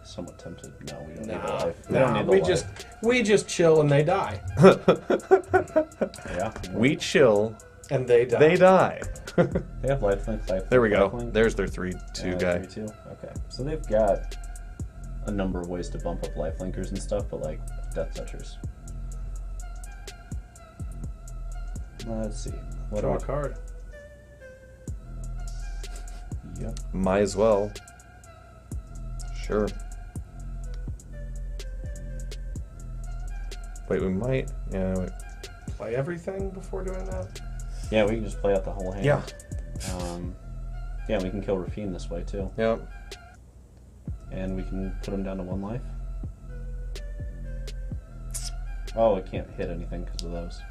Somewhat tempted. No, we don't need a Nah, life. We don't need the life. we just chill and they die. Yeah. We chill. And they die. They die. They have lifelink. There we go. Lifelink. There's their 3/2 guy. 3/2. Okay. So they've got a number of ways to bump up lifelinkers and stuff, but like Death Touchers. Let's see. What Draw are a card. Yep. Might as well. Sure. Wait, we might. Yeah. Wait. Play everything before doing that? Yeah, we can just play out the whole hand. Yeah. Yeah, we can kill Rafine this way too. Yeah. And we can put him down to 1 life. Oh, it can't hit anything because of those.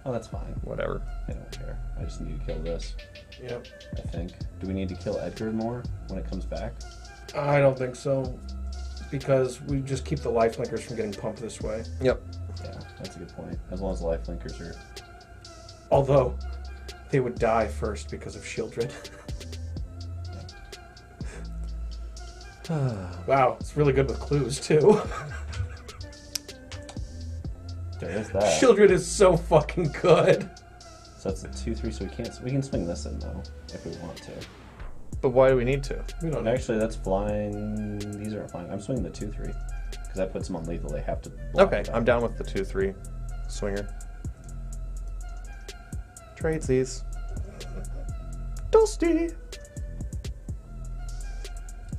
Oh, that's fine. Whatever. I don't care. I just need to kill this, Yep. I think. Do we need to kill Edgar more when it comes back? I don't think so. Because we just keep the lifelinkers from getting pumped this way. Yep. Yeah, that's a good point. As long as the lifelinkers are... Although, they would die first because of Shieldred. Wow, it's really good with clues, too. There is that. Shieldred is so fucking good. So that's a 2/3, so we can swing this in, though, if we want to. But why do we need to? We don't Actually, that's flying... These aren't flying. I'm swinging the 2/3. Because that puts them on lethal. They have to block Okay, it I'm out. down with the 2/3 swinger. Trades these. Dusty.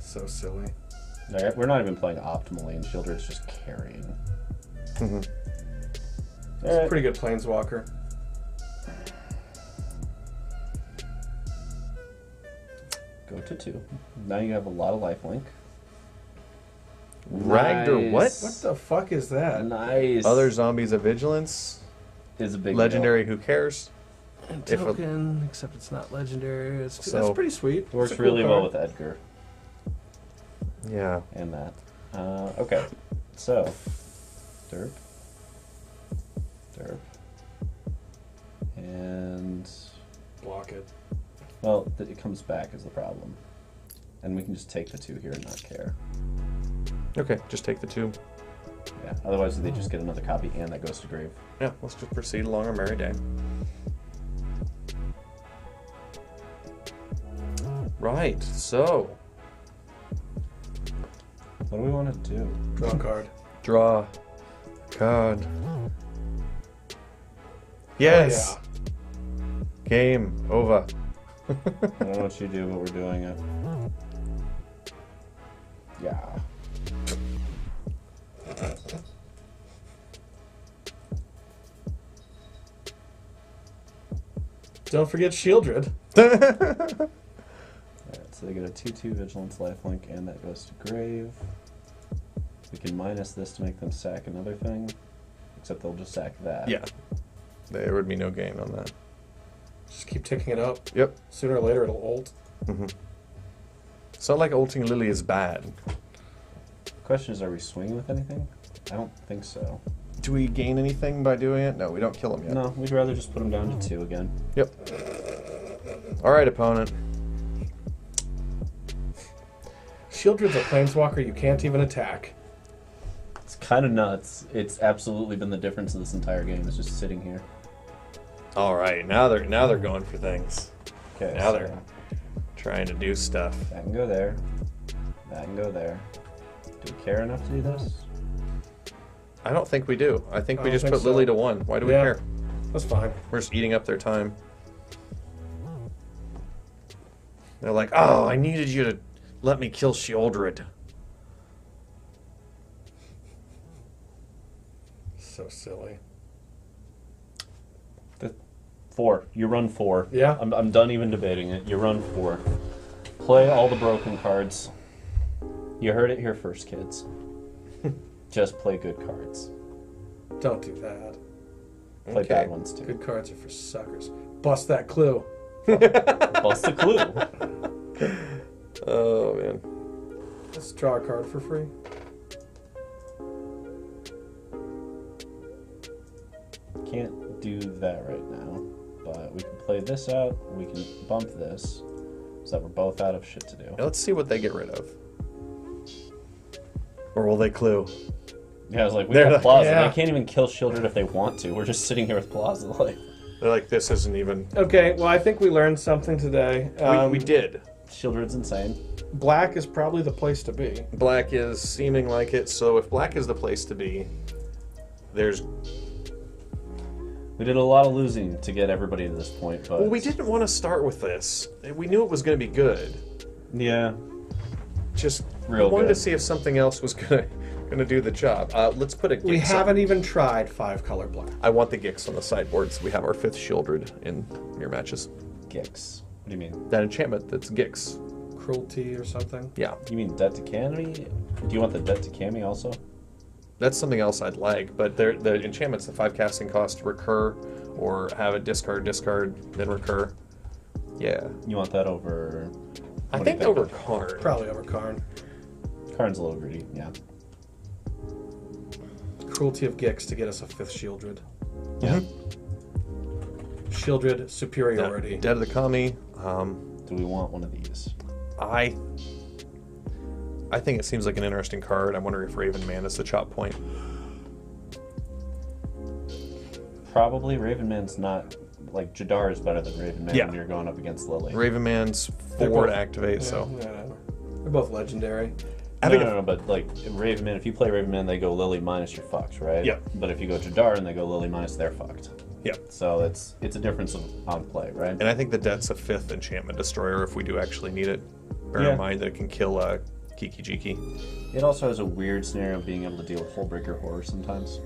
So silly. Like, we're not even playing optimally, and Shieldred's just carrying. Mhm. It's a pretty good Planeswalker. Go to 2. Now you have a lot of lifelink. Ragnar, what? What the fuck is that? Nice. Other zombies of vigilance. Is a big Legendary, who cares? If a- Token, except it's not legendary. So- That's pretty sweet. Deal. Works It's a cool really well card. with Edgar Yeah. and that. Okay, so derp, and Block it. well, it comes back is the problem, and we can just take the 2 here and not care. Okay, just take the 2. Yeah. Otherwise, they just get another copy, and that goes to grave. Yeah, let's just proceed along our merry day. Right, so What do we want to do? Draw a card. draw card. Yes. Oh, Game over. I don't know what you do, but we're doing it. Yeah. Don't forget Shieldred. Alright, so they get a 2/2 Vigilance lifelink, and that goes to grave. We can minus this to make them sack another thing, except they'll just sack that. Yeah. There would be no gain on that. Just keep ticking it up. Yep. Sooner or later it'll ult. It's not like ulting Lily is bad. The question is, are we swinging with anything? I don't think so. Do we gain anything by doing it? No, we don't kill him yet. No, we'd rather just put them down to 2 again. Yep. Alright, opponent. Shieldred's a planeswalker you can't even attack. It's kind of nuts. It's absolutely been the difference of this entire game. It's just sitting here. Alright, now they're going for things. Okay. Now they're trying to do stuff. That can go there. That can go there. Do we care enough to do this? I don't think we do. I think I we don't just think put Lily so. to 1. Why do we Yeah. care? That's fine. We're just eating up their time. They're like, oh, I needed you to let me kill Sheoldred. So silly. 4. You run 4. Yeah. I'm done even debating it. You run 4. Play all the broken cards. You heard it here first, kids. Just play good cards. Don't do that. Play bad ones too. Good cards are for suckers. Bust that clue. Bust the clue. Oh, man. Let's draw a card for free. Can't do that right now, but we can play this out. We can bump this, so that we're both out of shit to do. Now let's see what they get rid of. Or will they clue? Yeah, I was like, we They're got Plaza. yeah. They can't even kill Shieldred if they want to. We're just sitting here with Plaza. Like, They're like, this isn't even... Okay, well, I think we learned something today. we did. Shieldred's insane. Black is probably the place to be. Black is seeming like it, so if black is the place to be, there's... We did a lot of losing to get everybody to this point, but... Well, we didn't want to start with this. We knew it was going to be good. Yeah. Just Real wanted good. to see if something else was going to do the job. Let's put a Gix We on. haven't even tried 5-color black. I want the Gix on the sideboard, so we have our 5th Shieldred in your matches. Gix. What do you mean? That enchantment, that's Gix. Cruelty or something. Yeah. You mean Det to Cami? Do you want the Det to Cami also? That's something else I'd like, but the enchantments, the 5 casting cost, recur, or have a discard, then recur. Yeah. You want that over... I what do you think over Karn. Probably over Karn. Karn's a little greedy, yeah. Cruelty of Gix to get us a 5th Shieldred. Yeah. Shieldred superiority. Dead of the Kami. Do we want one of these? I think it seems like an interesting card. I wonder if Raven Man is the chop point. Probably. Raven Man's not... Like, Jadar is better than Raven Man Yeah. when you're going up against Lily. Raven Man's They're 4 to both- activate, Yeah, so. yeah, they're both legendary. No, but like Raven Man, if you play Raven Man, they go Lily minus, you're fucked, right? Yep. But if you go Jadar and they go Lily minus, they're fucked. Yep. So it's a difference on play, right? And I think the Debt's a 5th enchantment destroyer if we do actually need it. Bear Yeah. in mind that it can kill Kiki Jiki. It also has a weird scenario of being able to deal with Hullbreaker Horror sometimes.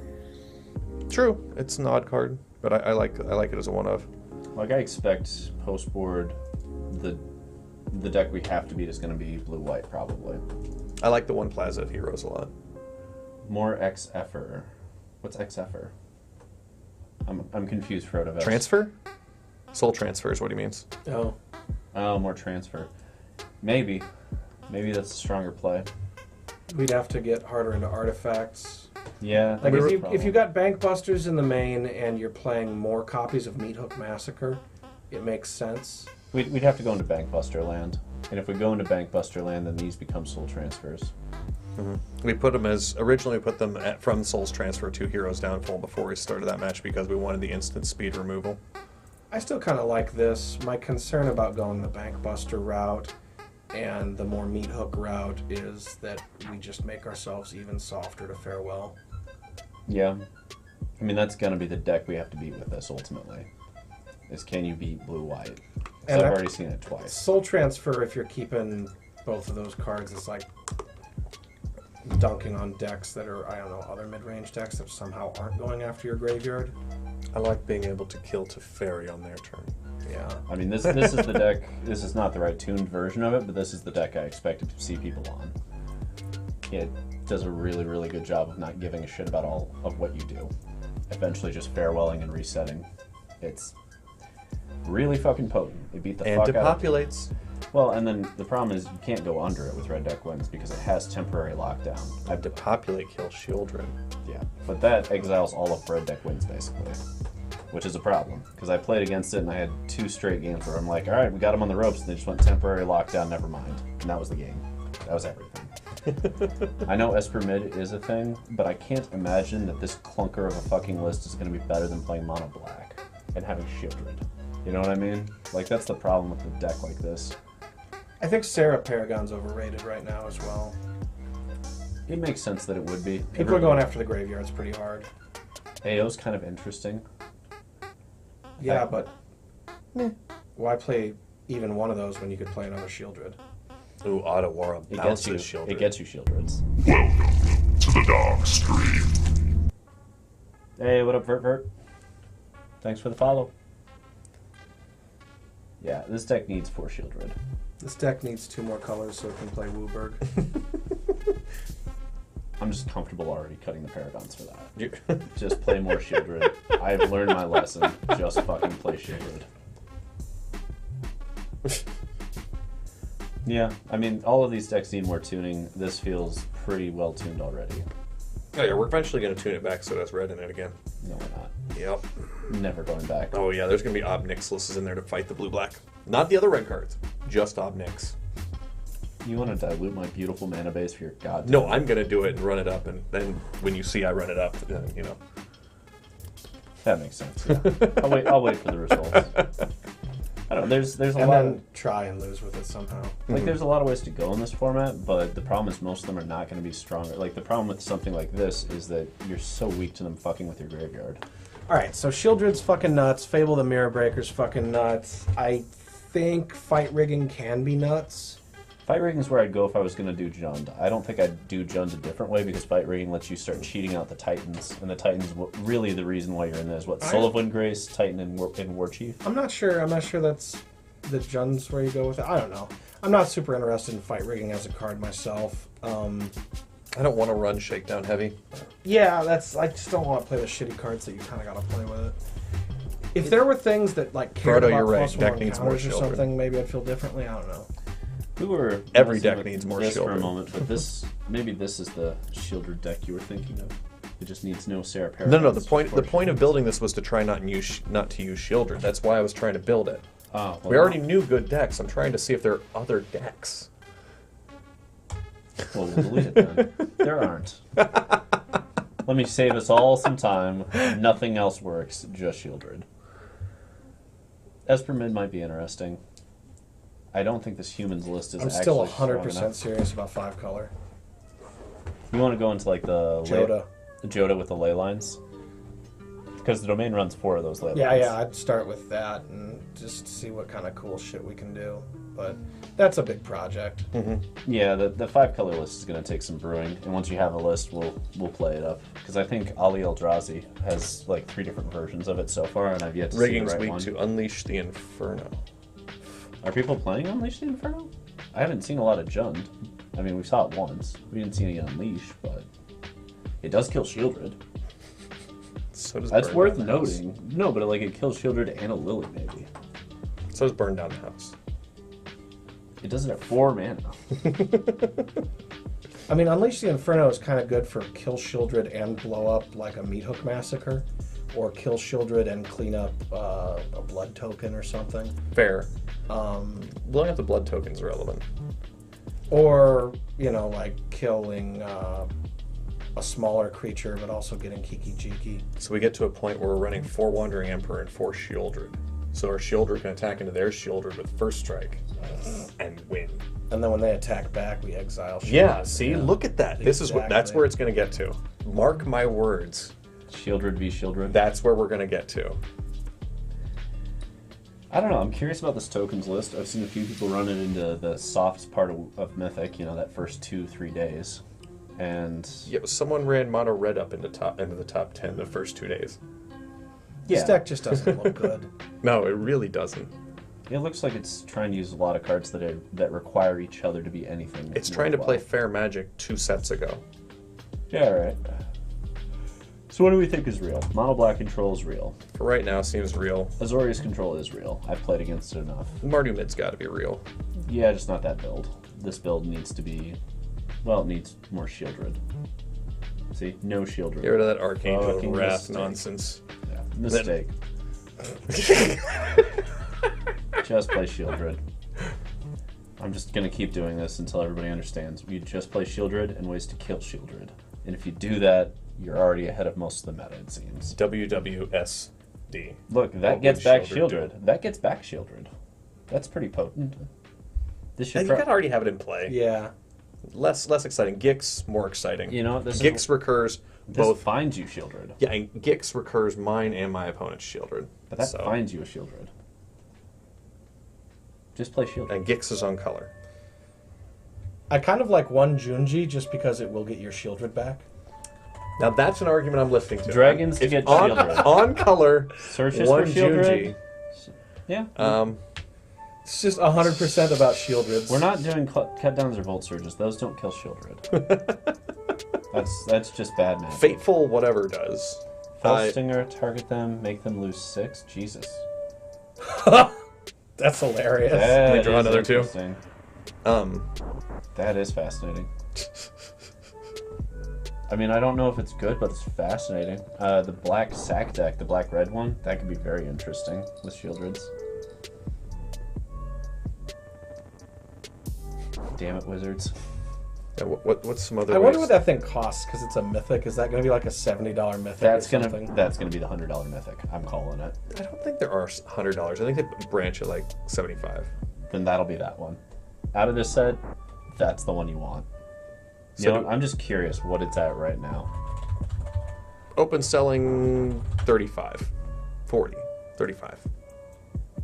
True, it's an odd card, but I like it as a one of. Like I expect post board, the deck we have to beat is going to be blue white probably. I like the 1 Plaza of Heroes a lot. More XFer. What's XFer? I'm confused, Frodo. Transfer? Soul transfer is what he means. Oh. Oh, more transfer. Maybe that's a stronger play. We'd have to get harder into artifacts. Yeah. Like that's the if problem. you got Bank Busters in the main and you're playing more copies of Meat Hook Massacre, it makes sense. We'd have to go into Bankbuster land. And if we go into Bankbuster land, then these become soul transfers. We put them originally put them from Soul's Transfer to Heroes Downfall before we started that match because we wanted the instant speed removal. I still kind of like this. My concern about going the Bank Buster route and the more Meat Hook route is that we just make ourselves even softer to farewell. Yeah. I mean, that's going to be the deck we have to beat with this, ultimately. Is can you beat blue-white? And I've I- already seen it twice. Soul Transfer, if you're keeping both of those cards, is like dunking on decks that are, I don't know, other mid-range decks that somehow aren't going after your graveyard. I like being able to kill Teferi on their turn. Yeah. I mean, this is the deck. This is not the right tuned version of it, but this is the deck I expected to see people on. It does a really, really good job of not giving a shit about all of what you do. Eventually just farewelling and resetting. It's really fucking potent. It beat the And fuck out of... depopulates. Well, and then the problem is you can't go under it with red deck wins because it has temporary lockdown. Depopulate kills Shieldred. Yeah, but that exiles all of red deck wins basically, which is a problem because I played against it and I had 2 straight games where I'm like, all right, we got them on the ropes, and they just went temporary lockdown, never mind, and that was the game. That was everything. I know Esper Mid is a thing, but I can't imagine that this clunker of a fucking list is going to be better than playing mono black and having Shieldred. You know what I mean? Like that's the problem with a deck like this. I think Serra Paragon's overrated right now as well. It makes sense that it would be. People are going after the graveyards pretty hard. AO's kind of interesting. Yeah, but why play even one of those when you could play another Shieldred. Ooh, Ottawara It gets bounces you. Shieldred. It gets you Shieldreds. Welcome to the DarkStream. Hey, what up, Vert? Thanks for the follow. Yeah, this deck needs 4 Shieldred. This deck needs 2 more colors so it can play Wooburg. I'm just comfortable already cutting the Paragons for that. You- Just play more Shieldred. I've learned my lesson. Just fucking play Shieldred. Yeah, I mean, all of these decks need more tuning. This feels pretty well tuned already. Oh yeah, we're eventually going to tune it back so it has red in it again. No, we're not. Yep. Never going back. Oh yeah, there's going to be Ob-Nixiluses in there to fight the blue-black. Not the other red cards, just Ob-Nix. You want to dilute my beautiful mana base for your goddamn... No, I'm going to do it and run it up, and then when you see I run it up, you know. That makes sense, yeah. I'll wait for the results. I don't know, there's a And lot then of... try and lose with it somehow. Like, there's a lot of ways to go in this format, but the problem is most of them are not going to be stronger. Like, the problem with something like this is that you're so weak to them fucking with your graveyard. Alright, so Shieldred's fucking nuts. Fable the Mirror Breaker's fucking nuts. I think Fight Rigging can be nuts. Fight rigging is where I'd go if I was going to do Jund. I don't think I'd do Jund a different way because fight rigging lets you start cheating out the Titans, and the Titans really the reason why you're in this. What, Soul of Windgrace, Titan, and War Chief? I'm not sure that's the Jund's where you go with it. I don't know. I'm not super interested in Fight Rigging as a card myself. I don't want to run Shakedown Heavy. Yeah, I just don't want to play the shitty cards that you kind of got to play with it. If there were things that like cared Frodo, about you're right. plus Deck one needs more counters or children. something, maybe I'd feel differently. I don't know. We were Every messing deck with needs more this for a children. moment, but maybe this is the Shieldred deck you were thinking of. It just needs no Serra Paragon. No. The point of building this was to try not to use Shieldred. That's why I was trying to build it. Oh, well, We already knew good decks. I'm trying to see if there are other decks. Well, we'll delete it then. There aren't. Let me save us all some time. Nothing else works, just Shieldred. Esper Mid might be interesting. I don't think this humans list is I'm actually still strong 100% enough. serious about 5 color. You want to go into like the Joda. with the ley lines? Because the domain runs 4 of those ley lines. Yeah, I'd start with that and just see what kind of cool shit we can do. But that's a big project. Yeah, the 5 color list is going to take some brewing, and once you have a list, we'll play it up. Because I think Ali Eldrazi has like 3 different versions of it so far, and I've yet to Rigging's see the right weak one. to Unleash the Inferno. Are people playing Unleash the Inferno? I haven't seen a lot of Jund. I mean, we saw it once. We didn't see any Unleash, but it does kill Shieldred. So does That's Burn worth Down the House. noting. No, but like it kills Shieldred and a Lily, maybe. So does Burn Down the House. It does it at 4 mana. I mean, Unleash the Inferno is kind of good for kill Shieldred and blow up like a Meat Hook Massacre, or kill Shieldred and clean up a blood token or something. Fair. Blowing up the blood token's relevant. Or, like killing a smaller creature, but also getting Kiki Jiki. So we get to a point where we're running 4 Wandering Emperor and 4 Shieldred. So our Shieldred can attack into their Shieldred with first strike and win. And then when they attack back, we exile Shieldred. Yeah, see, look at that. This is what that's Exactly. where it's going to get to. Mark my words. Shieldred v Shieldred. That's where we're going to get to. I don't know. I'm curious about this tokens list. I've seen a few people run it into the soft part of Mythic. That first 2-3 days, and Yeah, someone ran mono red up into the top 10 the first 2 days. This yeah, deck just doesn't look good. No, it really doesn't. it looks like it's trying to use a lot of cards that require each other to be anything. It's trying to play worthwhile. Fair Magic 2 sets ago. Yeah, right. So what do we think is real? Mono black control is real. For right now, seems real. Azorius control is real. I've played against it enough. Mardu mid's got to be real. Yeah, just not that build. This build needs to be, well, it needs more Shieldred. See, no Shieldred. Get rid of that Archangel Fucking Wrath mistake. nonsense. Yeah, mistake. Just play Shieldred. I'm just gonna keep doing this until everybody understands. You just play Shieldred and ways to kill Shieldred. And if you do that, you're already ahead of most of the meta, it seems. WWSD. Look, that What gets would back Shieldred do? Shieldred. That gets back Shieldred. That's pretty potent. This You should gotta already have it in play. Yeah. Less exciting. Gix, more exciting. this Gix recurs this both. finds you Shieldred. Yeah, and Gix recurs mine and my opponent's Shieldred. But that So, finds you a Shieldred. Just play Shieldred. And Gix is on color. I kind of like one Junji just because it will get your Shieldred back. Now that's an argument I'm listening to. Dragons to get on, Shieldred. on color, Searches one for Shieldred. Junji. Yeah. It's just 100% about Shieldreds. We're not doing cut downs or Volt Surges. Those don't kill Shieldred. that's just bad man. Fateful whatever does. Fell Stinger, target them, make them lose 6. Jesus. That's hilarious. That Can we draw is another two? interesting. That is fascinating. I mean, I don't know if it's good, but it's fascinating. The black sack deck, the black-red one, that could be very interesting with Shieldreds. Damn it, Wizards. Yeah, what's some other I wonder ways? what that thing costs because it's a mythic. Is that going to be like a $70 mythic? That's or gonna something? be the $100 mythic. I'm calling it. I don't think there are $100. I think they branch at like 75. Then that'll be that one. Out of this set, that's the one you want. You So know, I'm just curious what it's at right now. Open selling 35, 40, 35.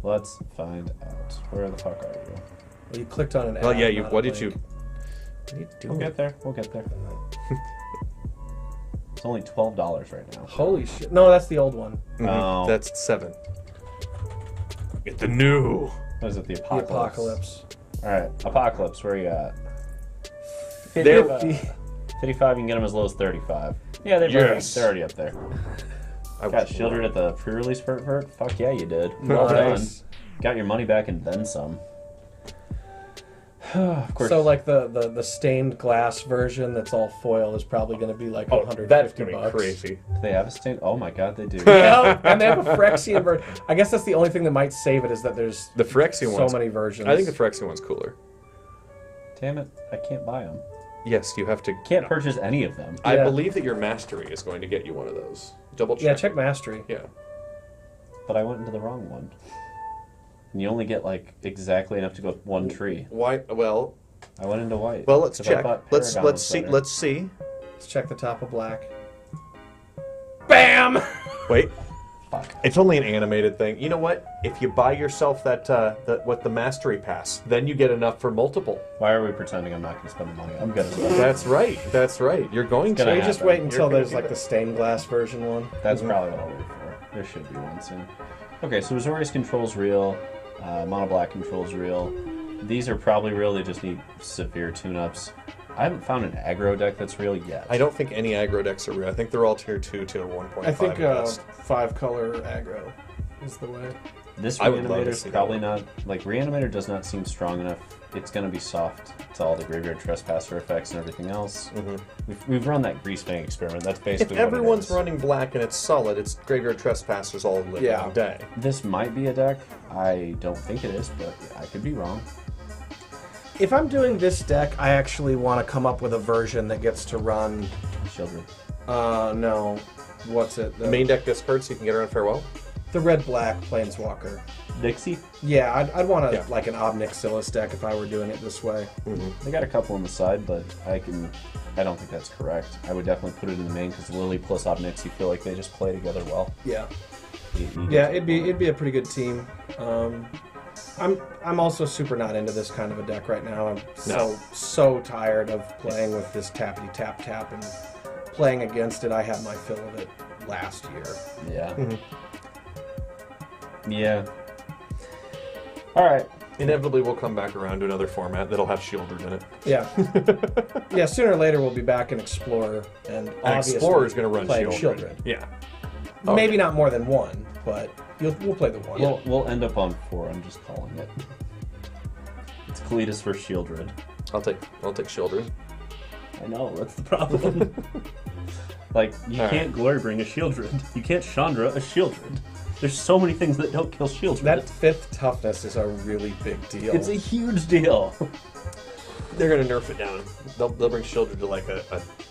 Let's find out. Where the fuck are you? Well, you clicked on an ad. Well, yeah. not a What did you? link. What are you We'll doing? get there. We'll get there. It's only $12 right now. Holy shit. No, that's the old one. Oh. That's 7. Get the new. What is it? The The Apocalypse. Apocalypse. All right, Apocalypse. Where you at? There- 55. You can get them as low as 35. Yeah, Yes. they're already up there. I Got was Shieldred at the pre-release vert. Fuck yeah, you did. Well done. Nice. Got your money back and then some. Of course. So like the stained glass version that's all foil is probably going to be like Oh, $150. that's gonna be crazy. Do they have a stain? Oh my god, they do. Yeah, and they have a Phyrexian version. I guess that's the only thing that might save it is that there's The Phyrexian so one's. many versions. I think the Phyrexian one's cooler. Damn it, I can't buy them. Yes, you have to. Can't purchase any of them. I Yeah. believe that your mastery is going to get you one of those. Double check. Yeah, check Mastery. Yeah. But I went into the wrong one. And you only get like exactly enough to go one tree. Why? Well, I went into white. let's 'cause I check. thought Let's Paragon was see. better. Let's see. Let's check the top of black. Bam! Wait. Fuck. It's only an animated thing. You know what? If you buy yourself that the mastery pass, then you get enough for multiple. Why are we pretending I'm not going to spend the money? I'm gonna spend it. That's right. That's right. You're going gonna to. You just happen. wait until You're gonna there's do like that. the stained glass version one. That's probably what I'll wait for. There should be one soon. Okay, so Azorius control's real. Mono Black control's real. These are probably real. They just need severe tune-ups. I haven't found an aggro deck that's real yet. I don't think any aggro decks are real. I think they're all tier 2, tier 1.5. I think at best. 5-color aggro is the way. This I would love to Reanimator's see that probably one. not... Like, Reanimator does not seem strong enough. It's going to be soft to all the Graveyard Trespasser effects and everything else. We've run that Grease Fang experiment. That's If basically what it everyone's is. running black and it's solid, it's Graveyard Trespassers all live Yeah. one day. This might be a deck. I don't think it is, but I could be wrong. If I'm doing this deck, I actually want to come up with a version that gets to run. Children. No, what's it? Main deck discard so you can get around farewell. The red-black Planeswalker. Dixie? Yeah, I'd want Yeah. like an Obnixilis deck if I were doing it this way. They got a couple on the side, but I don't think that's correct. I would definitely put it in the main because Lily plus Obnix, you feel like they just play together well. Yeah, You yeah, get it'd be a pretty good team. I'm also super not into this kind of a deck right now. I'm so tired of playing with this tappity tap tap and playing against it. I had my fill of it last year. Yeah. Yeah. All right. Inevitably, we'll come back around to another format that'll have Shieldred in it. Yeah, yeah. Sooner or later, we'll be back in Explorer, and obviously Explorer's going to run playing Shieldred. Yeah. Maybe not more than one, but we'll play the one. We'll end up on 4. I'm just calling it. It's Kalidas versus Shieldred. I'll take Shieldred. I know, that's the problem. Like, you All can't Glorybring a Shieldred. You can't Chandra a Shieldred. There's so many things that don't kill Shieldred. That 5th toughness is a really big deal. It's a huge deal. They're going to nerf it down. They'll bring Shieldred to like a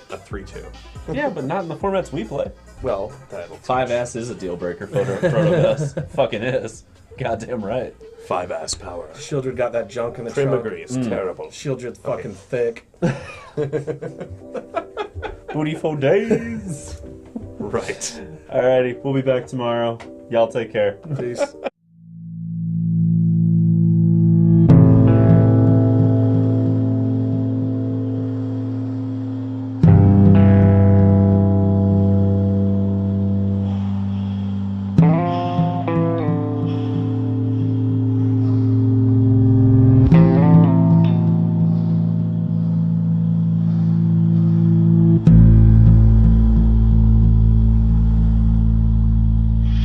3-2. Yeah, but not in the formats we play. Well, that'll 5-ass is a deal breaker for Proto. Fucking is. Goddamn right. 5-ass power. Shieldred got that junk in the Prim trunk. agrees. Terrible. Shieldred's fucking thick. Booty for days. Right. Alrighty, we'll be back tomorrow. Y'all take care. Peace.